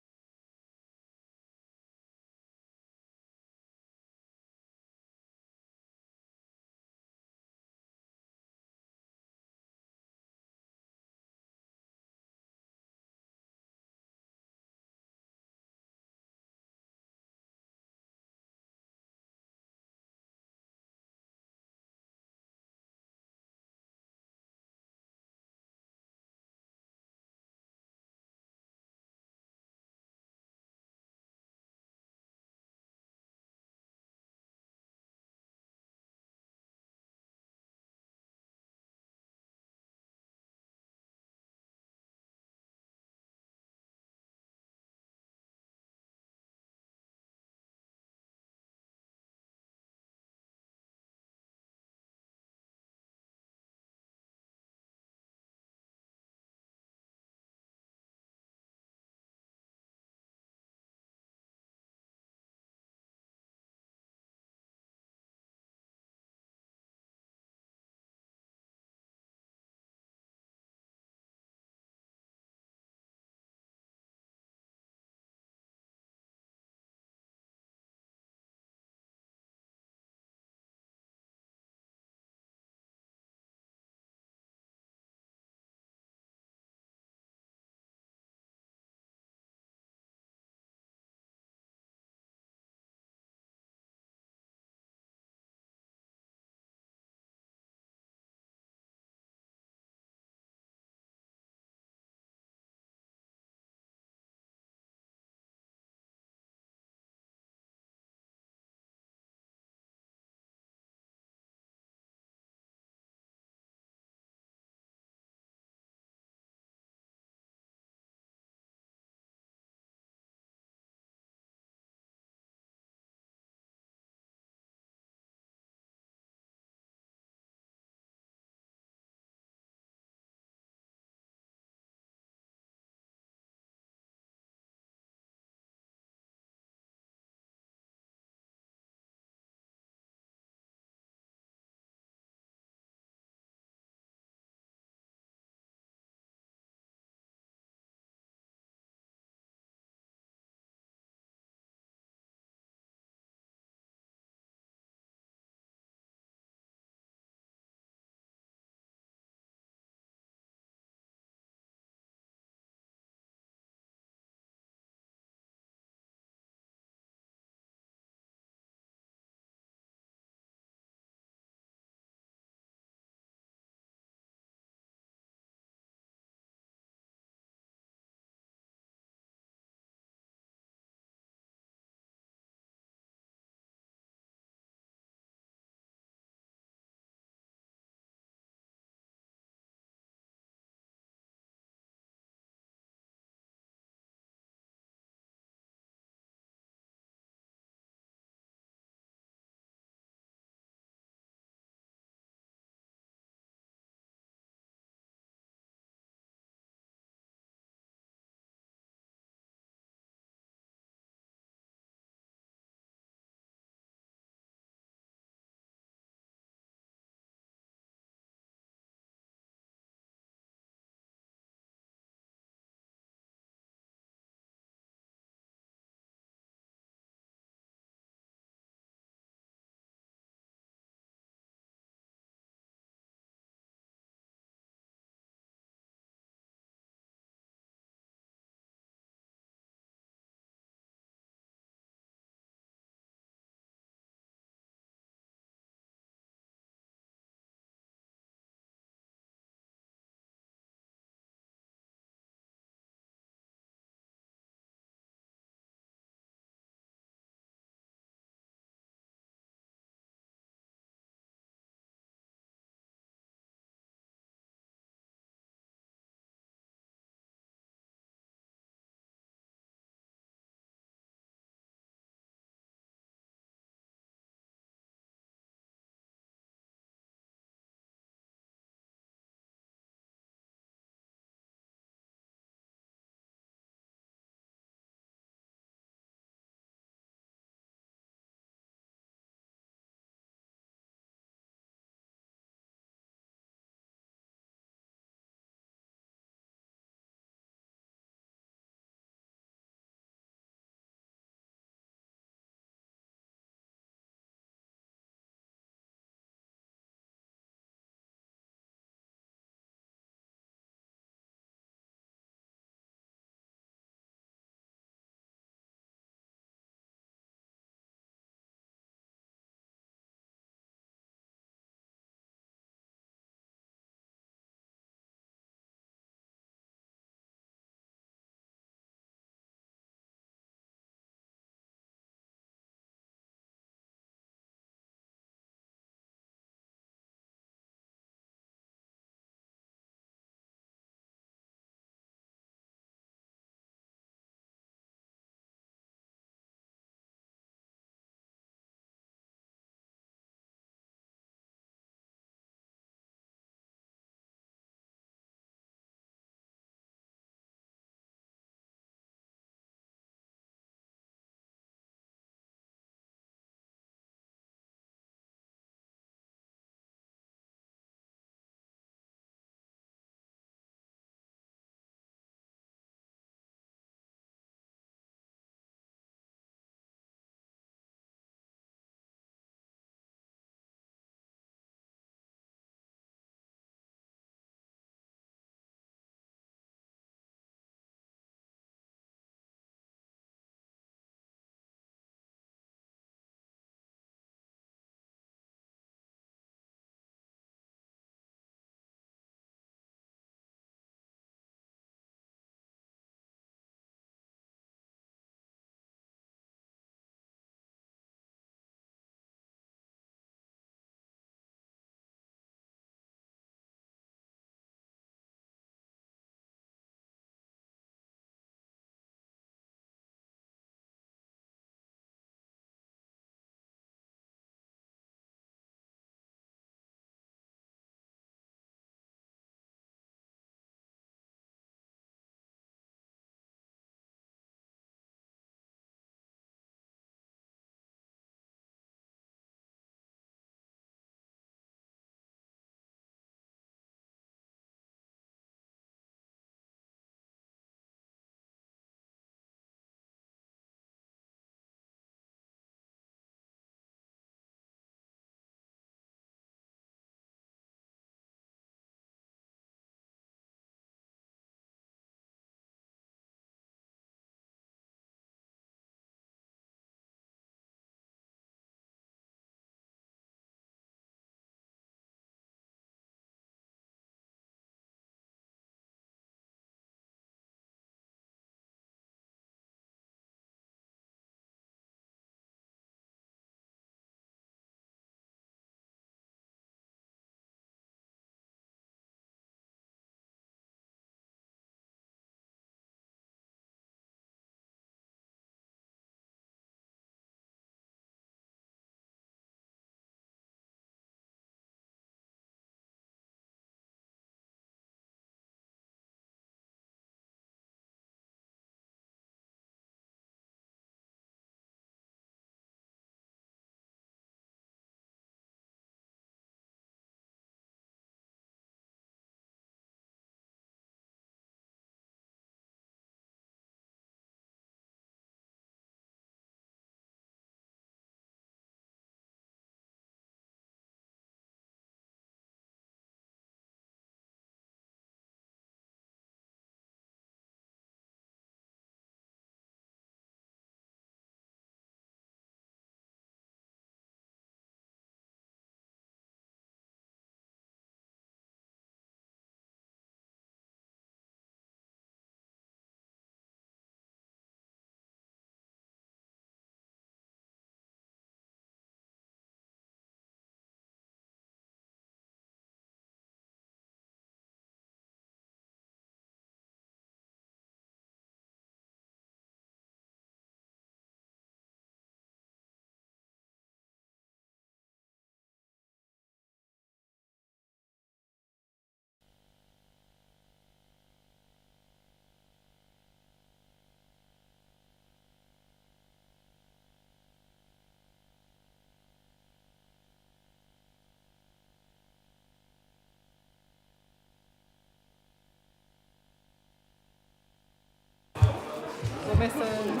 missing.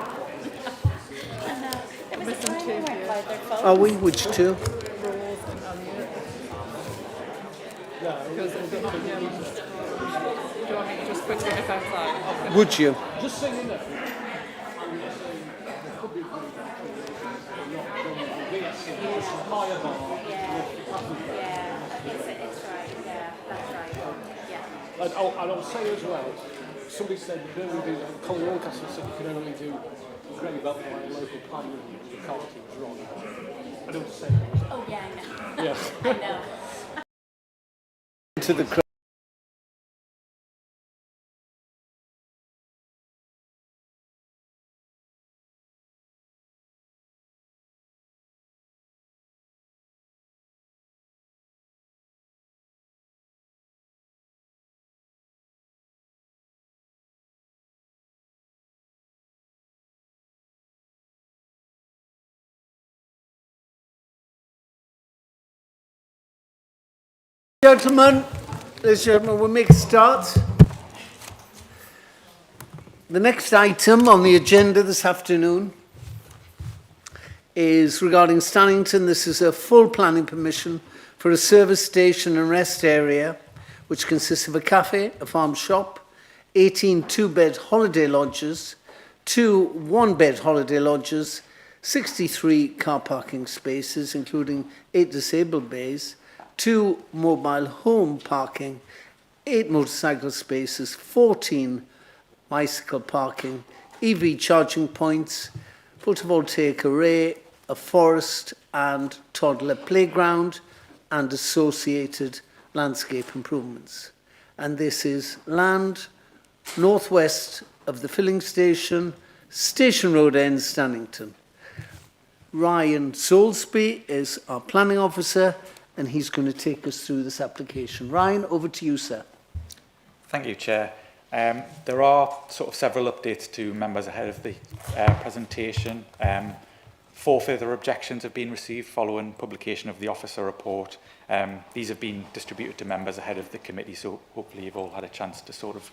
Missing two here. Are we? Which two? Rose and Elliot. Because if they're not here, do you want me to just quickly nip outside? Would you? Just sing in there. And I'll say as well, somebody said you can only do, Colin Oldcastle said you can only do Granny Belt by a local plan review, the quality was wrong. I don't say that. Oh, yeah, I know. Yes. I know. To the crowd. Gentlemen, ladies and gentlemen, we'll make a start. The next item on the agenda this afternoon is regarding Stannington. This is a full planning permission for a service station and rest area, which consists of a cafe, a farm shop, 18 two-bed holiday lodges, 2 one-bed holiday lodges, 63 car parking spaces, including 8 disabled bays, 2 mobile home parking, 8 motorcycle spaces, 14 bicycle parking, EV charging points, photovoltaic array, a forest and toddler playground, and associated landscape improvements. And this is land northwest of the filling station, Station Road End, Stannington. Ryan Soulsby is our planning officer, and he's going to take us through this application. Ryan, over to you, sir. Thank you, Chair. There are sort of several updates to members ahead of the presentation. 4 further objections have been received following publication of the officer report. These have been distributed to members ahead of the committee, so hopefully you've all had a chance to sort of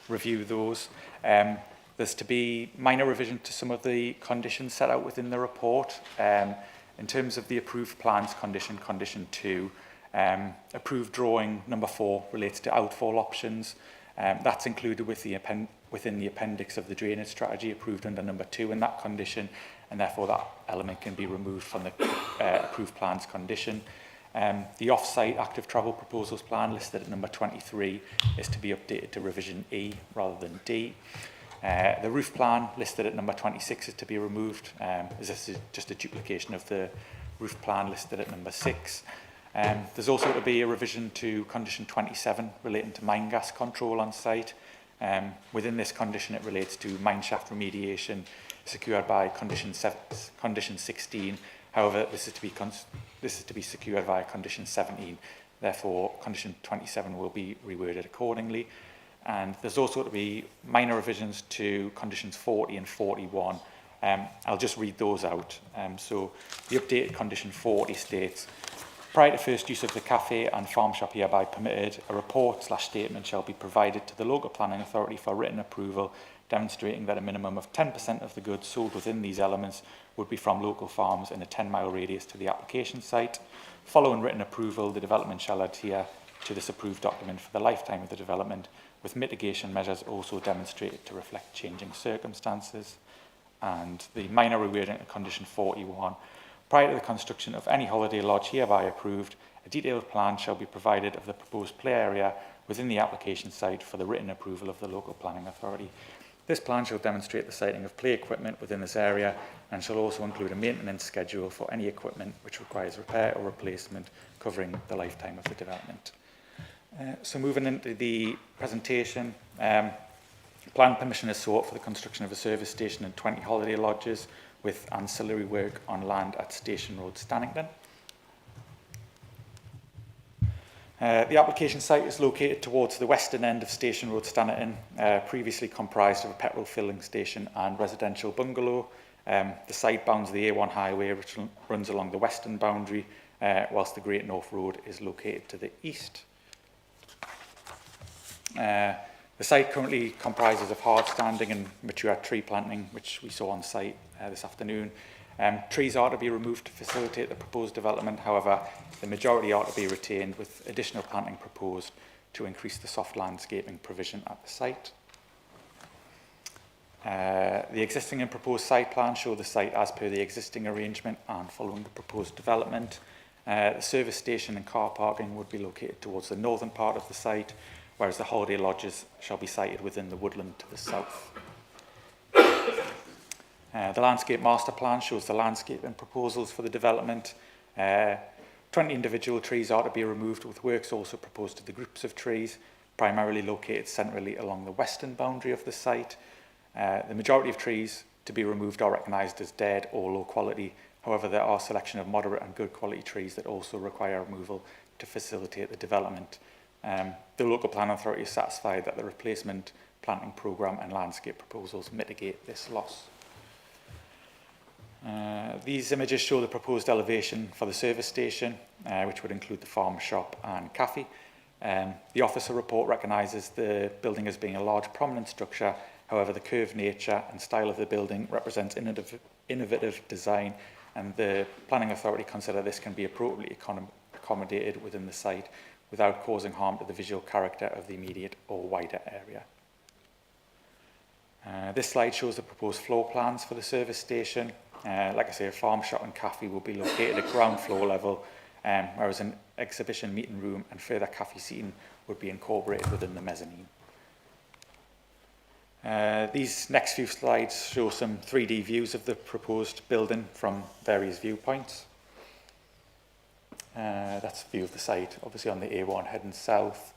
review those. There's to be minor revision to some of the conditions set out within the report. In terms of the approved plans condition, condition 2, approved drawing number 4 relates to outfall options. That's included with the within the appendix of the drainage strategy approved under number 2 in that condition, and therefore that element can be removed from the approved plans condition. The off-site active travel proposals plan listed at number 23 is to be updated to revision E rather than D. The roof plan listed at number 26 is to be removed, as this is just a duplication of the roof plan listed at number 6. There's also to be a revision to condition 27 relating to mine gas control on site. Within this condition, it relates to mine shaft remediation secured by condition 16. However, this is to be secured via condition 17. Therefore, condition 27 will be reworded accordingly. And there's also to be minor revisions to conditions 40 and 41. I'll just read those out. So the updated condition 40 states, prior to first use of the cafe and farm shop hereby permitted, a report/statement shall be provided to the local planning authority for written approval, demonstrating that a minimum of 10% of the goods sold within these elements would be from local farms in a 10-mile radius to the application site. Following written approval, the development shall adhere to this approved document for the lifetime of the development, with mitigation measures also demonstrated to reflect changing circumstances. And the minor rewording of condition 41, prior to the construction of any holiday lodge hereby approved, a detailed plan shall be provided of the proposed play area within the application site for the written approval of the local planning authority. This plan shall demonstrate the siting of play equipment within this area and shall also include a maintenance schedule for any equipment which requires repair or replacement covering the lifetime of the development. So moving into the presentation, plan permission is sought for the construction of a service station and 20 holiday lodges with ancillary work on land at Station Road, Stannington. The application site is located towards the western end of Station Road, Stannington, previously comprised of a petrol filling station and residential bungalow. The site bounds the A1 highway, which runs along the western boundary, whilst the Great North Road is located to the east. The site currently comprises of hard standing and mature tree planting, which we saw on site this afternoon. Trees are to be removed to facilitate the proposed development. However, the majority are to be retained, with additional planting proposed to increase the soft landscaping provision at the site. The existing and proposed site plan show the site as per the existing arrangement and following the proposed development. The service station and car parking would be located towards the northern part of the site, whereas the holiday lodges shall be sited within the woodland to the south. The landscape master plan shows the landscape and proposals for the development. 20 individual trees are to be removed, with works also proposed to the groups of trees, primarily located centrally along the western boundary of the site. The majority of trees to be removed are recognised as dead or low quality. However, there are a selection of moderate and good quality trees that also require removal to facilitate the development. The local planning authority is satisfied that the replacement planting programme and landscape proposals mitigate this loss. These images show the proposed elevation for the service station, which would include the farm shop and cafe. The officer report recognises the building as being a large prominent structure. However, the curved nature and style of the building represents innovative design, and the planning authority consider this can be appropriately accommodated within the site without causing harm to the visual character of the immediate or wider area. This slide shows the proposed floor plans for the service station. Like I say, a farm shop and cafe will be located at ground floor level, whereas an exhibition meeting room and further cafe seating would be incorporated within the mezzanine. These next few slides show some 3D views of the proposed building from various viewpoints. That's a view of the site, obviously on the A1 heading south,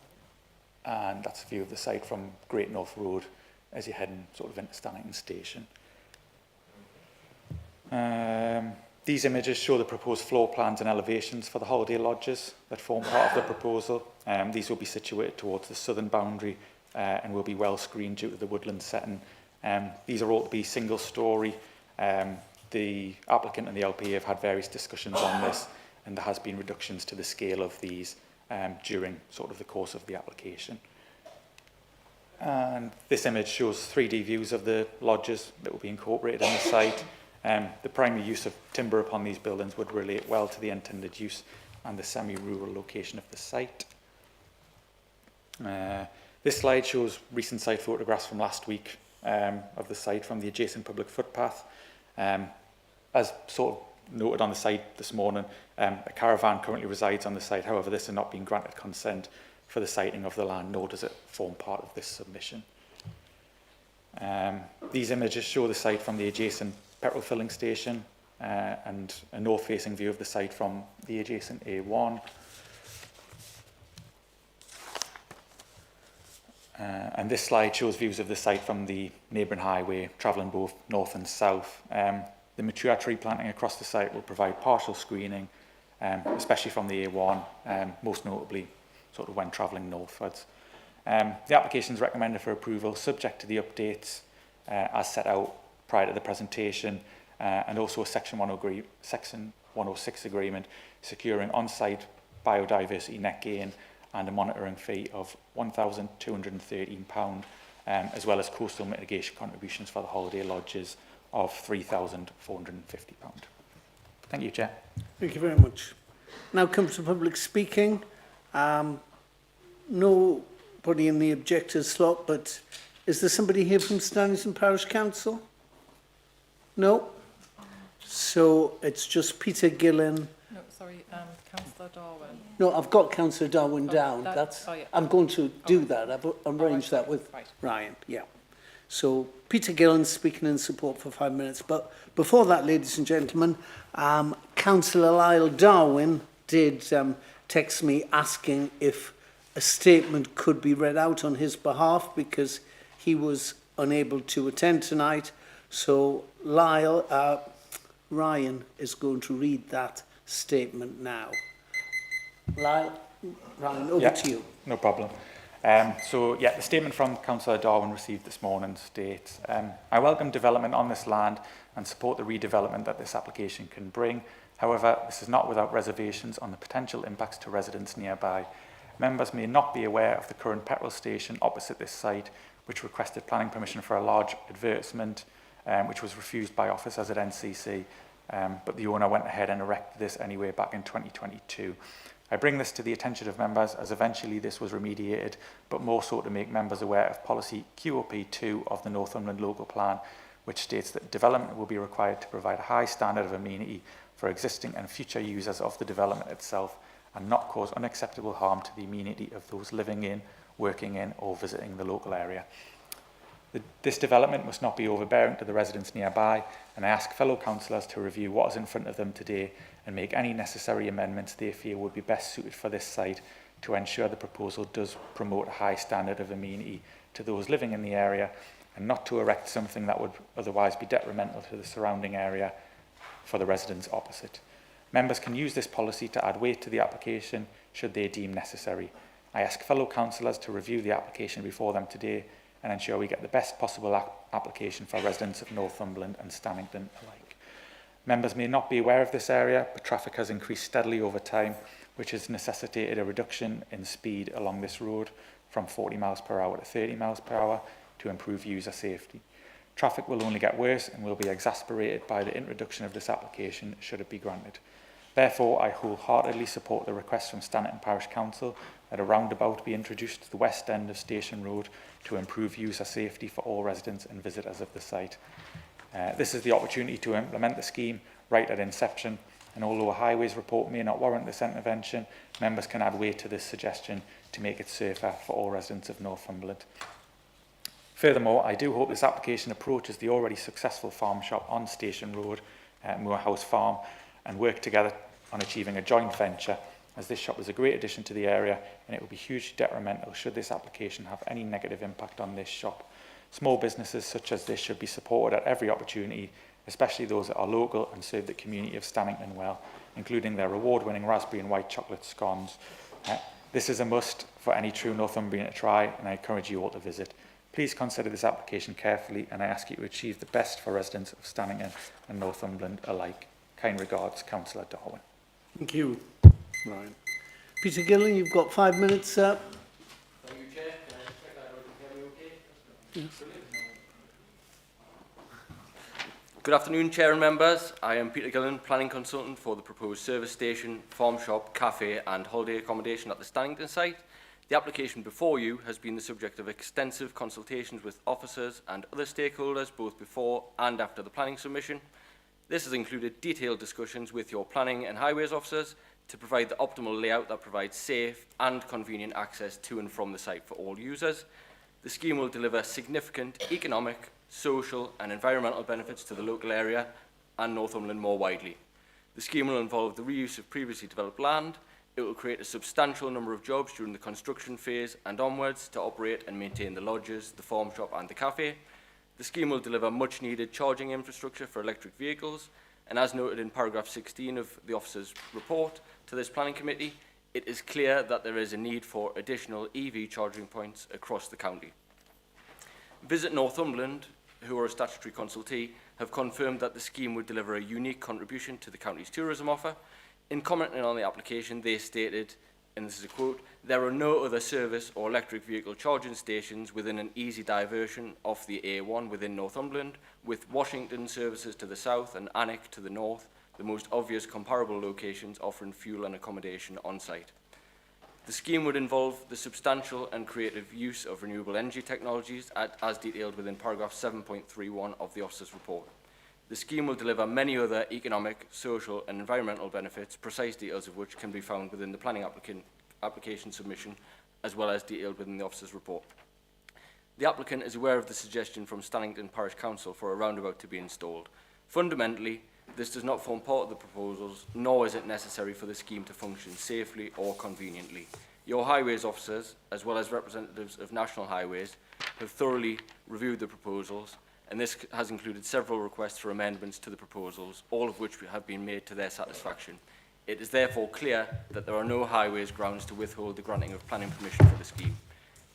and that's a view of the site from Great North Road as you're heading sort of into Stannington Station. These images show the proposed floor plans and elevations for the holiday lodges that form part of the proposal. These will be situated towards the southern boundary and will be well screened due to the woodland setting. These are all to be single storey. The applicant and the LP have had various discussions on this, and there has been reductions to the scale of these during sort of the course of the application. And this image shows 3D views of the lodges that will be incorporated in the site. The primary use of timber upon these buildings would relate well to the intended use and the semi-rural location of the site. This slide shows recent site photographs from last week of the site from the adjacent public footpath. As sort of noted on the site this morning, a caravan currently resides on the site. However, this has not been granted consent for the siting of the land, nor does it form part of this submission. These images show the site from the adjacent petrol filling station and a north-facing view of the site from the adjacent A1. And this slide shows views of the site from the neighbouring highway, travelling both north and south. The mature tree planting across the site will provide partial screening, especially from the A1, most notably sort of when travelling northwards. The application is recommended for approval subject to the updates as set out prior to the presentation, and also a Section 106 agreement securing on-site biodiversity net gain and a monitoring fee of £1,213, as well as coastal mitigation contributions for the holiday lodges of £3,450. Thank you, Chair. Thank you very much. Now comes to public speaking. Nobody in the objectors slot, but is there somebody here from Stannington Parish Council? No? So it's just Peter Gillen. No, sorry, Councillor Darwin. No, I've got Councillor Darwin down. Yeah. I'm going to do that. I've arranged that with Ryan. Yeah. So Peter Gillen speaking in support for 5 minutes. But before that, ladies and gentlemen, Councillor Lyle Darwin did text me asking if a statement could be read out on his behalf because he was unable to attend tonight. So Lyle, Ryan is going to read that statement now. Lyle, Ryan, over to you. No problem. The statement from Councillor Darwin received this morning states, I welcome development on this land and support the redevelopment that this application can bring. However, this is not without reservations on the potential impacts to residents nearby. Members may not be aware of the current petrol station opposite this site, which requested planning permission for a large advertisement, which was refused by officers at NCC, but the owner went ahead and erected this anyway back in 2022. I bring this to the attention of members as eventually this was remediated, but more so to make members aware of policy QOP2 of the Northumberland Local Plan, which states that development will be required to provide a high standard of amenity for existing and future users of the development itself, and not cause unacceptable harm to the amenity of those living in, working in, or visiting the local area. This development must not be overbearing to the residents nearby, and I ask fellow councillors to review what is in front of them today and make any necessary amendments they feel would be best suited for this site to ensure the proposal does promote a high standard of amenity to those living in the area, and not to erect something that would otherwise be detrimental to the surrounding area for the residents opposite. Members can use this policy to add weight to the application should they deem necessary. I ask fellow councillors to review the application before them today and ensure we get the best possible application for residents of Northumberland and Stannington alike. Members may not be aware of this area, but traffic has increased steadily over time, which has necessitated a reduction in speed along this road from 40 miles per hour to 30 miles per hour to improve user safety. Traffic will only get worse and will be exacerbated by the introduction of this application should it be granted. Therefore, I wholeheartedly support the request from Stannington Parish Council that a roundabout be introduced to the west end of Station Road to improve user safety for all residents and visitors of the site. This is the opportunity to implement the scheme right at inception, and although a highways report may not warrant this intervention, members can add weight to this suggestion to make it safer for all residents of Northumberland. Furthermore, I do hope this application approaches the already successful farm shop on Station Road, Moorhouse Farm, and work together on achieving a joint venture, as this shop is a great addition to the area and it will be hugely detrimental should this application have any negative impact on this shop. Small businesses such as this should be supported at every opportunity, especially those that are local and serve the community of Stannington well, including their award-winning raspberry and white chocolate scones. This is a must for any true Northumbrian to try, and I encourage you all to visit. Please consider this application carefully, and I ask you to achieve the best for residents of Stannington and Northumberland alike. Kind regards, Councillor Darwin. Thank you, Ryan. Peter Gillen, you've got 5 minutes, sir. Thank you, Chair. Can I check that out? Okay? Yes. Good afternoon, Chair and members. I am Peter Gillen, planning consultant for the proposed service station, farm shop, cafe and holiday accommodation at the Stannington site. The application before you has been the subject of extensive consultations with officers and other stakeholders both before and after the planning submission. This has included detailed discussions with your planning and highways officers to provide the optimal layout that provides safe and convenient access to and from the site for all users. The scheme will deliver significant economic, social and environmental benefits to the local area and Northumberland more widely. The scheme will involve the reuse of previously developed land. It will create a substantial number of jobs during the construction phase and onwards to operate and maintain the lodges, the farm shop and the cafe. The scheme will deliver much needed charging infrastructure for electric vehicles, and as noted in paragraph 16 of the officer's report to this planning committee, it is clear that there is a need for additional EV charging points across the county. Visit Northumberland, who are a statutory consultee, have confirmed that the scheme would deliver a unique contribution to the county's tourism offer. In commenting on the application, they stated, and this is a quote, "There are no other service or electric vehicle charging stations within an easy diversion off the A1 within Northumberland, with Washington services to the south and Alnwick to the north, the most obvious comparable locations offering fuel and accommodation on site." The scheme would involve the substantial and creative use of renewable energy technologies as detailed within paragraph 7.31 of the officer's report. The scheme will deliver many other economic, social and environmental benefits, precise details of which can be found within the planning application submission, as well as detailed within the officer's report. The applicant is aware of the suggestion from Stannington Parish Council for a roundabout to be installed. Fundamentally, this does not form part of the proposals, nor is it necessary for the scheme to function safely or conveniently. Your highways officers, as well as representatives of National Highways, have thoroughly reviewed the proposals, and this has included several requests for amendments to the proposals, all of which have been made to their satisfaction. It is therefore clear that there are no highways grounds to withhold the granting of planning permission for the scheme.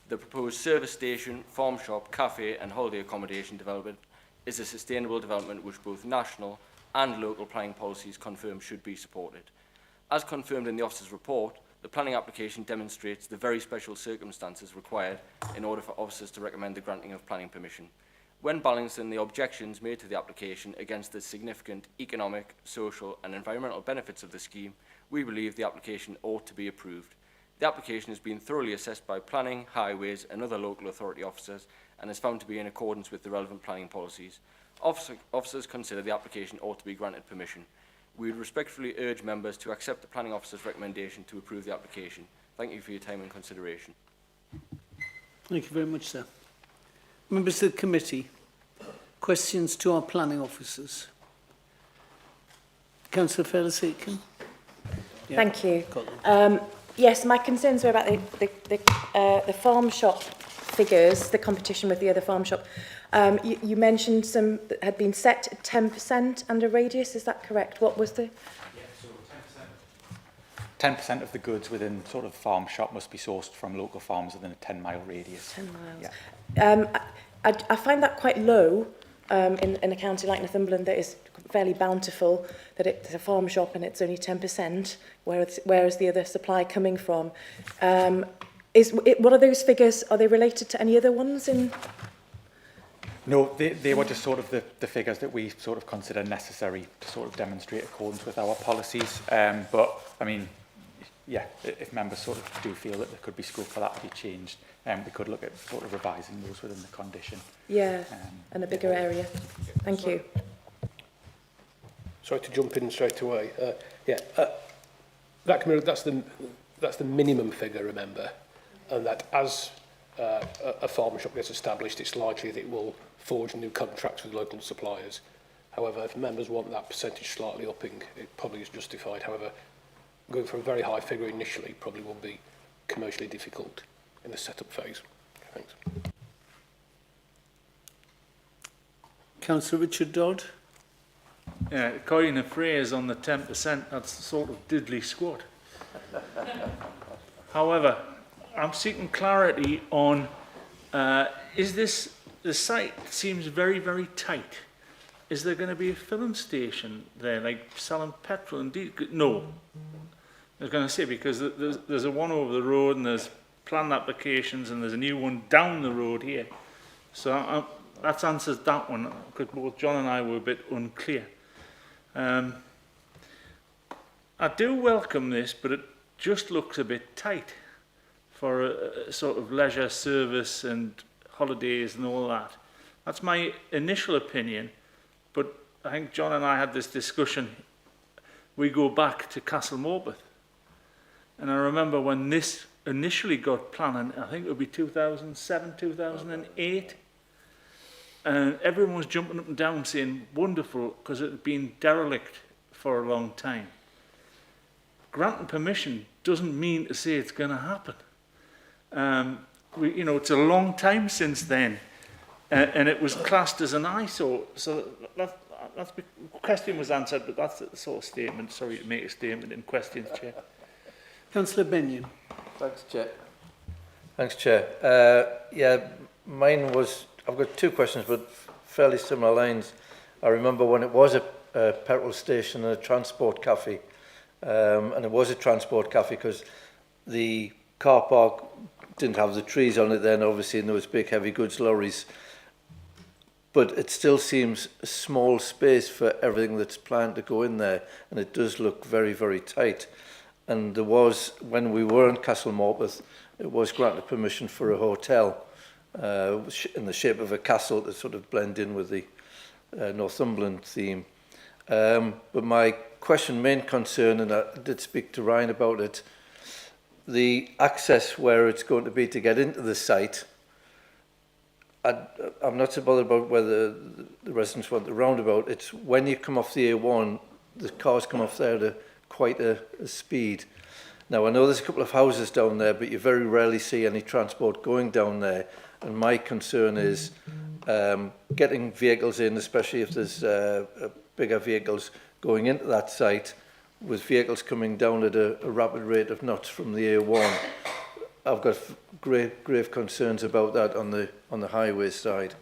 The proposed service station, farm shop, cafe and holiday accommodation development is a sustainable development which both national and local planning policies confirm should be supported. As confirmed in the officer's report, The planning application demonstrates the very special circumstances required in order for officers to recommend the granting of planning permission. When balancing the objections made to the application against the significant economic, social and environmental benefits of the scheme, we believe the application ought to be approved. The application has been thoroughly assessed by planning, highways and other local authority officers and is found to be in accordance with the relevant planning policies. Officers consider the application ought to be granted permission. We would respectfully urge members to accept the planning officer's recommendation to approve the application. Thank you for your time and consideration. Thank you very much, sir. Members of the committee, questions to our planning officers? Councillor Ferris-Aiken. Yeah. Thank you. Yes, my concerns were about the farm shop figures, the competition with the other farm shop. You mentioned some that had been set at 10% under radius, is that correct? What was the... 10% of the goods within sort of farm shop must be sourced from local farms within a 10-mile radius. 10 miles. Yeah. I find that quite low in a county like Northumberland that is fairly bountiful, that it's a farm shop and it's only 10%, whereas the other supply coming from. What are those figures? Are they related to any other ones in... No, they were just sort of the figures that we sort of consider necessary to sort of demonstrate accordance with our policies. But, I mean, yeah, if members sort of do feel that there could be scope for that to be changed, we could look at sort of revising those within the condition. Yeah, and a bigger area. Thank you. Sorry to jump in straight away. That's the minimum figure, remember, and that as a farm shop gets established, it's likely that it will forge new contracts with local suppliers. However, if members want that percentage slightly upping, it probably is justified. However, going for a very high figure initially probably will be commercially difficult in the setup phase. Thanks. Councillor Richard Dodd. Yeah, coin a phrase on the 10%, that's sort of diddly squat. However, I'm seeking clarity on, the site seems very, very tight. Is there going to be a filling station there, like selling petrol and diesel? No. I was going to say, because there's a one over the road and there's planned applications and there's a new one down the road here. So that answers that one, because both John and I were a bit unclear. I do welcome this, but it just looks a bit tight for a sort of leisure service and holidays and all that. That's my initial opinion, but I think John and I had this discussion. We go back to Castle Morpeth, and I remember when this initially got planning, I think it would be 2007, 2008, and everyone was jumping up and down saying, wonderful, because it had been derelict for a long time. Granting permission doesn't mean to say it's going to happen. It's a long time since then, and it was classed as an eyesore. So that's the question was answered, but that's the sort of statement. Sorry to make a statement in questions, Chair. Councillor Benyon. Thanks, Chair. Mine was, I've got two questions, but fairly similar lines. I remember when it was a petrol station and a transport cafe, and it was a transport cafe because the car park didn't have the trees on it then, obviously, and there was big heavy goods lorries. But it still seems a small space for everything that's planned to go in there, and it does look very, very tight. And there was, when we were in Castle Morpeth, it was granted permission for a hotel in the shape of a castle to sort of blend in with the Northumberland theme. But my main concern, and I did speak to Ryan about it, the access where it's going to be to get into the site, I'm not so bothered about whether the residents want the roundabout. It's when you come off the A1, the cars come off there at quite a speed. Now, I know there's a couple of houses down there, but you very rarely see any transport going down there. And my concern is getting vehicles in, especially if there's bigger vehicles going into that site, with vehicles coming down at a rapid rate of knots from the A1. I've got grave concerns about that on the highway side.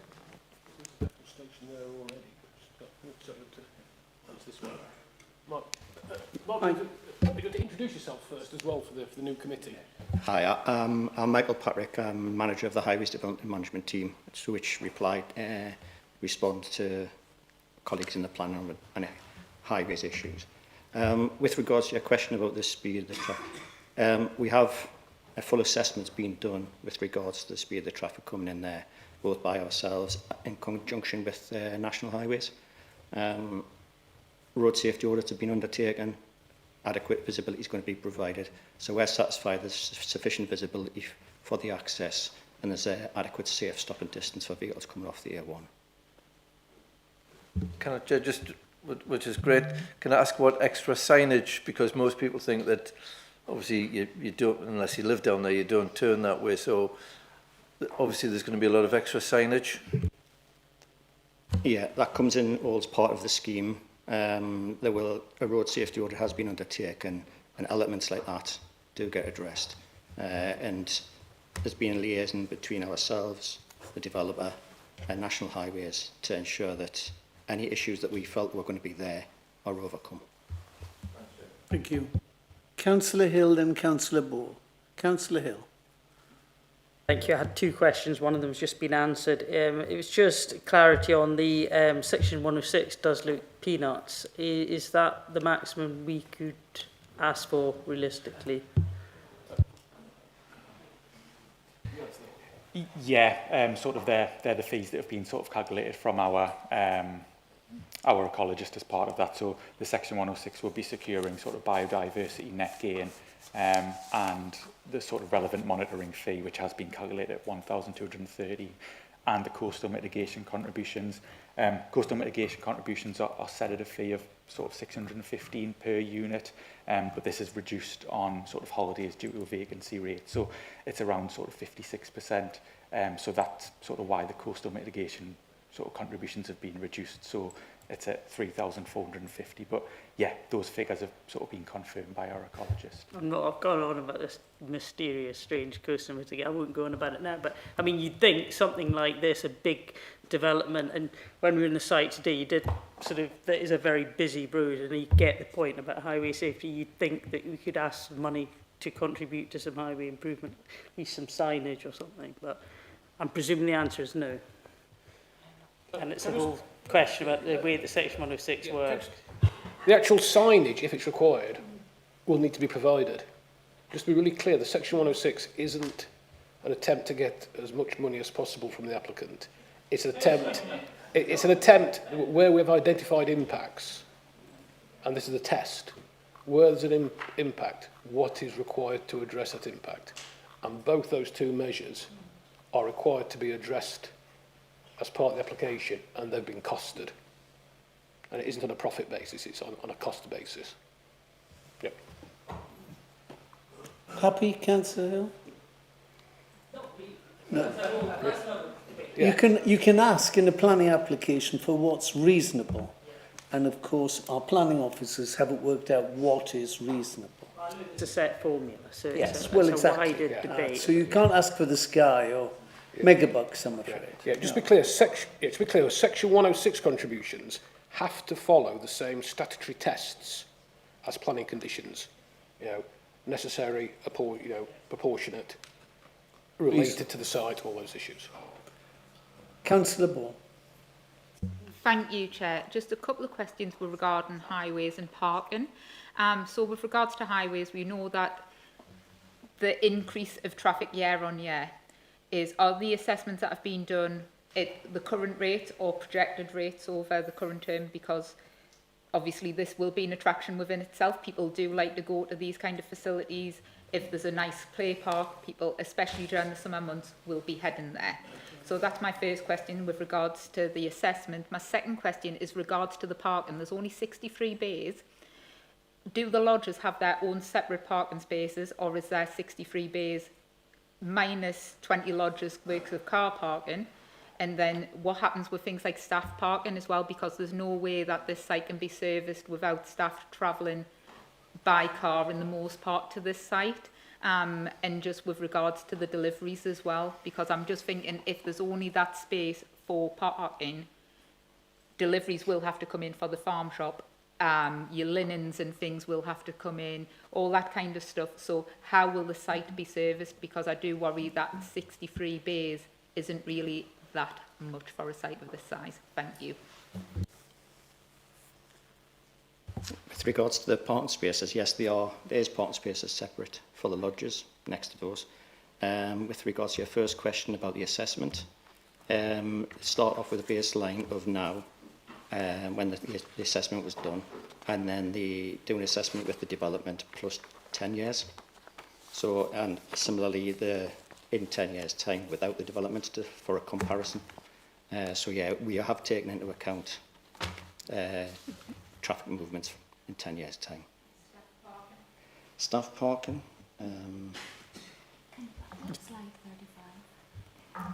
You've got to introduce yourself first as well for the new committee. Hi, I'm Michael Patrick. I'm manager of the Highways Development Management Team, to which respond to colleagues in the plan on highways issues. With regards to your question about the speed of the traffic, we have a full assessment being done with regards to the speed of the traffic coming in there, both by ourselves in conjunction with National Highways. Road safety audits have been undertaken, adequate visibility is going to be provided, so we're satisfied there's sufficient visibility for the access and there's adequate safe stopping distance for vehicles coming off the A1. Can I just, which is great, can I ask what extra signage, because most people think that obviously you don't, unless you live down there, you don't turn that way, so obviously there's going to be a lot of extra signage. Yeah, that comes in all as part of the scheme. A road safety audit has been undertaken and elements like that do get addressed. And there's been a liaison between ourselves, the developer and National Highways to ensure that any issues that we felt were going to be there are overcome. Thank you. Councillor Hill and Councillor Ball. Councillor Hill. Thank you. I had two questions. One of them has just been answered. It was just clarity on the section 106 does look peanuts. Is that the maximum we could ask for realistically? Yeah, sort of they're the fees that have been sort of calculated from our ecologist as part of that. So the section 106 will be securing sort of biodiversity net gain and the sort of relevant monitoring fee, which has been calculated at 1,230, and the coastal mitigation contributions. Coastal mitigation contributions are set at a fee of sort of 615 per unit, but this is reduced on sort of holidays due to a vacancy rate. So it's around sort of 56%. So that's sort of why the coastal mitigation sort of contributions have been reduced. So it's at 3,450. But yeah, those figures have sort of been confirmed by our ecologist. I've gone on about this mysterious, strange coastal mitigation. I won't go on about it now, but I mean, you'd think something like this, a big development, and when we were in the site today, you did sort of, that is a very busy road, and you get the point about highway safety. You'd think that we could ask for money to contribute to some highway improvement, at least some signage or something, but I'm presuming the answer is no. And it's a whole question about the way that Section 106 works. The actual signage, if it's required, will need to be provided. Just to be really clear, the Section 106 isn't an attempt to get as much money as possible from the applicant. It's an attempt where we've identified impacts, and this is a test. Where there's an impact, what is required to address that impact? And both those two measures are required to be addressed as part of the application, and they've been costed. And it isn't on a profit basis, it's on a cost basis. Yep. Happy, Councillor Hill? No. Yeah. You can ask in a planning application for what's reasonable. And of course, our planning officers haven't worked out what is reasonable. It's a set formula, so yes, it's well, a exactly. wider debate. So you can't ask for the sky or megabucks, I'm afraid. Yeah, just to be clear, Section 106 contributions have to follow the same statutory tests as planning conditions. You know, necessary, proportionate, related to the site, all those issues. Councillor Ball. Thank you, Chair. Just a couple of questions were regarding highways and parking. So with regards to highways, we know that the increase of traffic year on year are the assessments that have been done at the current rate or projected rates over the current term, because obviously this will be an attraction within itself. People do like to go to these kind of facilities. If there's a nice play park, people, especially during the summer months, will be heading there. So that's my first question with regards to the assessment. My second question is regards to the parking. There's only 63 bays. Do the lodges have their own separate parking spaces, or is there 63 bays minus 20 lodges worth of car parking? And then what happens with things like staff parking as well? Because there's no way that this site can be serviced without staff travelling by car in the most part to this site. And just with regards to the deliveries as well, because I'm just thinking if there's only that space for parking, deliveries will have to come in for the farm shop your linens and things will have to come in, all that kind of stuff. So how will the site be serviced? Because I do worry that 63 bays isn't really that much for a site of this size. Thank you. With regards to the parking spaces, yes, there is parking spaces separate for the lodges next to those. With regards to your first question about the assessment, start off with a baseline of now, when the assessment was done, and then do an assessment with the development plus 10 years. So, and similarly, in 10 years' time without the development for a comparison. So yeah, we have taken into account traffic movements in 10 years' time. Staff parking. Slide 35.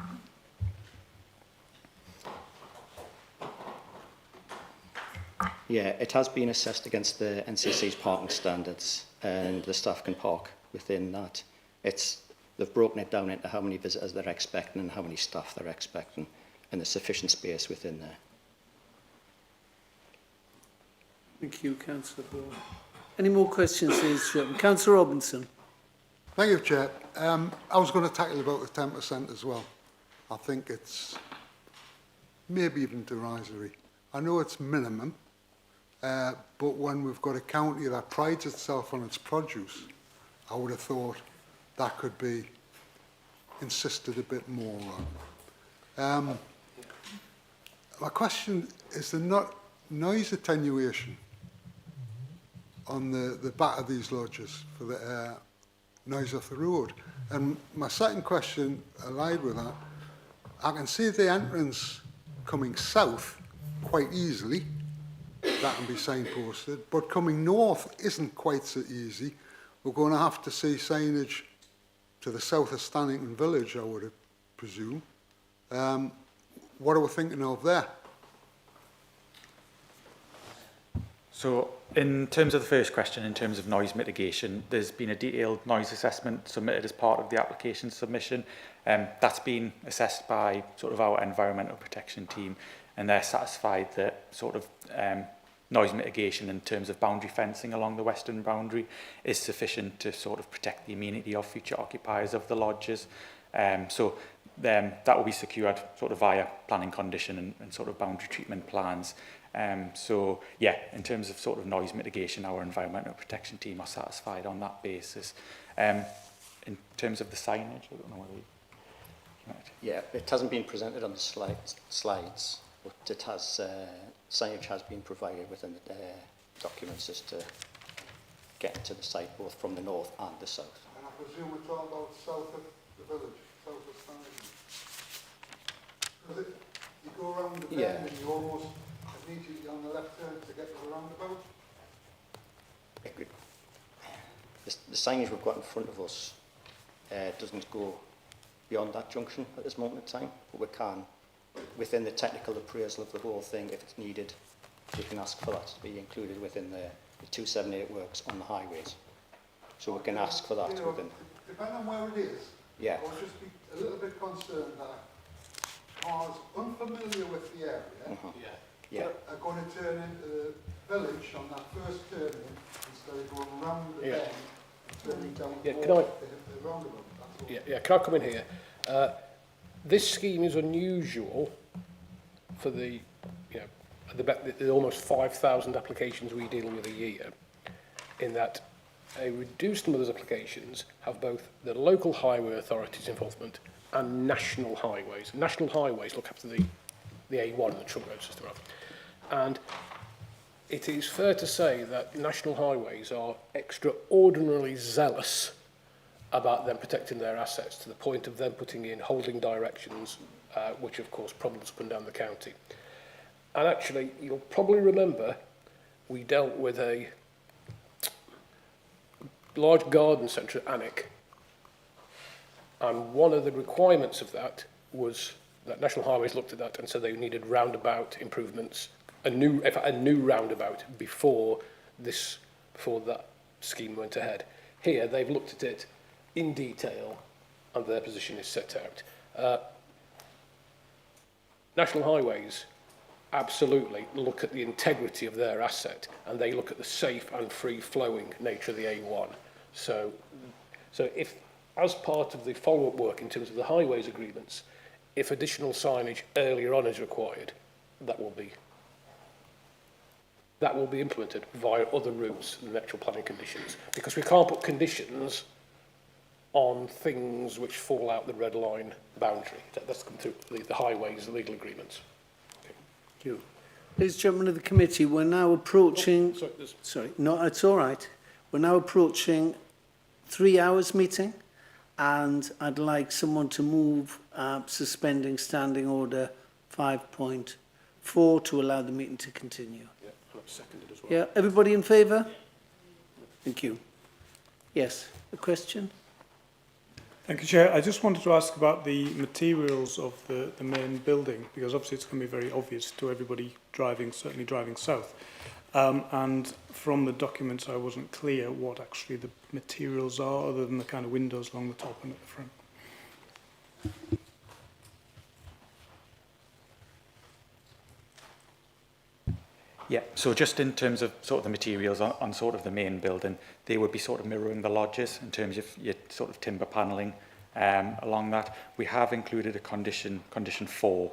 Yeah, it has been assessed against the NCC's parking standards, and the staff can park within that. They've broken it down into how many visitors they're expecting and how many staff they're expecting, and there's sufficient space within there. Thank you, Councillor Ball. Any more questions, ladies and gentlemen? Councillor Robinson. Thank you, Chair. I was going to tackle about the 10% as well. I think it's maybe even derisory. I know it's minimum, but when we've got a county that prides itself on its produce, I would have thought that could be insisted a bit more on. My question is the noise attenuation on the back of these lodges for the noise off the road. And my second question allied with that, I can see the entrance coming south quite easily, that can be signposted, but coming north isn't quite so easy. We're going to have to see signage to the south of Stannington Village, I would presume. What are we thinking of there? So in terms of the first question, in terms of noise mitigation, there's been a detailed noise assessment submitted as part of the application submission. That's been assessed by sort of our environmental protection team, and they're satisfied that sort of noise mitigation in terms of boundary fencing along the western boundary is sufficient to sort of protect the amenity of future occupiers of the lodges. So that will be secured sort of via planning condition and sort of boundary treatment plans. So yeah, in terms of sort of noise mitigation, our environmental protection team are satisfied on that basis. In terms of the signage, I don't know whether you... Yeah, it hasn't been presented on the slides, but it has signage has been provided within the documents as to get to the site both from the north and the south. And I presume it's all about south of the village, south of Stannington. Because you go around the bend and you almost immediately on the left turn to get to the roundabout. The signage we've got in front of us doesn't go beyond that junction at this moment in time, but we can, within the technical appraisal of the whole thing, if it's needed, we can ask for that to be included within the 278 works on the highways. So we can ask for that within. Depending on where it is, yeah. I would just be a little bit concerned that cars unfamiliar with the area are going to turn into the village on that first turn in instead of going round the bend and turning down the roundabout. Yeah, can I come in here? This scheme is unusual for the almost 5,000 applications we deal with a year, in that a reduced number of those applications have both the local highway authorities' involvement and national highways. National highways look after the A1 and the trunk road system. And it is fair to say that national highways are extraordinarily zealous about them protecting their assets, to the point of them putting in holding directions, which of course problems up and down the county. And actually, you'll probably remember, we dealt with a large garden centre at Alnwick, and one of the requirements of that was that National Highways looked at that and said they needed roundabout improvements, a new roundabout before that scheme went ahead. Here, they've looked at it in detail, and their position is set out. National Highways absolutely look at the integrity of their asset, and they look at the safe and free-flowing nature of the A1. So if, as part of the follow-up work in terms of the highways agreements, if additional signage earlier on is required, that will be implemented via other routes than the actual planning conditions, because we can't put conditions on things which fall out the red line boundary. That's come through the highways, the legal agreements. Okay. Thank you. Ladies and gentlemen of the committee, we're now approaching... sorry, no, it's all right. We're now approaching 3 hours meeting, and I'd like someone to move suspending standing order 5.4 to allow the meeting to continue. Yeah, and I've seconded as well. Yeah, everybody in favour? Thank you. Yes, a question? Thank you, Chair. I just wanted to ask about the materials of the main building, because obviously it's going to be very obvious to everybody driving, certainly driving south. And from the documents, I wasn't clear what actually the materials are, other than the kind of windows along the top and at the front. Yeah, so just in terms of sort of the materials on sort of the main building, they would be sort of mirroring the lodges in terms of your sort of timber panelling along that. We have included a condition 4,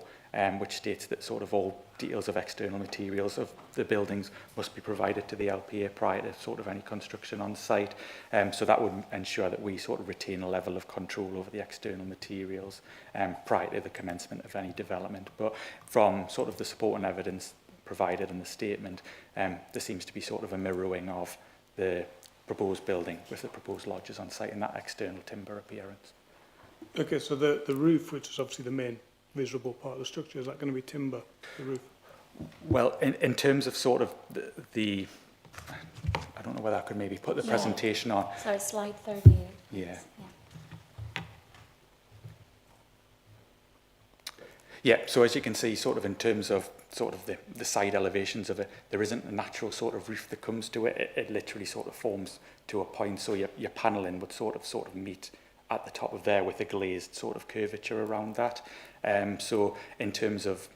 which states that sort of all details of external materials of the buildings must be provided to the LPA prior to sort of any construction on site. So that would ensure that we sort of retain a level of control over the external materials prior to the commencement of any development. But from sort of the supporting evidence provided in the statement, there seems to be sort of a mirroring of the proposed building with the proposed lodges on site and that external timber appearance. Okay, so the roof, which is obviously the main visible part of the structure, is that going to be timber, the roof? Well, in terms of sort of the I don't know whether I could maybe put the presentation on. So slide 38. Yeah. Yeah, so as you can see, sort of in terms of sort of the side elevations of it, there isn't a natural sort of roof that comes to it. It literally sort of forms to a point, so your panelling would sort of meet at the top of there with a glazed sort of curvature around that. So in terms of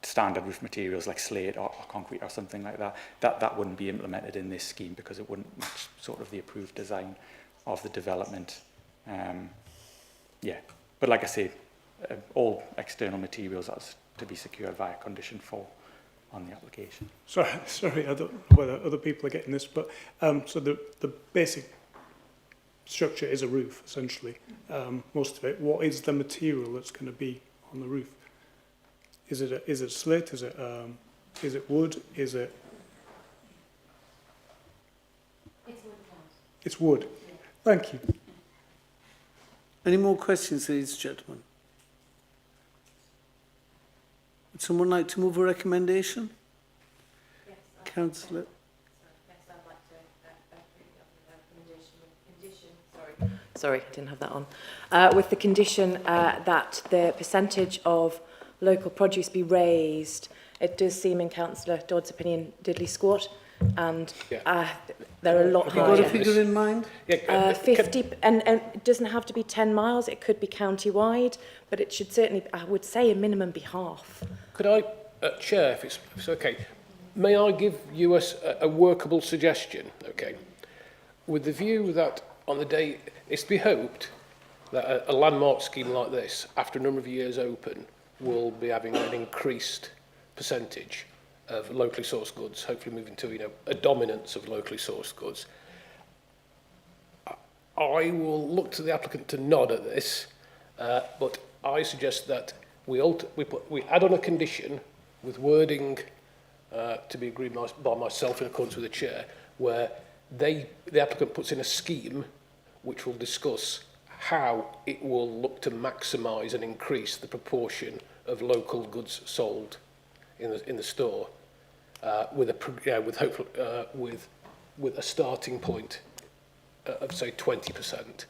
standard roof materials like slate or concrete or something like that, that wouldn't be implemented in this scheme because it wouldn't match sort of the approved design of the development. Yeah, but like I say, all external materials are to be secured via condition 4 on the application. Sorry, I don't know whether other people are getting this, but so the basic structure is a roof, essentially, most of it. What is the material that's going to be on the roof? Is it slate? Is it wood? Is it? It's wood. It's wood. Thank you. Any more questions, ladies and gentlemen? Would someone like to move a recommendation? Yes. Councillor. Yes, I'd like to recommendation. Sorry, I didn't have that on. With the condition that the percentage of local produce be raised. It does seem, in Councillor Dodd's opinion, diddly squat, and they're a lot higher. Have you got a figure in mind? 50, and it doesn't have to be 10 miles, it could be county-wide, but it should certainly, I would say, a minimum be half. Could I, Chair, if it's okay, may I give you a workable suggestion, okay? With the view that on the day, it's to be hoped that a landmark scheme like this, after a number of years open, will be having an increased percentage of locally sourced goods, hopefully moving to, a dominance of locally sourced goods. I will look to the applicant to nod at this, but I suggest that we add on a condition with wording to be agreed by myself in accordance with the chair, where the applicant puts in a scheme which will discuss how it will look to maximise and increase the proportion of local goods sold in the store, with a starting point of say 20%.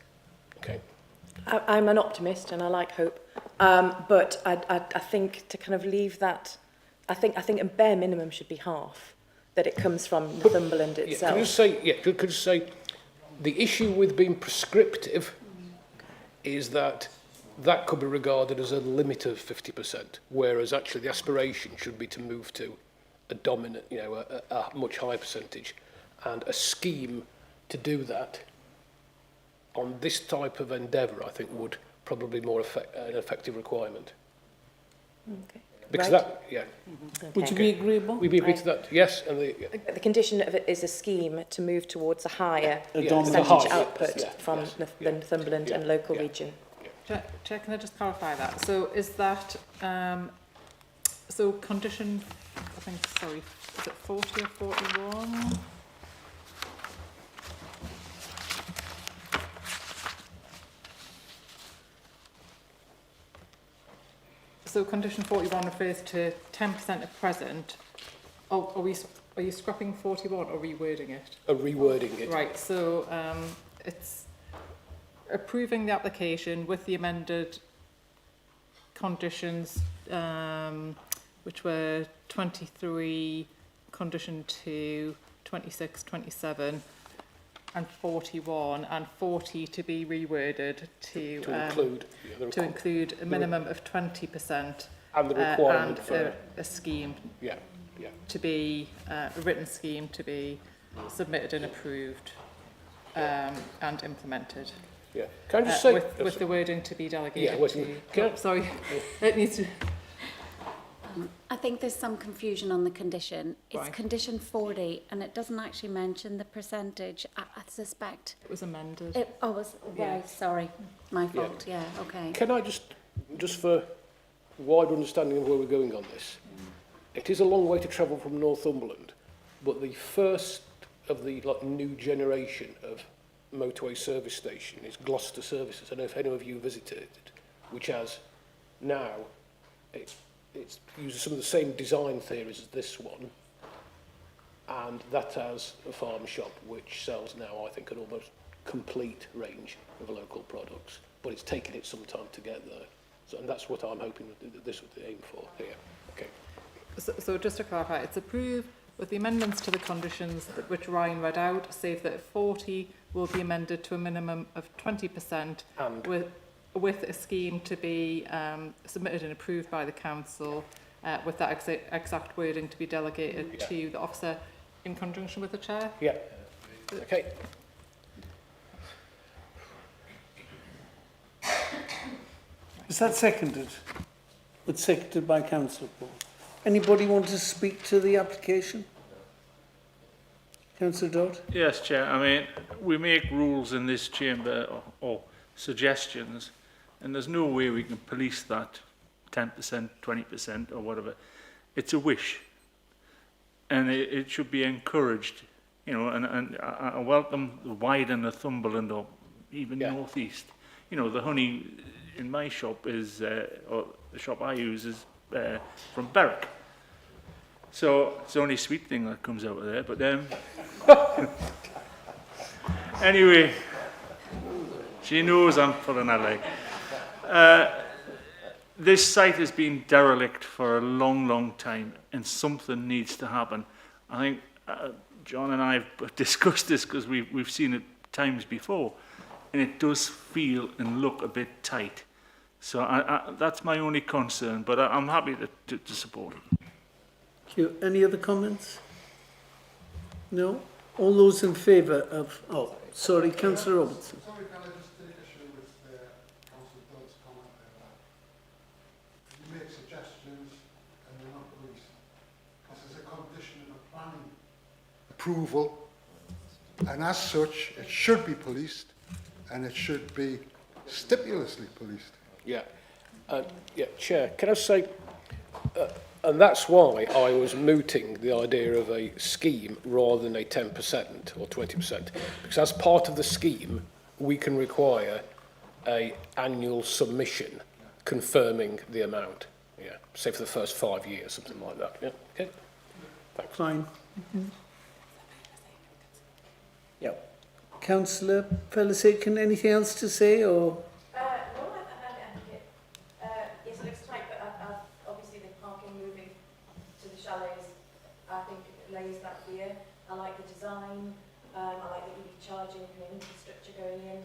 Okay. I'm an optimist and I like hope, but I think to kind of leave that, I think a bare minimum should be half that it comes from Northumberland itself. Could you say the issue with being prescriptive is that that could be regarded as a limit of 50%, whereas actually the aspiration should be to move to a dominant, you know, a much higher percentage, and a scheme to do that on this type of endeavour, I think, would probably be more an effective requirement. Okay. Because right. that, yeah. Would you be agreeable? We'd be agreed to that, yes. And the condition of it is a scheme to move towards a higher dominant percentage output from the Northumberland and local region. Chair, can I just clarify that? So is that, so condition, I think, sorry, is it 40 or 41? So condition 41 refers to 10% at present. Oh, are you scrapping 41 or rewording it? Rewording it. Right, so it's approving the application with the amended conditions, which were 23, condition 2, 26, 27, and 41, and 40 to be reworded to include a minimum of 20% and the requirement and for a scheme yeah. to be a written scheme to be submitted and approved and implemented. Yeah. Can I just say with the wording to be delegated to? Sorry, it needs to. I think there's some confusion on the condition. It's Right. condition 40, and it doesn't actually mention the percentage. I suspect It was amended. it. Oh, was Yeah. right. Sorry, my fault. Yeah. Okay. Can I just for wider understanding of where we're going on this, it is a long way to travel from Northumberland, but the first of the new generation of motorway service station is Gloucester Services. I don't know if any of you visited it, which has now it uses some of the same design theories as this one, and that has a farm shop which sells now, I think, an almost complete range of local products, but it's taken it some time to get there. So, and that's what I'm hoping that this would aim for here. Okay. So just to clarify, it's approved with the amendments to the conditions which Ryan read out, save that 40 will be amended to a minimum of 20% with a scheme to be submitted and approved by the council with that exact wording to be delegated to the officer in conjunction with the chair. Yeah. Okay. Is that seconded? It's seconded by Councillor Paul. Anybody want to speak to the application? Councillor Dodd? Yes, Chair. I mean, we make rules in this chamber or suggestions, and there's no way we can police that 10%, 20% or whatever. It's a wish, and it should be encouraged, you know, and I welcome the wider Northumberland or even North East. You know, the honey in my shop is, or the shop I use is from Berwick. So it's the only sweet thing that comes out of there, but anyway, she knows I'm pulling her leg. This site has been derelict for a long, long time, and something needs to happen. I think John and I have discussed this because we've seen it times before, and it does feel and look a bit tight. So that's my only concern, but I'm happy to support it. Thank you. Any other comments? No? All those in favour of... Oh, sorry, Councillor Robertson. Sorry, can I just take issue with Councillor Dodd's comment there? You make suggestions and they're not released. This is a condition of a planning approval, and as such, it should be policed, and it should be stipulously policed. Yeah. Yeah, Chair, can I say... and that's why I was mooting the idea of a scheme rather than a 10% or 20%. Because as part of the scheme, we can require an annual submission confirming the amount. Yeah, say for the first 5 years, something like that. Yeah, okay. Thanks. Fine. Yeah. Councillor Pelisic, anything else to say, or...? Yes, it looks tight, but obviously the parking moving to the chalets, I think lays that fear. I like the design, I like the EV charging and the infrastructure going in.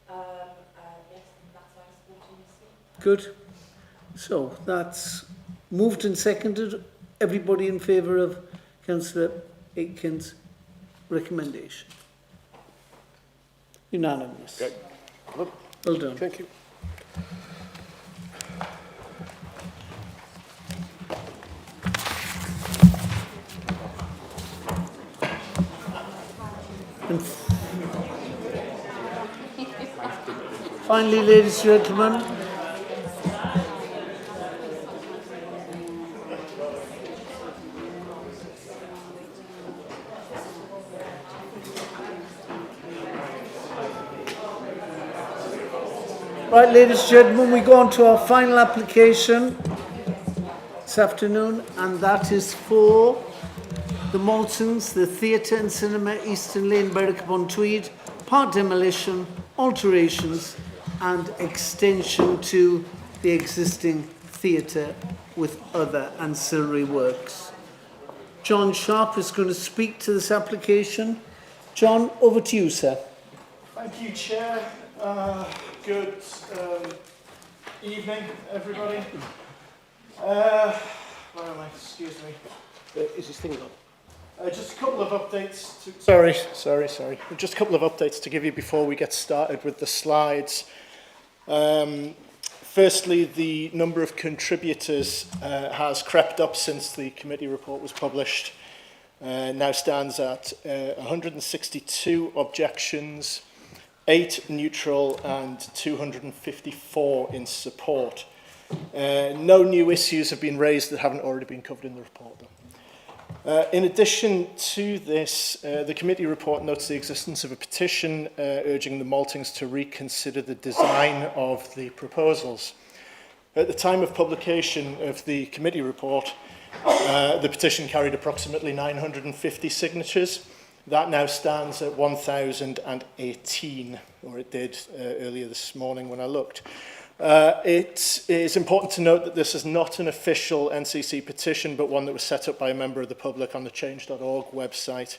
Yes, that's why I'm supporting this scheme. Good. So that's moved and seconded. Everybody in favour of Councillor Aitken's recommendation? Unanimous. Okay. Well done. Thank you. And finally, ladies and gentlemen, right, ladies and gentlemen, we go on to our final application this afternoon, and that is for the Maltons, the Theatre and Cinema, Eastern Lane, Berwick-upon-Tweed, part demolition, alterations and extension to the existing theatre with other ancillary works. John Sharp is going to speak to this application. John, over to you, sir. Thank you, Chair. Good evening, everybody. Where am I? Excuse me. Is this thing on? Just a couple of updates. Sorry. Just a couple of updates to give you before we get started with the slides. Firstly, the number of contributors has crept up since the committee report was published. Now stands at 162 objections, 8 neutral and 254 in support. No new issues have been raised that haven't already been covered in the report, though. In addition to this, the committee report notes the existence of a petition urging the Maltings to reconsider the design of the proposals. At the time of publication of the committee report, the petition carried approximately 950 signatures. That now stands at 1,018, or it did earlier this morning when I looked. It is important to note that this is not an official NCC petition, but one that was set up by a member of the public on the change.org website.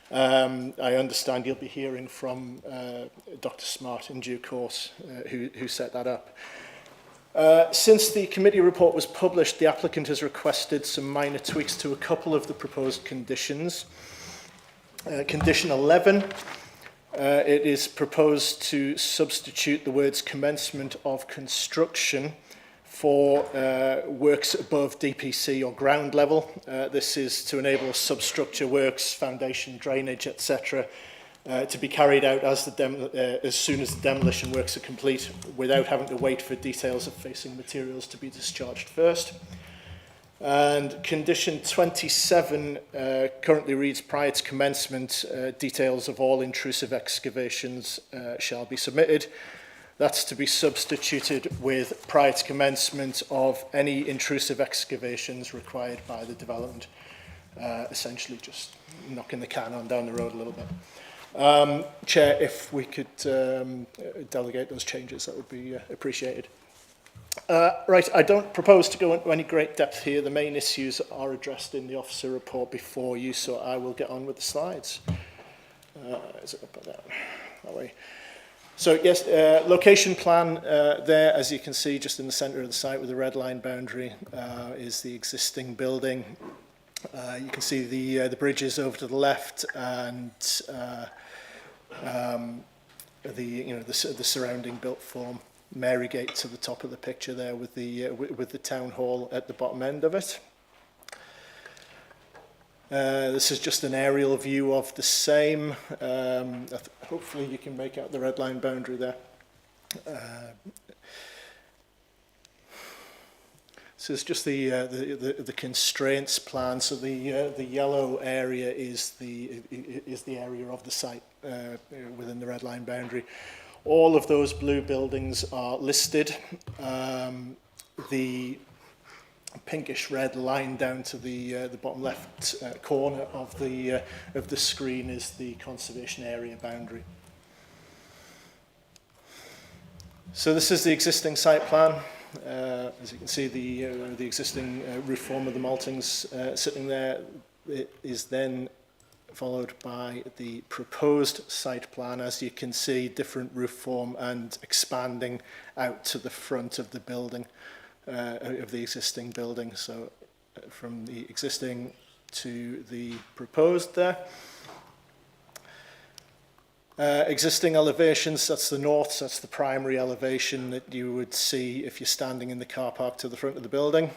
I understand you'll be hearing from Dr. Smart in due course, who set that up. Since the committee report was published, the applicant has requested some minor tweaks to a couple of the proposed conditions. Condition 11. It is proposed to substitute the words commencement of construction for works above DPC or ground level. This is to enable substructure works, foundation, drainage, etc. To be carried out as soon as the demolition works are complete, without having to wait for details of facing materials to be discharged first. And condition 27 currently reads, prior to commencement, details of all intrusive excavations shall be submitted. That's to be substituted with prior to commencement of any intrusive excavations required by the development. Essentially just knocking the can on down the road a little bit. Chair, if we could delegate those changes, that would be appreciated. Right, I don't propose to go into any great depth here. The main issues are addressed in the officer report before you, so I will get on with the slides. Is it up or down? That way. So yes, location plan there, as you can see, just in the centre of the site with the red line boundary, is the existing building. You can see the bridges over to the left and the surrounding built form. Marygate to the top of the picture there with the town hall at the bottom end of it. This is just an aerial view of the same. Hopefully you can make out the red line boundary there. So it's just the constraints plan. So the yellow area is the area of the site within the red line boundary. All of those blue buildings are listed. The pinkish red line down to the bottom left corner of the screen is the conservation area boundary. So this is the existing site plan. As you can see, the existing roof form of the Maltings sitting there. It is then followed by the proposed site plan. As you can see, different roof form and expanding out to the front of the building, of the existing building. So from the existing to the proposed there. Existing elevations, that's the north, so that's the primary elevation that you would see if you're standing in the car park to the front of the building.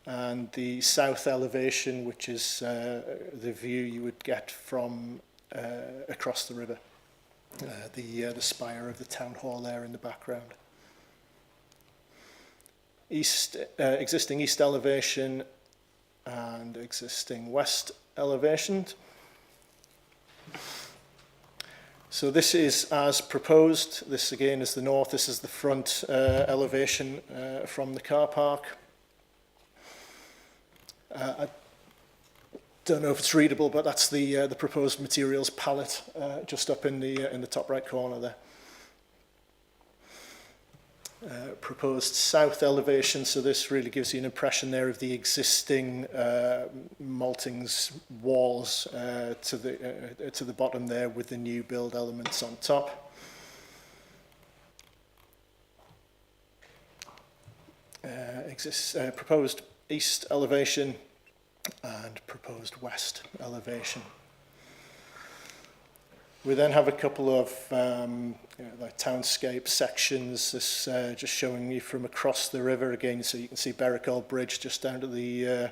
And the south elevation, which is the view you would get from across the river. The spire of the town hall there in the background. Existing east elevation and existing west elevation. So this is as proposed. This again is the north. This is the front elevation from the car park. I don't know if it's readable, but that's the proposed materials palette just up in the top right corner there. Proposed south elevation, so this really gives you an impression there of the existing maltings walls to the bottom there with the new build elements on top. Proposed east elevation and proposed west elevation. We then have a couple of like townscape sections, this just showing you from across the river again, so you can see Berwick Bridge just down to the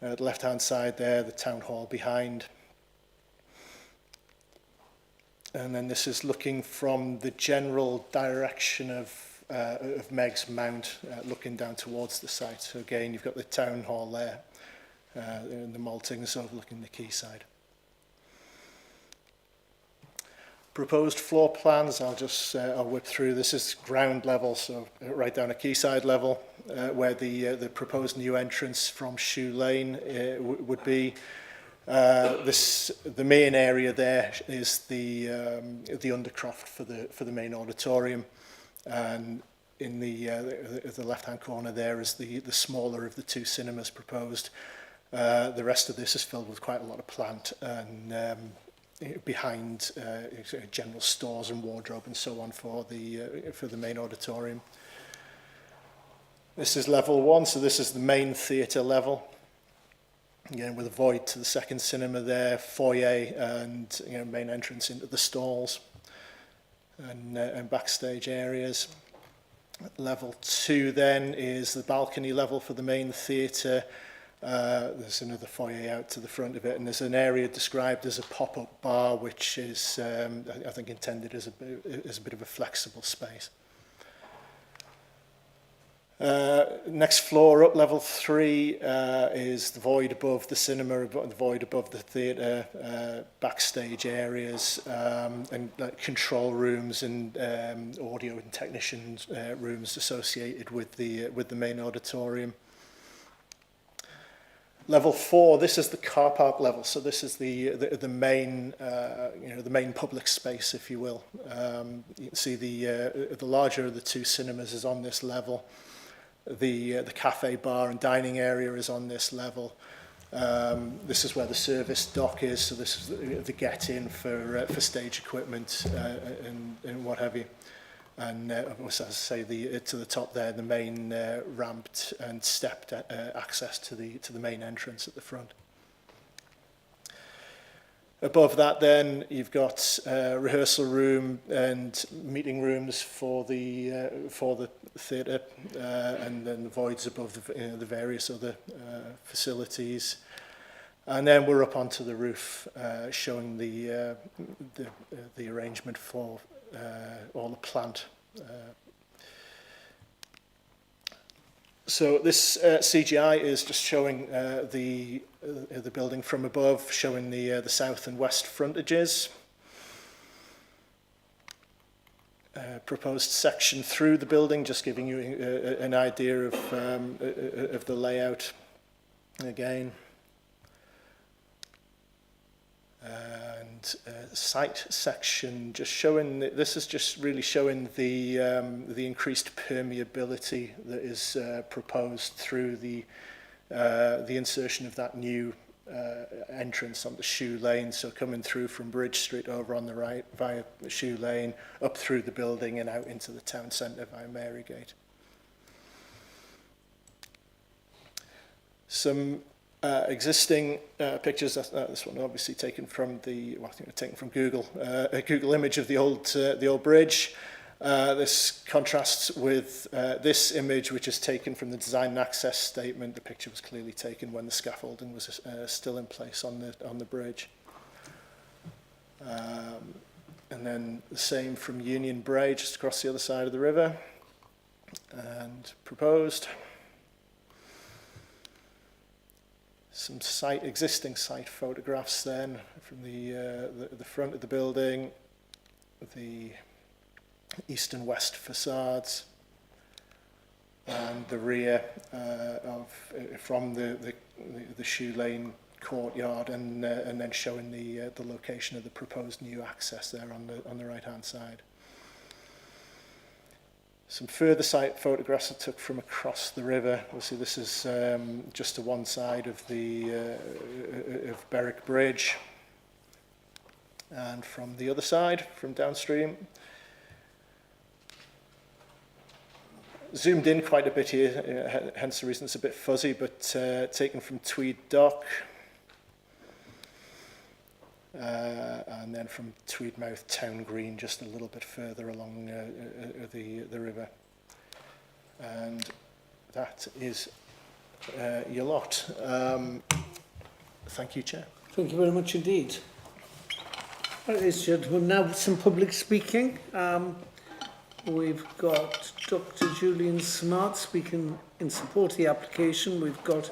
left-hand side there, the town hall behind. And then this is looking from the general direction of Meg's Mount, looking down towards the site. So again, you've got the town hall there, and the maltings overlooking the quayside. Proposed floor plans, I'll whip through. This is ground level, so right down at quayside level, where the proposed new entrance from Shoe Lane would be. The main area there is the undercroft for the main auditorium, and in the left-hand corner there is the smaller of the two cinemas proposed. The rest of this is filled with quite a lot of plant and behind general stores and wardrobe and so on for the main auditorium. This is level 1, so this is the main theatre level. Again, with a void to the second cinema there, foyer and main entrance into the stalls and backstage areas. Level 2 then is the balcony level for the main theatre. There's another foyer out to the front of it, and there's an area described as a pop-up bar, which is, I think, intended as a bit of a flexible space. Next floor up, level 3, is the void above the cinema, the void above the theatre, backstage areas, and control rooms and audio and technicians rooms associated with the main auditorium. Level 4, this is the car park level, so this is the main the main public space, if you will. You can see the larger of the two cinemas is on this level. The cafe, bar and dining area is on this level. This is where the service dock is, so this is the get-in for stage equipment and what have you. And as I say, to the top there, the main ramped and stepped access to the main entrance at the front. Above that, then you've got rehearsal room and meeting rooms for the theatre, and then the voids above the various other facilities. And then we're up onto the roof, showing the arrangement for all the plant. So this CGI is just showing the building from above, showing the south and west frontages. Proposed section through the building, just giving you an idea of the layout again. And site section, just showing this is just really showing the increased permeability that is proposed through the insertion of that new entrance on the Shoe Lane, so coming through from Bridge Street over on the right via the Shoe Lane, up through the building and out into the town centre via Marygate. Some existing pictures. This one obviously taken from the, well, I think taken from Google, a Google image of the old bridge. This contrasts with this image, which is taken from the design and access statement. The picture was clearly taken when the scaffolding was still in place on the bridge. And then the same from Union Brae, just across the other side of the river, and proposed. Some existing site photographs then from the front of the building, the east and west facades, and the rear from the Shoe Lane courtyard, and then showing the location of the proposed new access there on the right hand side. Some further site photographs I took from across the river. Obviously, this is just to one side of of Berwick Bridge, and from the other side, from downstream. Zoomed in quite a bit here, hence the reason it's a bit fuzzy, but taken from Tweed Dock, and then from Tweedmouth Town Green, just a little bit further along the river. And that is your lot. Thank you, Chair. Thank you very much indeed. Right, ladies and gentlemen, now some public speaking. We've got Dr. Julian Smart speaking in support of the application. We've got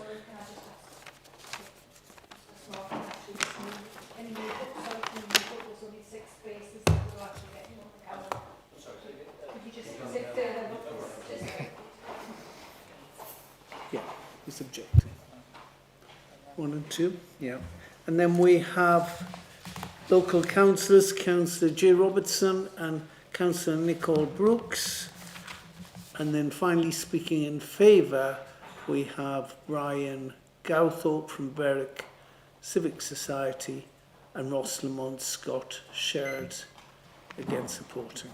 he's objecting. 1 and 2, yeah. And then we have local councillors, Councillor J. Robertson and Councillor Nicole Brooks. And then finally speaking in favour, we have Brian Gowthorpe from Berwick Civic Society and Ross Lamont Scott Sherrod again supporting.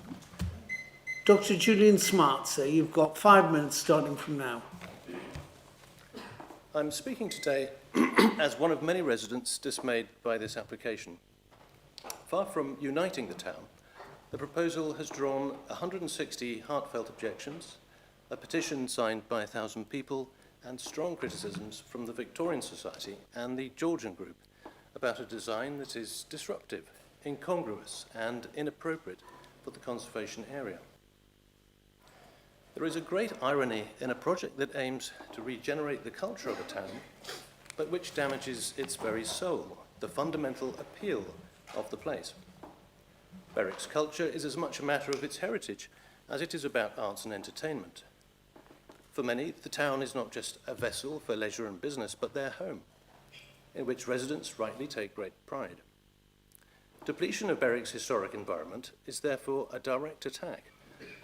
Dr. Julian Smart, sir, you've got 5 minutes starting from now. I'm speaking today as one of many residents dismayed by this application. Far from uniting the town, the proposal has drawn 160 heartfelt objections, a petition signed by 1,000 people, and strong criticisms from the Victorian Society and the Georgian Group about a design that is disruptive, incongruous, and inappropriate for the conservation area. There is a great irony in a project that aims to regenerate the culture of a town, but which damages its very soul, the fundamental appeal of the place. Berwick's culture is as much a matter of its heritage as it is about arts and entertainment. For many, the town is not just a vessel for leisure and business, but their home, in which residents rightly take great pride. Depletion of Berwick's historic environment is therefore a direct attack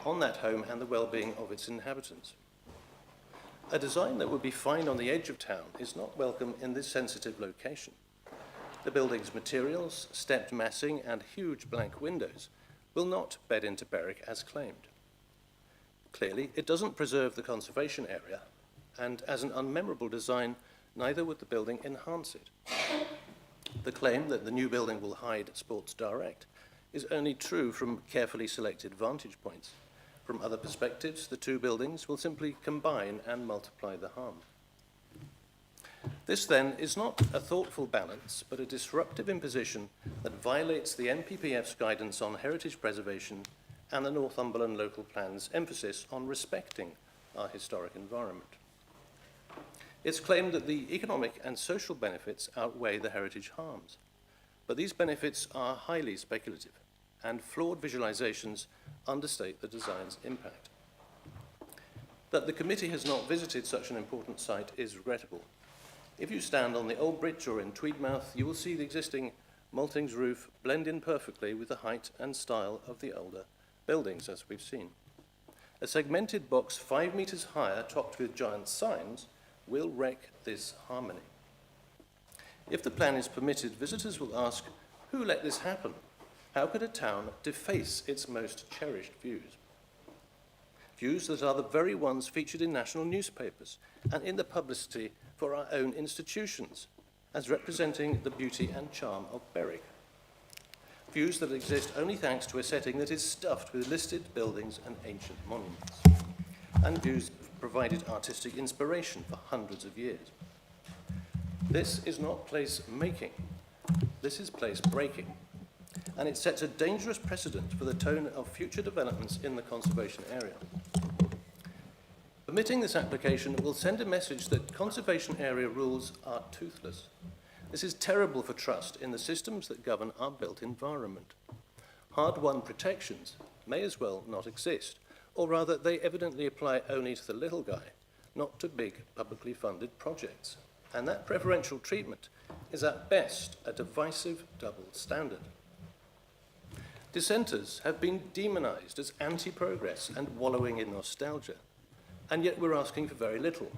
on that home and the well-being of its inhabitants. A design that would be fine on the edge of town is not welcome in this sensitive location. The building's materials, stepped massing, and huge blank windows will not bed into Berwick as claimed. Clearly, it doesn't preserve the conservation area, and as an unmemorable design, neither would the building enhance it. The claim that the new building will hide Sports Direct is only true from carefully selected vantage points. From other perspectives, the two buildings will simply combine and multiply the harm. This, then, is not a thoughtful balance, but a disruptive imposition that violates the NPPF's guidance on heritage preservation and the Northumberland local plan's emphasis on respecting our historic environment. It's claimed that the economic and social benefits outweigh the heritage harms, but these benefits are highly speculative, and flawed visualizations understate the design's impact. That the committee has not visited such an important site is regrettable. If you stand on the old bridge or in Tweedmouth, you will see the existing maltings roof blend in perfectly with the height and style of the older buildings, as we've seen. A segmented box 5 meters higher, topped with giant signs, will wreck this harmony. If the plan is permitted, visitors will ask, who let this happen? How could a town deface its most cherished views? Views that are the very ones featured in national newspapers and in the publicity for our own institutions, as representing the beauty and charm of Berwick. Views that exist only thanks to a setting that is stuffed with listed buildings and ancient monuments, and views provided artistic inspiration for hundreds of years. This is not place making, this is place breaking, and it sets a dangerous precedent for the tone of future developments in the conservation area. Permitting this application will send a message that conservation area rules are toothless. This is terrible for trust in the systems that govern our built environment. Hard-won protections may as well not exist, or rather they evidently apply only to the little guy, not to big publicly funded projects. And that preferential treatment is at best a divisive double standard. Dissenters have been demonized as anti-progress and wallowing in nostalgia, and yet we're asking for very little,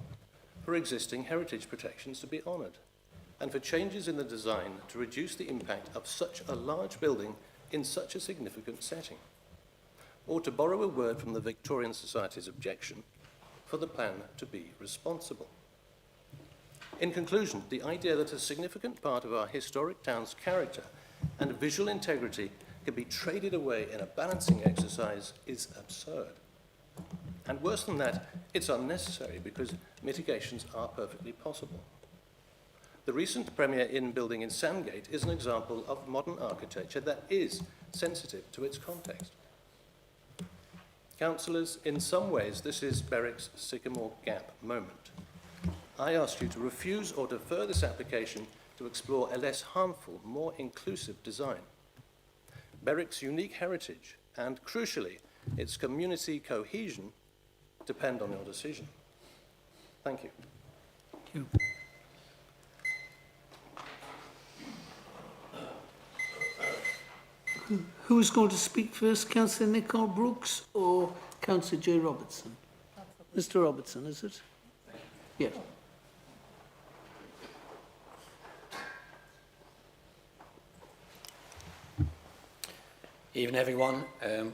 for existing heritage protections to be honored, and for changes in the design to reduce the impact of such a large building in such a significant setting. Or to borrow a word from the Victorian Society's objection, for the plan to be responsible. In conclusion, the idea that a significant part of our historic town's character and visual integrity can be traded away in a balancing exercise is absurd. And worse than that, it's unnecessary because mitigations are perfectly possible. The recent Premier Inn building in Sandgate is an example of modern architecture that is sensitive to its context. Councillors, in some ways, this is Berwick's Sycamore Gap moment. I ask you to refuse or defer this application to explore a less harmful, more inclusive design. Berwick's unique heritage and, crucially, its community cohesion depend on your decision. Thank you. Thank you. Who's going to speak first, Councillor Nicole Brooks or Councillor J. Robertson? Mr. Robertson, is it? Yes. Evening, everyone.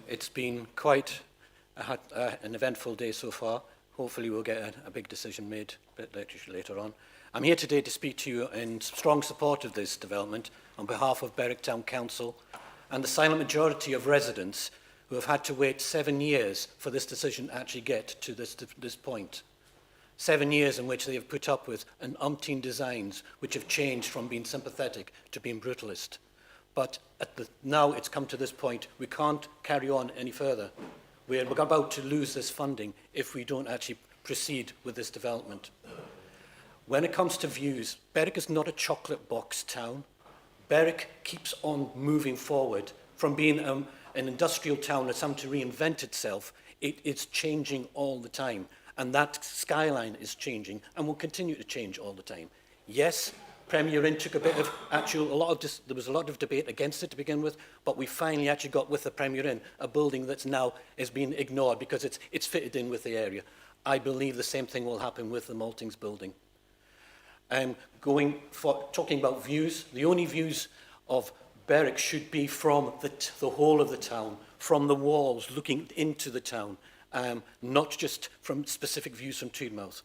It's been quite an eventful day so far. Hopefully we'll get a big decision made a bit later on. I'm here today to speak to you in strong support of this development on behalf of Berwick Town Council and the silent majority of residents who have had to wait 7 years for this decision to actually get to this point. 7 years in which they have put up with an umpteen designs which have changed from being sympathetic to being brutalist. But now it's come to this point, we can't carry on any further. We're about to lose this funding if we don't actually proceed with this development. When it comes to views, Berwick is not a chocolate box town. Berwick keeps on moving forward from being an industrial town that's having to reinvent itself. It's changing all the time, and that skyline is changing and will continue to change all the time. Yes, Premier Inn took a bit of there was a lot of debate against it to begin with, but we finally actually got with the Premier Inn a building that's now is being ignored because it's fitted in with the area. I believe the same thing will happen with the Maltings building. Talking about views, the only views of Berwick should be from the whole of the town, from the walls looking into the town, not just from specific views from Tudmouth.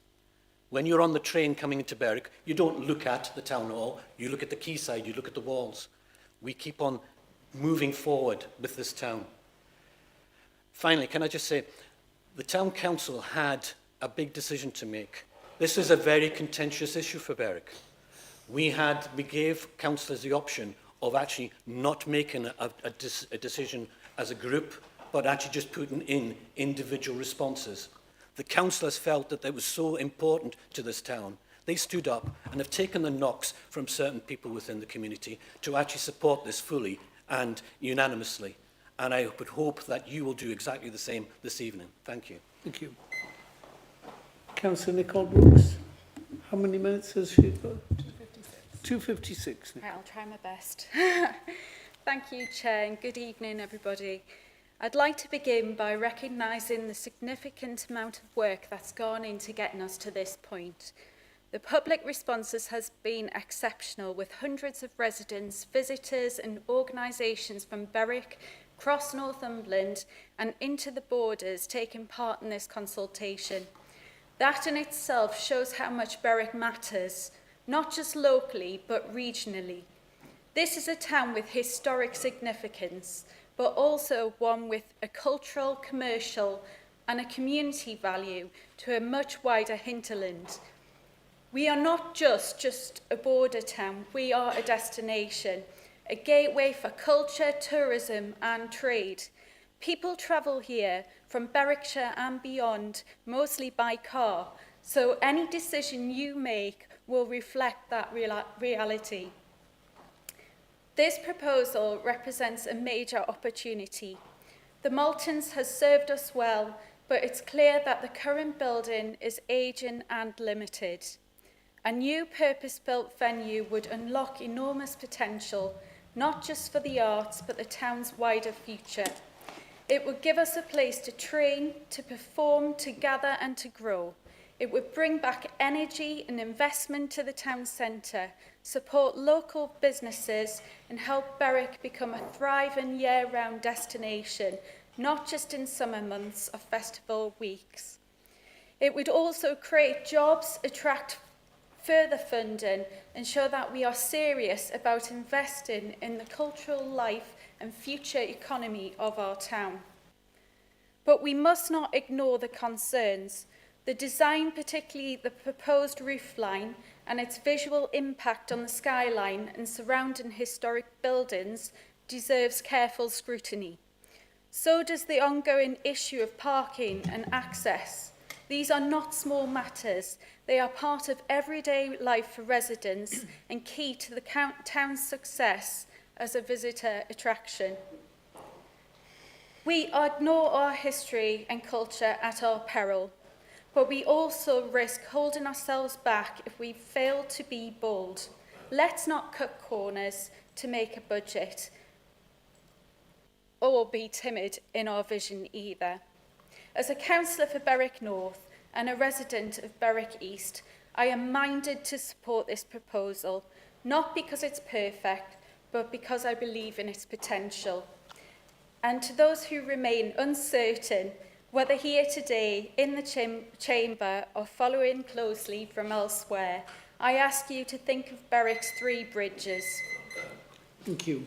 When you're on the train coming into Berwick, you don't look at the town hall, you look at the quayside, you look at the walls. We keep on moving forward with this town. Finally, can I just say, the town council had a big decision to make. This is a very contentious issue for Berwick. We gave councillors the option of actually not making a decision as a group, but actually just putting in individual responses. The councillors felt that it was so important to this town. They stood up and have taken the knocks from certain people within the community to actually support this fully and unanimously. And I would hope that you will do exactly the same this evening. Thank you. Thank you. Councillor Nicole Brooks, how many minutes has she got? 2:56. Right, I'll try my best. Thank you, Chair, and good evening, everybody. I'd like to begin by recognising the significant amount of work that's gone into getting us to this point. The public responses has been exceptional, with hundreds of residents, visitors and organisations from Berwick, across Northumberland and into the borders taking part in this consultation. That in itself shows how much Berwick matters, not just locally but regionally. This is a town with historic significance, but also one with a cultural, commercial and a community value to a much wider hinterland. We are not just a border town, we are a destination, a gateway for culture, tourism and trade. People travel here from Berwickshire and beyond, mostly by car, so any decision you make will reflect that reality. This proposal represents a major opportunity. The Maltons has served us well, but it's clear that the current building is ageing and limited. A new purpose-built venue would unlock enormous potential, not just for the arts, but the town's wider future. It would give us a place to train, to perform, to gather and to grow. It would bring back energy and investment to the town centre, support local businesses and help Berwick become a thriving year-round destination, not just in summer months or festival weeks. It would also create jobs, attract further funding and show that we are serious about investing in the cultural life and future economy of our town. But we must not ignore the concerns. The design, particularly the proposed roofline and its visual impact on the skyline and surrounding historic buildings, deserves careful scrutiny. So does the ongoing issue of parking and access. These are not small matters. They are part of everyday life for residents and key to the town's success as a visitor attraction. We ignore our history and culture at our peril, but we also risk holding ourselves back if we fail to be bold. Let's not cut corners to make a budget or be timid in our vision either. As a councillor for Berwick North and a resident of Berwick East, I am minded to support this proposal, not because it's perfect, but because I believe in its potential. And to those who remain uncertain, whether here today in the chamber or following closely from elsewhere, I ask you to think of Berwick's 3 bridges. Thank you.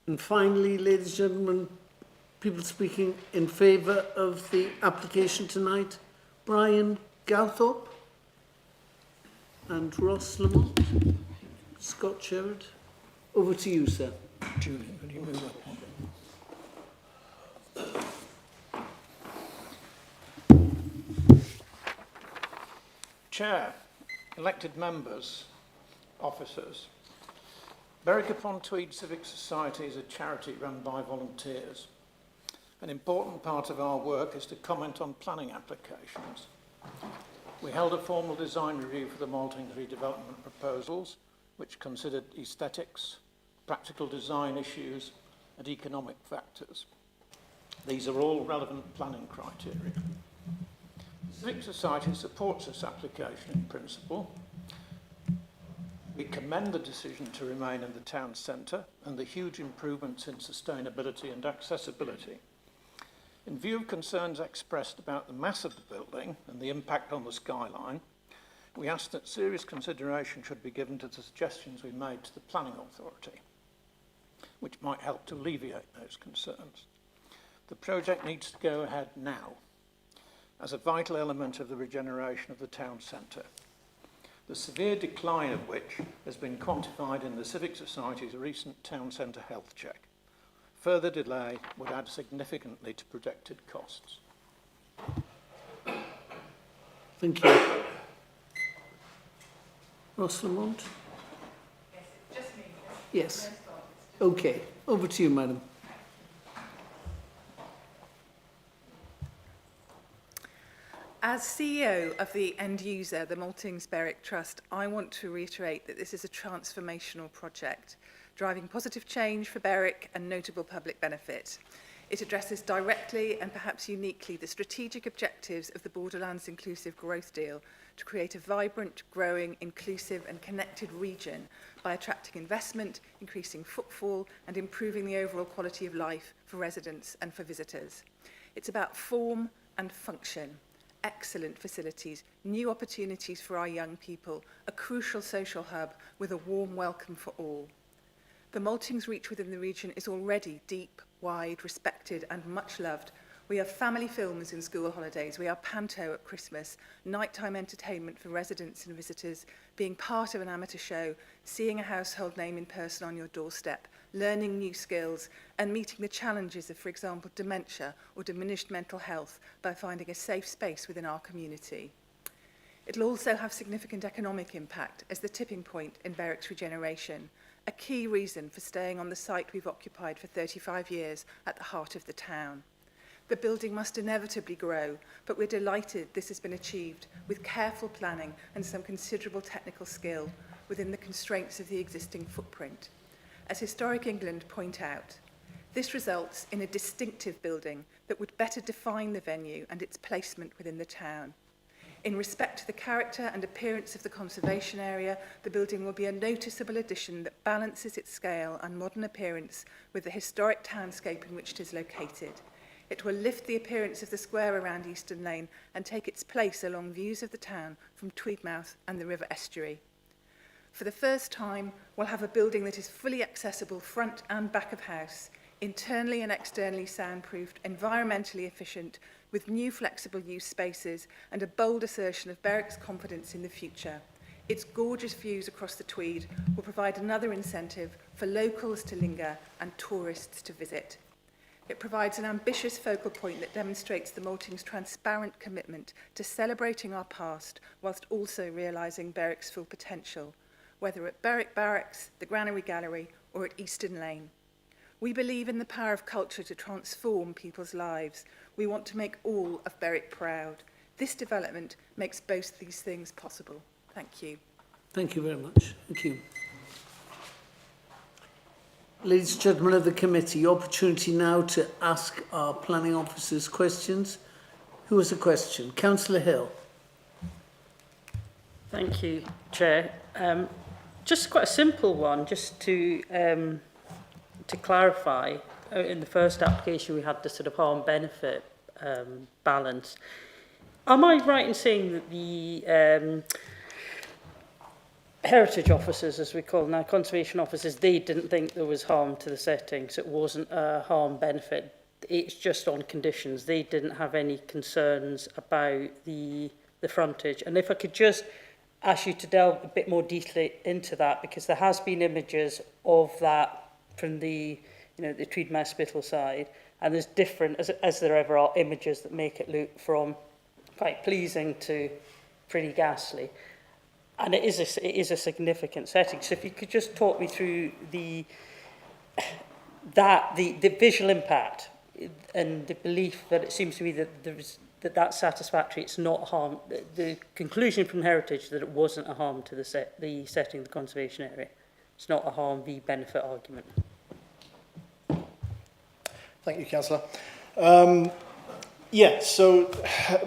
And finally, ladies and gentlemen, people speaking in favour of the application tonight, Brian Galthorpe and Ross Lamont. Scott Sherrod, over to you, sir. Julian, will you move up? Chair, elected members, officers, Berwick upon Tweed Civic Society is a charity run by volunteers. An important part of our work is to comment on planning applications. We held a formal design review for the Maltings redevelopment proposals, which considered aesthetics, practical design issues and economic factors. These are all relevant planning criteria. The Civic Society supports this application in principle. We commend the decision to remain in the town centre and the huge improvements in sustainability and accessibility. In view of concerns expressed about the mass of the building and the impact on the skyline, we ask that serious consideration should be given to the suggestions we made to the planning authority, which might help to alleviate those concerns. The project needs to go ahead now as a vital element of the regeneration of the town centre, the severe decline of which has been quantified in the Civic Society's recent town centre health check. Further delay would add significantly to projected costs. Thank you. Ross Lamont? Yes, just me. Yes. Okay, over to you, madam. As CEO of the end user, the Maltings Berwick Trust, I want to reiterate that this is a transformational project, driving positive change for Berwick and notable public benefit. It addresses directly and perhaps uniquely the strategic objectives of the Borderlands Inclusive Growth Deal to create a vibrant, growing, inclusive and connected region by attracting investment, increasing footfall and improving the overall quality of life for residents and for visitors. It's about form and function, excellent facilities, new opportunities for our young people, a crucial social hub with a warm welcome for all. The Maltings reach within the region is already deep, wide, respected and much loved. We have family films in school holidays, we are panto at Christmas, nighttime entertainment for residents and visitors, being part of an amateur show, seeing a household name in person on your doorstep, learning new skills and meeting the challenges of, for example, dementia or diminished mental health by finding a safe space within our community. It'll also have significant economic impact as the tipping point in Berwick's regeneration, a key reason for staying on the site we've occupied for 35 years at the heart of the town. The building must inevitably grow, but we're delighted this has been achieved with careful planning and some considerable technical skill within the constraints of the existing footprint. As Historic England point out, this results in a distinctive building that would better define the venue and its placement within the town. In respect to the character and appearance of the conservation area, the building will be a noticeable addition that balances its scale and modern appearance with the historic townscape in which it is located. It will lift the appearance of the square around Eastern Lane and take its place along views of the town from Tweedmouth and the river estuary. For the first time, we'll have a building that is fully accessible front and back of house, internally and externally soundproofed, environmentally efficient, with new flexible use spaces and a bold assertion of Berwick's confidence in the future. Its gorgeous views across the Tweed will provide another incentive for locals to linger and tourists to visit. It provides an ambitious focal point that demonstrates the Maltings' transparent commitment to celebrating our past whilst also realising Berwick's full potential, whether at Berwick Barracks, the Granary Gallery or at Eastern Lane. We believe in the power of culture to transform people's lives. We want to make all of Berwick proud. This development makes both these things possible. Thank you. Thank you very much. Thank you. Ladies and gentlemen of the committee, opportunity now to ask our planning officers questions. Who has a question? Councillor Hill. Thank you, Chair. Just quite a simple one, just to clarify. In the first application, we had the sort of harm-benefit balance. Am I right in saying that the heritage officers, as we call them now, conservation officers, they didn't think there was harm to the setting, so it wasn't a harm benefit. It's just on conditions. They didn't have any concerns about the frontage. And if I could just ask you to delve a bit more deeply into that, because there has been images of that from the Tweedmouth Spittal side, and there's different, as there ever are, images that make it look from quite pleasing to pretty ghastly. And it is a significant setting. So if you could just talk me through the visual impact and the belief that it seems to me that that's satisfactory. It's not harm. The conclusion from Heritage that it wasn't a harm to the setting of the conservation area. It's not a harm v benefit argument. Thank you, Councillor. Yeah, so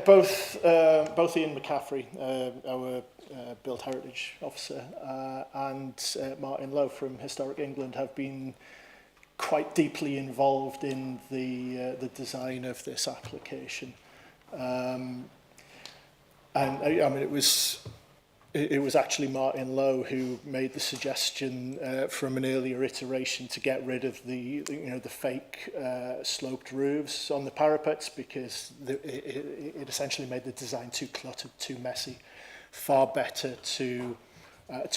both Ian McCaffrey, our Built Heritage Officer, and Martin Lowe from Historic England have been quite deeply involved in the design of this application. And I mean, it was actually Martin Lowe who made the suggestion from an earlier iteration to get rid of the fake sloped roofs on the parapets, because it essentially made the design too cluttered, too messy. Far better to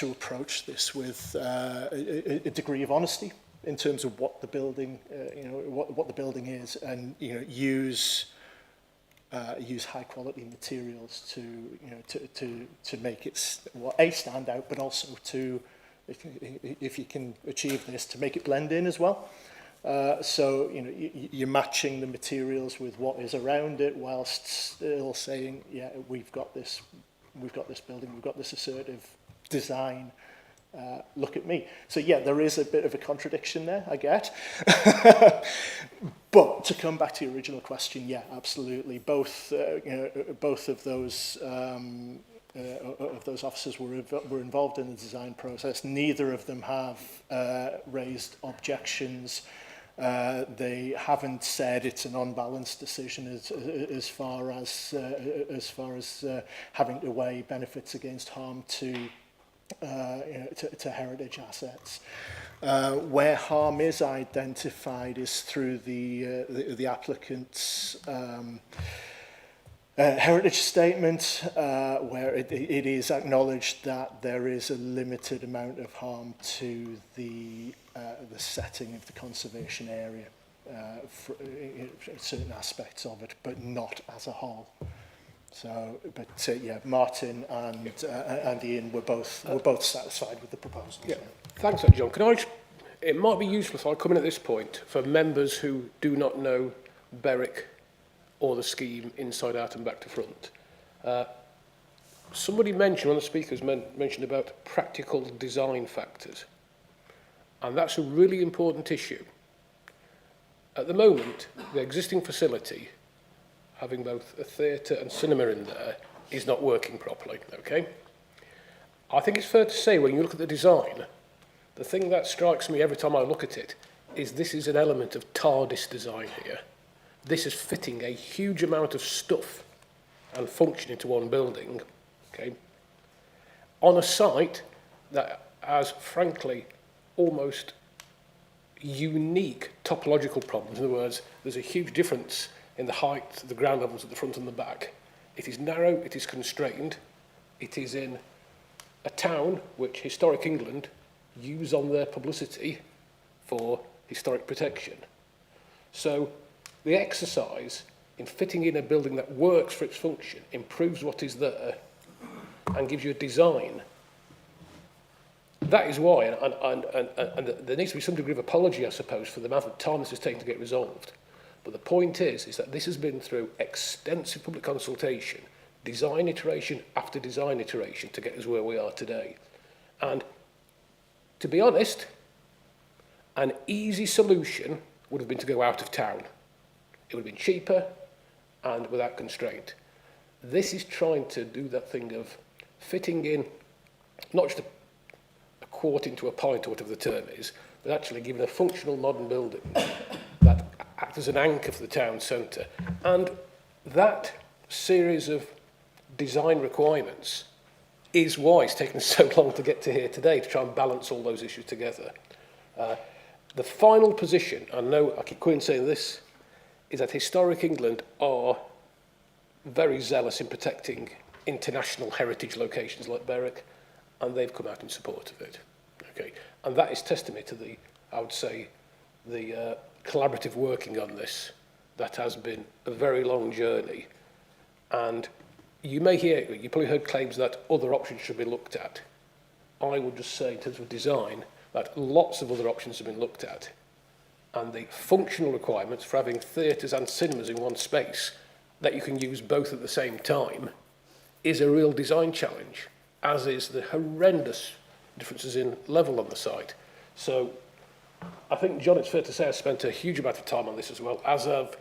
approach this with a degree of honesty in terms of what the building, what the building is, and use high quality materials to make it stand out, but also to, if you can achieve this, to make it blend in as well. So you're matching the materials with what is around it, whilst still saying, yeah, we've got this building, we've got this assertive design. Look at me. So yeah, there is a bit of a contradiction there, I get. But to come back to your original question, yeah, absolutely. Both of those those officers were involved in the design process. Neither of them have raised objections. They haven't said it's an unbalanced decision as far as having to weigh benefits against harm to heritage assets. Where harm is identified is through the applicant's heritage statement, where it is acknowledged that there is a limited amount of harm to the setting of the conservation area, for certain aspects of it, but not as a whole. So, but yeah, Martin and Ian were both satisfied with the proposal. Yeah, thanks, John. It might be useful if I come in at this point for members who do not know Berwick or the scheme inside out and back to front. Somebody mentioned, one of the speakers mentioned about practical design factors. And that's a really important issue. At the moment, the existing facility, having both a theatre and cinema in there, is not working properly, okay? I think it's fair to say when you look at the design, the thing that strikes me every time I look at it is this is an element of TARDIS design here. This is fitting a huge amount of stuff and function into one building, okay, on a site that has, frankly, almost unique topological problems. In other words, there's a huge difference in the height, the ground levels at the front and the back. It is narrow, it is constrained, it is in a town which Historic England use on their publicity for historic protection. So the exercise in fitting in a building that works for its function, improves what is there, and gives you a design. That is why, and there needs to be some degree of apology, I suppose, for the amount of time this has taken to get resolved. But the point is that this has been through extensive public consultation, design iteration after design iteration to get us where we are today. And to be honest, an easy solution would have been to go out of town. It would have been cheaper and without constraint. This is trying to do that thing of fitting in not just a quart into a pint or whatever the term is, but actually giving a functional modern building that acts as an anchor for the town centre. And that series of design requirements is why it's taken so long to get to here today, to try and balance all those issues together. The final position, I know I keep quoting saying this, is that Historic England are very zealous in protecting international heritage locations like Berwick, and they've come out in support of it. Okay, and that is testimony to the, I would say, the collaborative working on this. That has been a very long journey, and you probably heard claims that other options should be looked at. I would just say, in terms of design, that lots of other options have been looked at, and the functional requirements for having theatres and cinemas in one space that you can use both at the same time is a real design challenge, as is the horrendous differences in level on the site. So I think, John, it's fair to say I've spent a huge amount of time on this as well, as of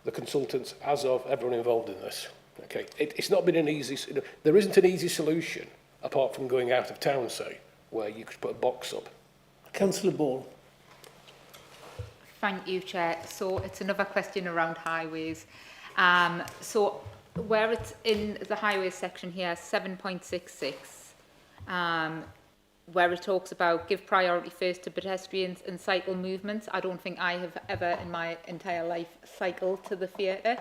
the consultants, as of everyone involved in this. Okay, it's not been an easy, there isn't an easy solution apart from going out of town, say, where you could put a box up. Councillor Ball. Thank you, Chair. So it's another question around highways. So where it's in the highways section here, 7.66, where it talks about give priority first to pedestrians and cycle movements. I don't think I have ever in my entire life cycled to the theatre.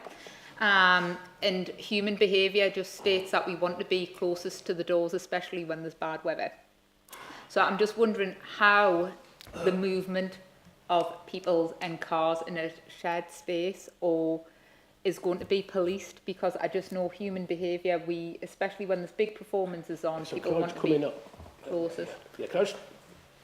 And human behaviour just states that we want to be closest to the doors, especially when there's bad weather. So I'm just wondering how the movement of people and cars in a shared space or is going to be policed, because I just know human behaviour, especially when there's big performances on, so people want to be closest. Yeah, can I just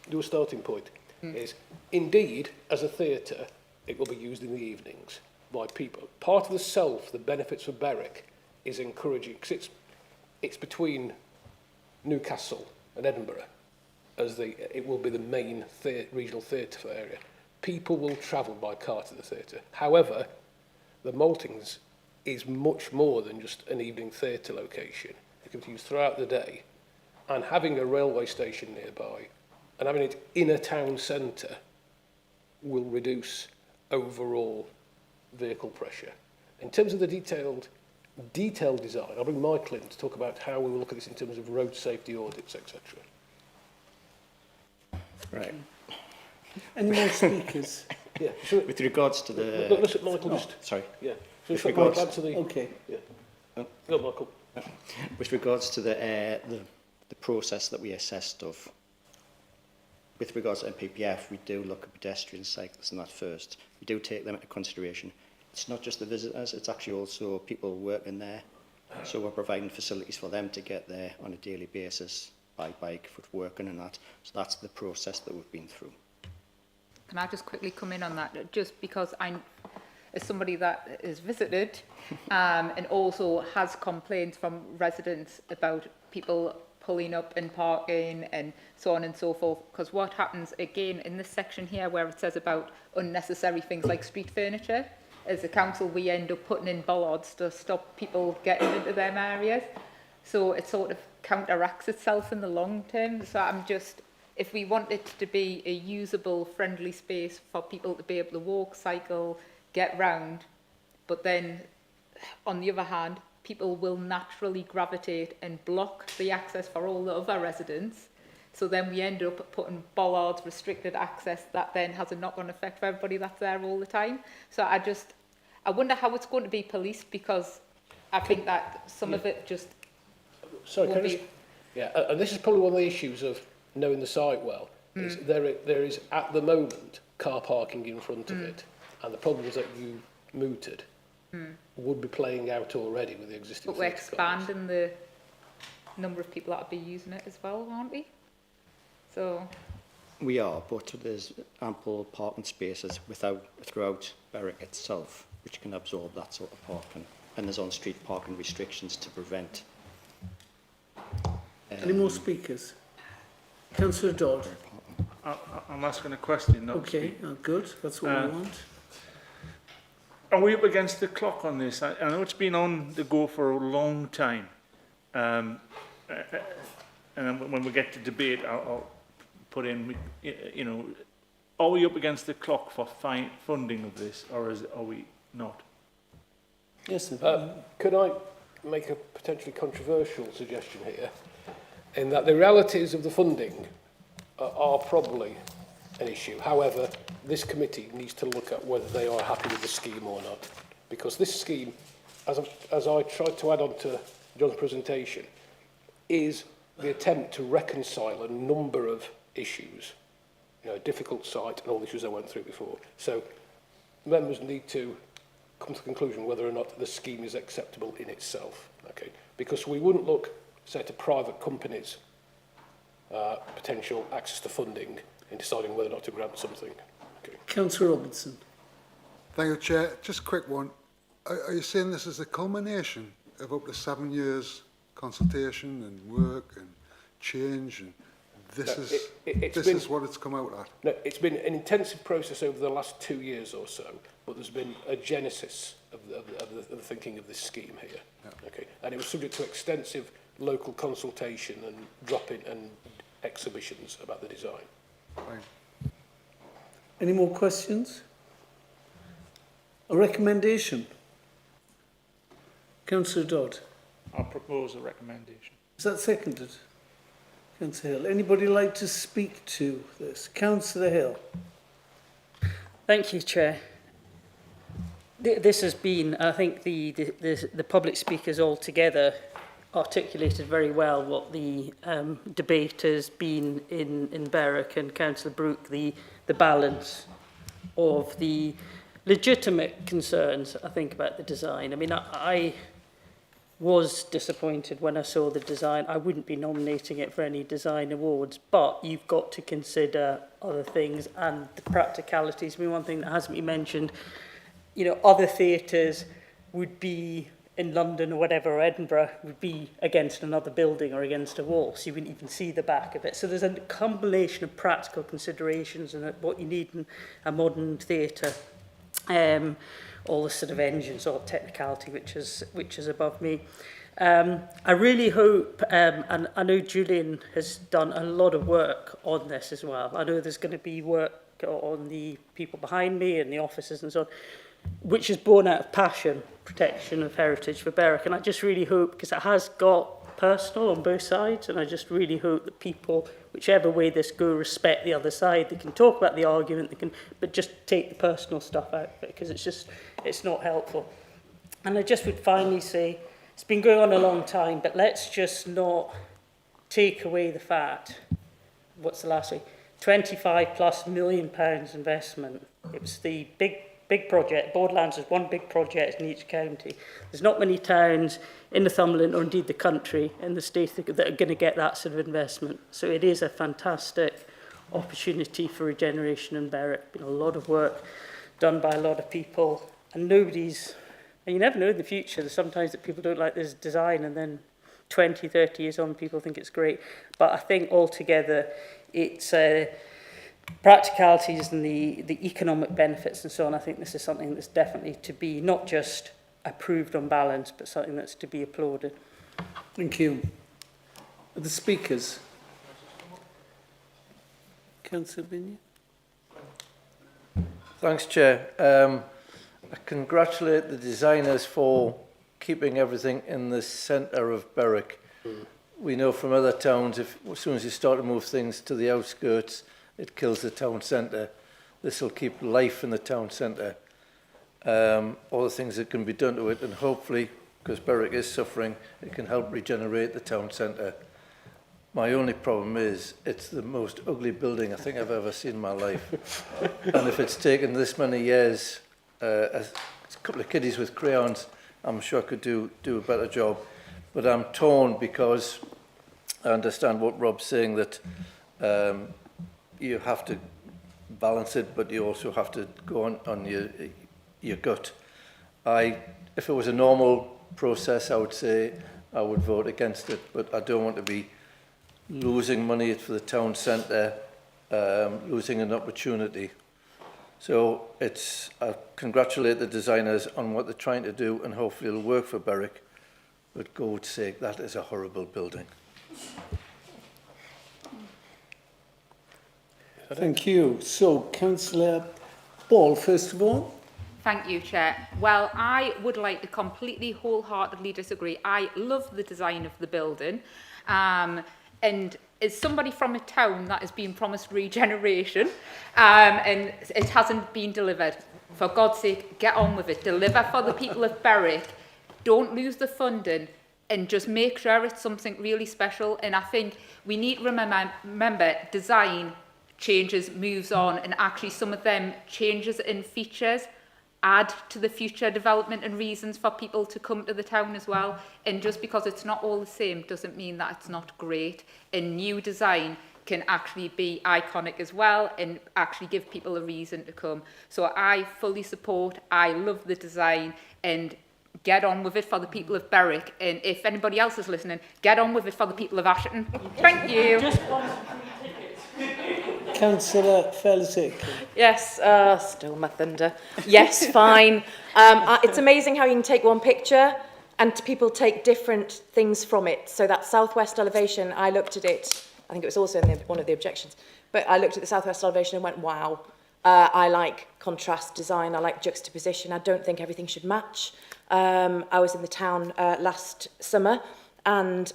do a starting point? Is indeed, as a theatre, it will be used in the evenings by people. Part of the benefits for Berwick is encouraging, because it's between Newcastle and Edinburgh, as it will be the main regional theatre area. People will travel by car to the theatre. However, the Maltings is much more than just an evening theatre location. It can be used throughout the day and having a railway station nearby and having it in a town centre will reduce overall vehicle pressure. In terms of the detailed design, I'll bring Michael in to talk about how we will look at this in terms of road safety audits, etc. Right. Any more speakers? Yeah. Sure. With regards to the... Look, listen, Michael, just... Sorry. Yeah. So With regards... Michael, answer the... Okay. Yeah. Go on, Michael. With regards to the process that we assessed of, with regards to MPPF, we do look at pedestrian cyclists and that first. We do take them into consideration. It's not just the visitors, it's actually also people working there. So we're providing facilities for them to get there on a daily basis, by bike, foot working and that. So that's the process that we've been through. Can I just quickly come in on that? Just because I'm, as somebody that is visited and also has complaints from residents about people pulling up and parking and so on and so forth. Because what happens again in this section here where it says about unnecessary things like street furniture, as a council we end up putting in bollards to stop people getting into them areas. So it sort of counteracts itself in the long term. So I'm just, if we want it to be a usable, friendly space for people to be able to walk, cycle, get round, but then on the other hand, people will naturally gravitate and block the access for all the other residents. So then we end up putting bollards, restricted access, that then has a knock-on effect for everybody that's there all the time. So I wonder how it's going to be policed, because I think that some of it just... Sorry, can I just... Yeah, and this is probably one of the issues of knowing the site well. Is there is, at the moment, car parking in front of it, and the problems that you mooted would be playing out already with the existing... But we're expanding the number of people that will be using it as well, aren't we? So... We are, but there's ample parking spaces throughout Berwick itself, which can absorb that sort of parking. And there's on-street parking restrictions to prevent... Any more speakers? Councillor Dodd. I'm asking a question, not okay, good. That's what we want. Are we up against the clock on this? I know it's been on the go for a long time. And when we get to debate, I'll put in, you know, are we up against the clock for funding of this, or are we not? Yes. Could I make a potentially controversial suggestion here? In that the realities of the funding are probably an issue. However, this committee needs to look at whether they are happy with the scheme or not. Because this scheme, as I tried to add on to John's presentation, is the attempt to reconcile a number of issues. You know, a difficult site and all the issues I went through before. So members need to come to the conclusion whether or not the scheme is acceptable in itself. Okay? Because we wouldn't look, say, to private companies' potential access to funding in deciding whether or not to grant something. Okay. Councillor Robertson. Thank you, Chair. Just a quick one. Are you saying this is a culmination of up to 7 years consultation and work and change, and this is what it's come out at? No, it's been an intensive process over the last 2 years or so, but there's been a genesis of the thinking of this scheme here. Yeah. Okay, and it was subject to extensive local consultation and drop-in and exhibitions about the design. Fine. Any more questions? A recommendation? Councillor Dodd. I'll propose a recommendation. Is that seconded? Councillor Hill. Anybody like to speak to this? Councillor Hill. Thank you, Chair. This has been, I think, the public speakers all together articulated very well what the debate has been in Berwick, and Councillor Brooke, the balance of the legitimate concerns, I think, about the design. I mean, I was disappointed when I saw the design. I wouldn't be nominating it for any design awards, but you've got to consider other things and the practicalities. I mean, one thing that hasn't been mentioned, you know, other theatres would be in London or whatever, or Edinburgh, would be against another building or against a wall, so you wouldn't even see the back of it. So there's a combination of practical considerations and what you need in a modern theatre. All the sort of engines or technicality which is above me. I really hope, and I know Julian has done a lot of work on this as well. I know there's going to be work on the people behind me and the officers and so on, which is born out of passion, protection of heritage for Berwick. And I just really hope, because it has got personal on both sides, and I just really hope that people, whichever way this go, respect the other side. They can talk about the argument, they can, but just take the personal stuff out of it, because it's not helpful. And I just would finally say, it's been going on a long time, but let's just not take away the fact, what's the last week? £25+ million investment. It was the big project. Borderlands is one big project in each county. There's not many towns in Northumberland, or indeed the country, in the state that are going to get that sort of investment. So it is a fantastic opportunity for regeneration in Berwick. Been a lot of work done by a lot of people, and nobody's, and you never know in the future. There's sometimes that people don't like this design, and then 20, 30 years on, people think it's great. But I think altogether, it's practicalities and the economic benefits and so on. I think this is something that's definitely to be not just approved on balance, but something that's to be applauded. Thank you. The speakers. Councillor Binney. Thanks, Chair. I congratulate the designers for keeping everything in the centre of Berwick. We know from other towns, as soon as you start to move things to the outskirts, it kills the town centre. This will keep life in the town centre. All the things that can be done to it, and hopefully, because Berwick is suffering, it can help regenerate the town centre. My only problem is, it's the most ugly building I think I've ever seen in my life. And if it's taken this many years, a couple of kiddies with crayons, I'm sure I could do a better job. But I'm torn because I understand what Rob's saying, that you have to balance it, but you also have to go on your gut. If it was a normal process, I would say I would vote against it, but I don't want to be losing money for the town centre, losing an opportunity. So I congratulate the designers on what they're trying to do, and hopefully it'll work for Berwick. But God's sake, that is a horrible building. Thank you. So, Councillor Ball, first of all. Thank you, Chair. Well, I would like to completely wholeheartedly disagree. I love the design of the building. And as somebody from a town that has been promised regeneration, and it hasn't been delivered, for God's sake, get on with it. Deliver for the people of Berwick. Don't lose the funding, and just make sure it's something really special. And I think we need to remember design changes, moves on, and actually some of them changes in features add to the future development and reasons for people to come to the town as well. And just because it's not all the same doesn't mean that it's not great. And new design can actually be iconic as well and actually give people a reason to come. So I fully support, I love the design, and get on with it for the people of Berwick. And if anybody else is listening, get on with it for the people of Ashton. Thank you. Councillor Felsick. Yes, still my thunder. Yes, fine. It's amazing how you can take one picture and people take different things from it. So that southwest elevation, I looked at it, I think it was also in one of the objections, but I looked at the southwest elevation and went, wow. I like contrast design, I like juxtaposition. I don't think everything should match. I was in the town last summer, and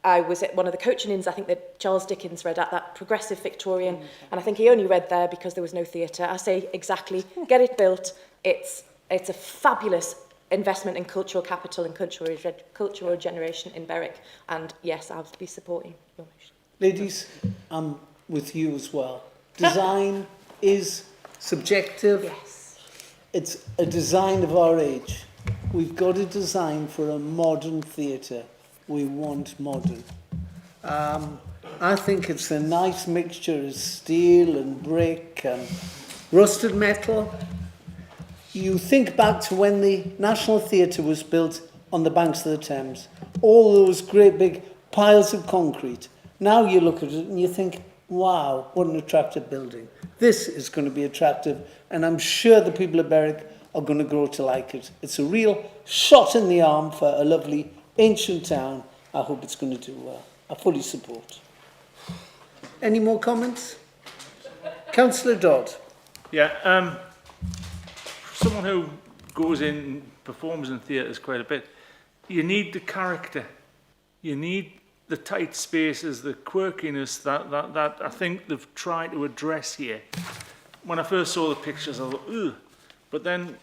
I was at one of the coaching inns, I think that Charles Dickens read at, that progressive Victorian, and I think he only read there because there was no theatre. I say exactly, get it built. It's a fabulous investment in cultural capital and cultural regeneration in Berwick, and yes, I'll be supporting your motion. Ladies, I'm with you as well. Design is subjective. Yes. It's a design of our age. We've got a design for a modern theatre. We want modern. I think it's a nice mixture of steel and brick and rusted metal. You think back to when the National Theatre was built on the banks of the Thames. All those great big piles of concrete. Now you look at it and you think, wow, what an attractive building. This is going to be attractive, and I'm sure the people of Berwick are going to grow to like it. It's a real shot in the arm for a lovely ancient town, I hope it's going to do well. I fully support. Any more comments? Councillor Dodd. Yeah, someone who goes in and performs in theatres quite a bit, you need the character. You need the tight spaces, the quirkiness that I think they've tried to address here. When I first saw the pictures, I thought, ugh. But then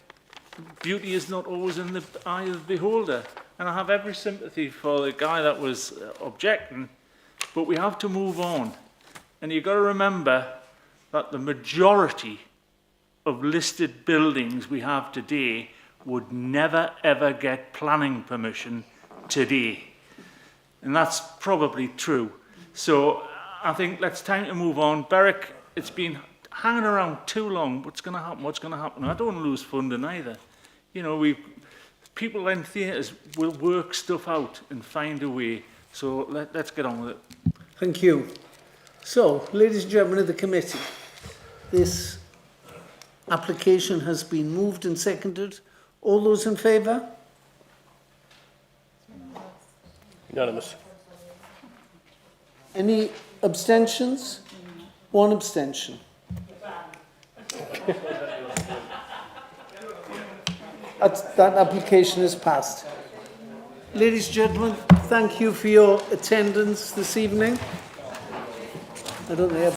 beauty is not always in the eye of the beholder. And I have every sympathy for the guy that was objecting, but we have to move on. And you've got to remember that the majority of listed buildings we have today would never ever get planning permission today. And that's probably true. So I think it's time to move on. Berwick, it's been hanging around too long. What's going to happen? What's going to happen? I don't want to lose funding either. You know, people in theatres will work stuff out and find a way. So let's get on with it. Thank you. So, ladies and gentlemen of the committee, this application has been moved and seconded. All those in favour? Unanimous. Any abstentions? One abstention. That application is passed. Ladies and gentlemen, thank you for your attendance this evening. I don't think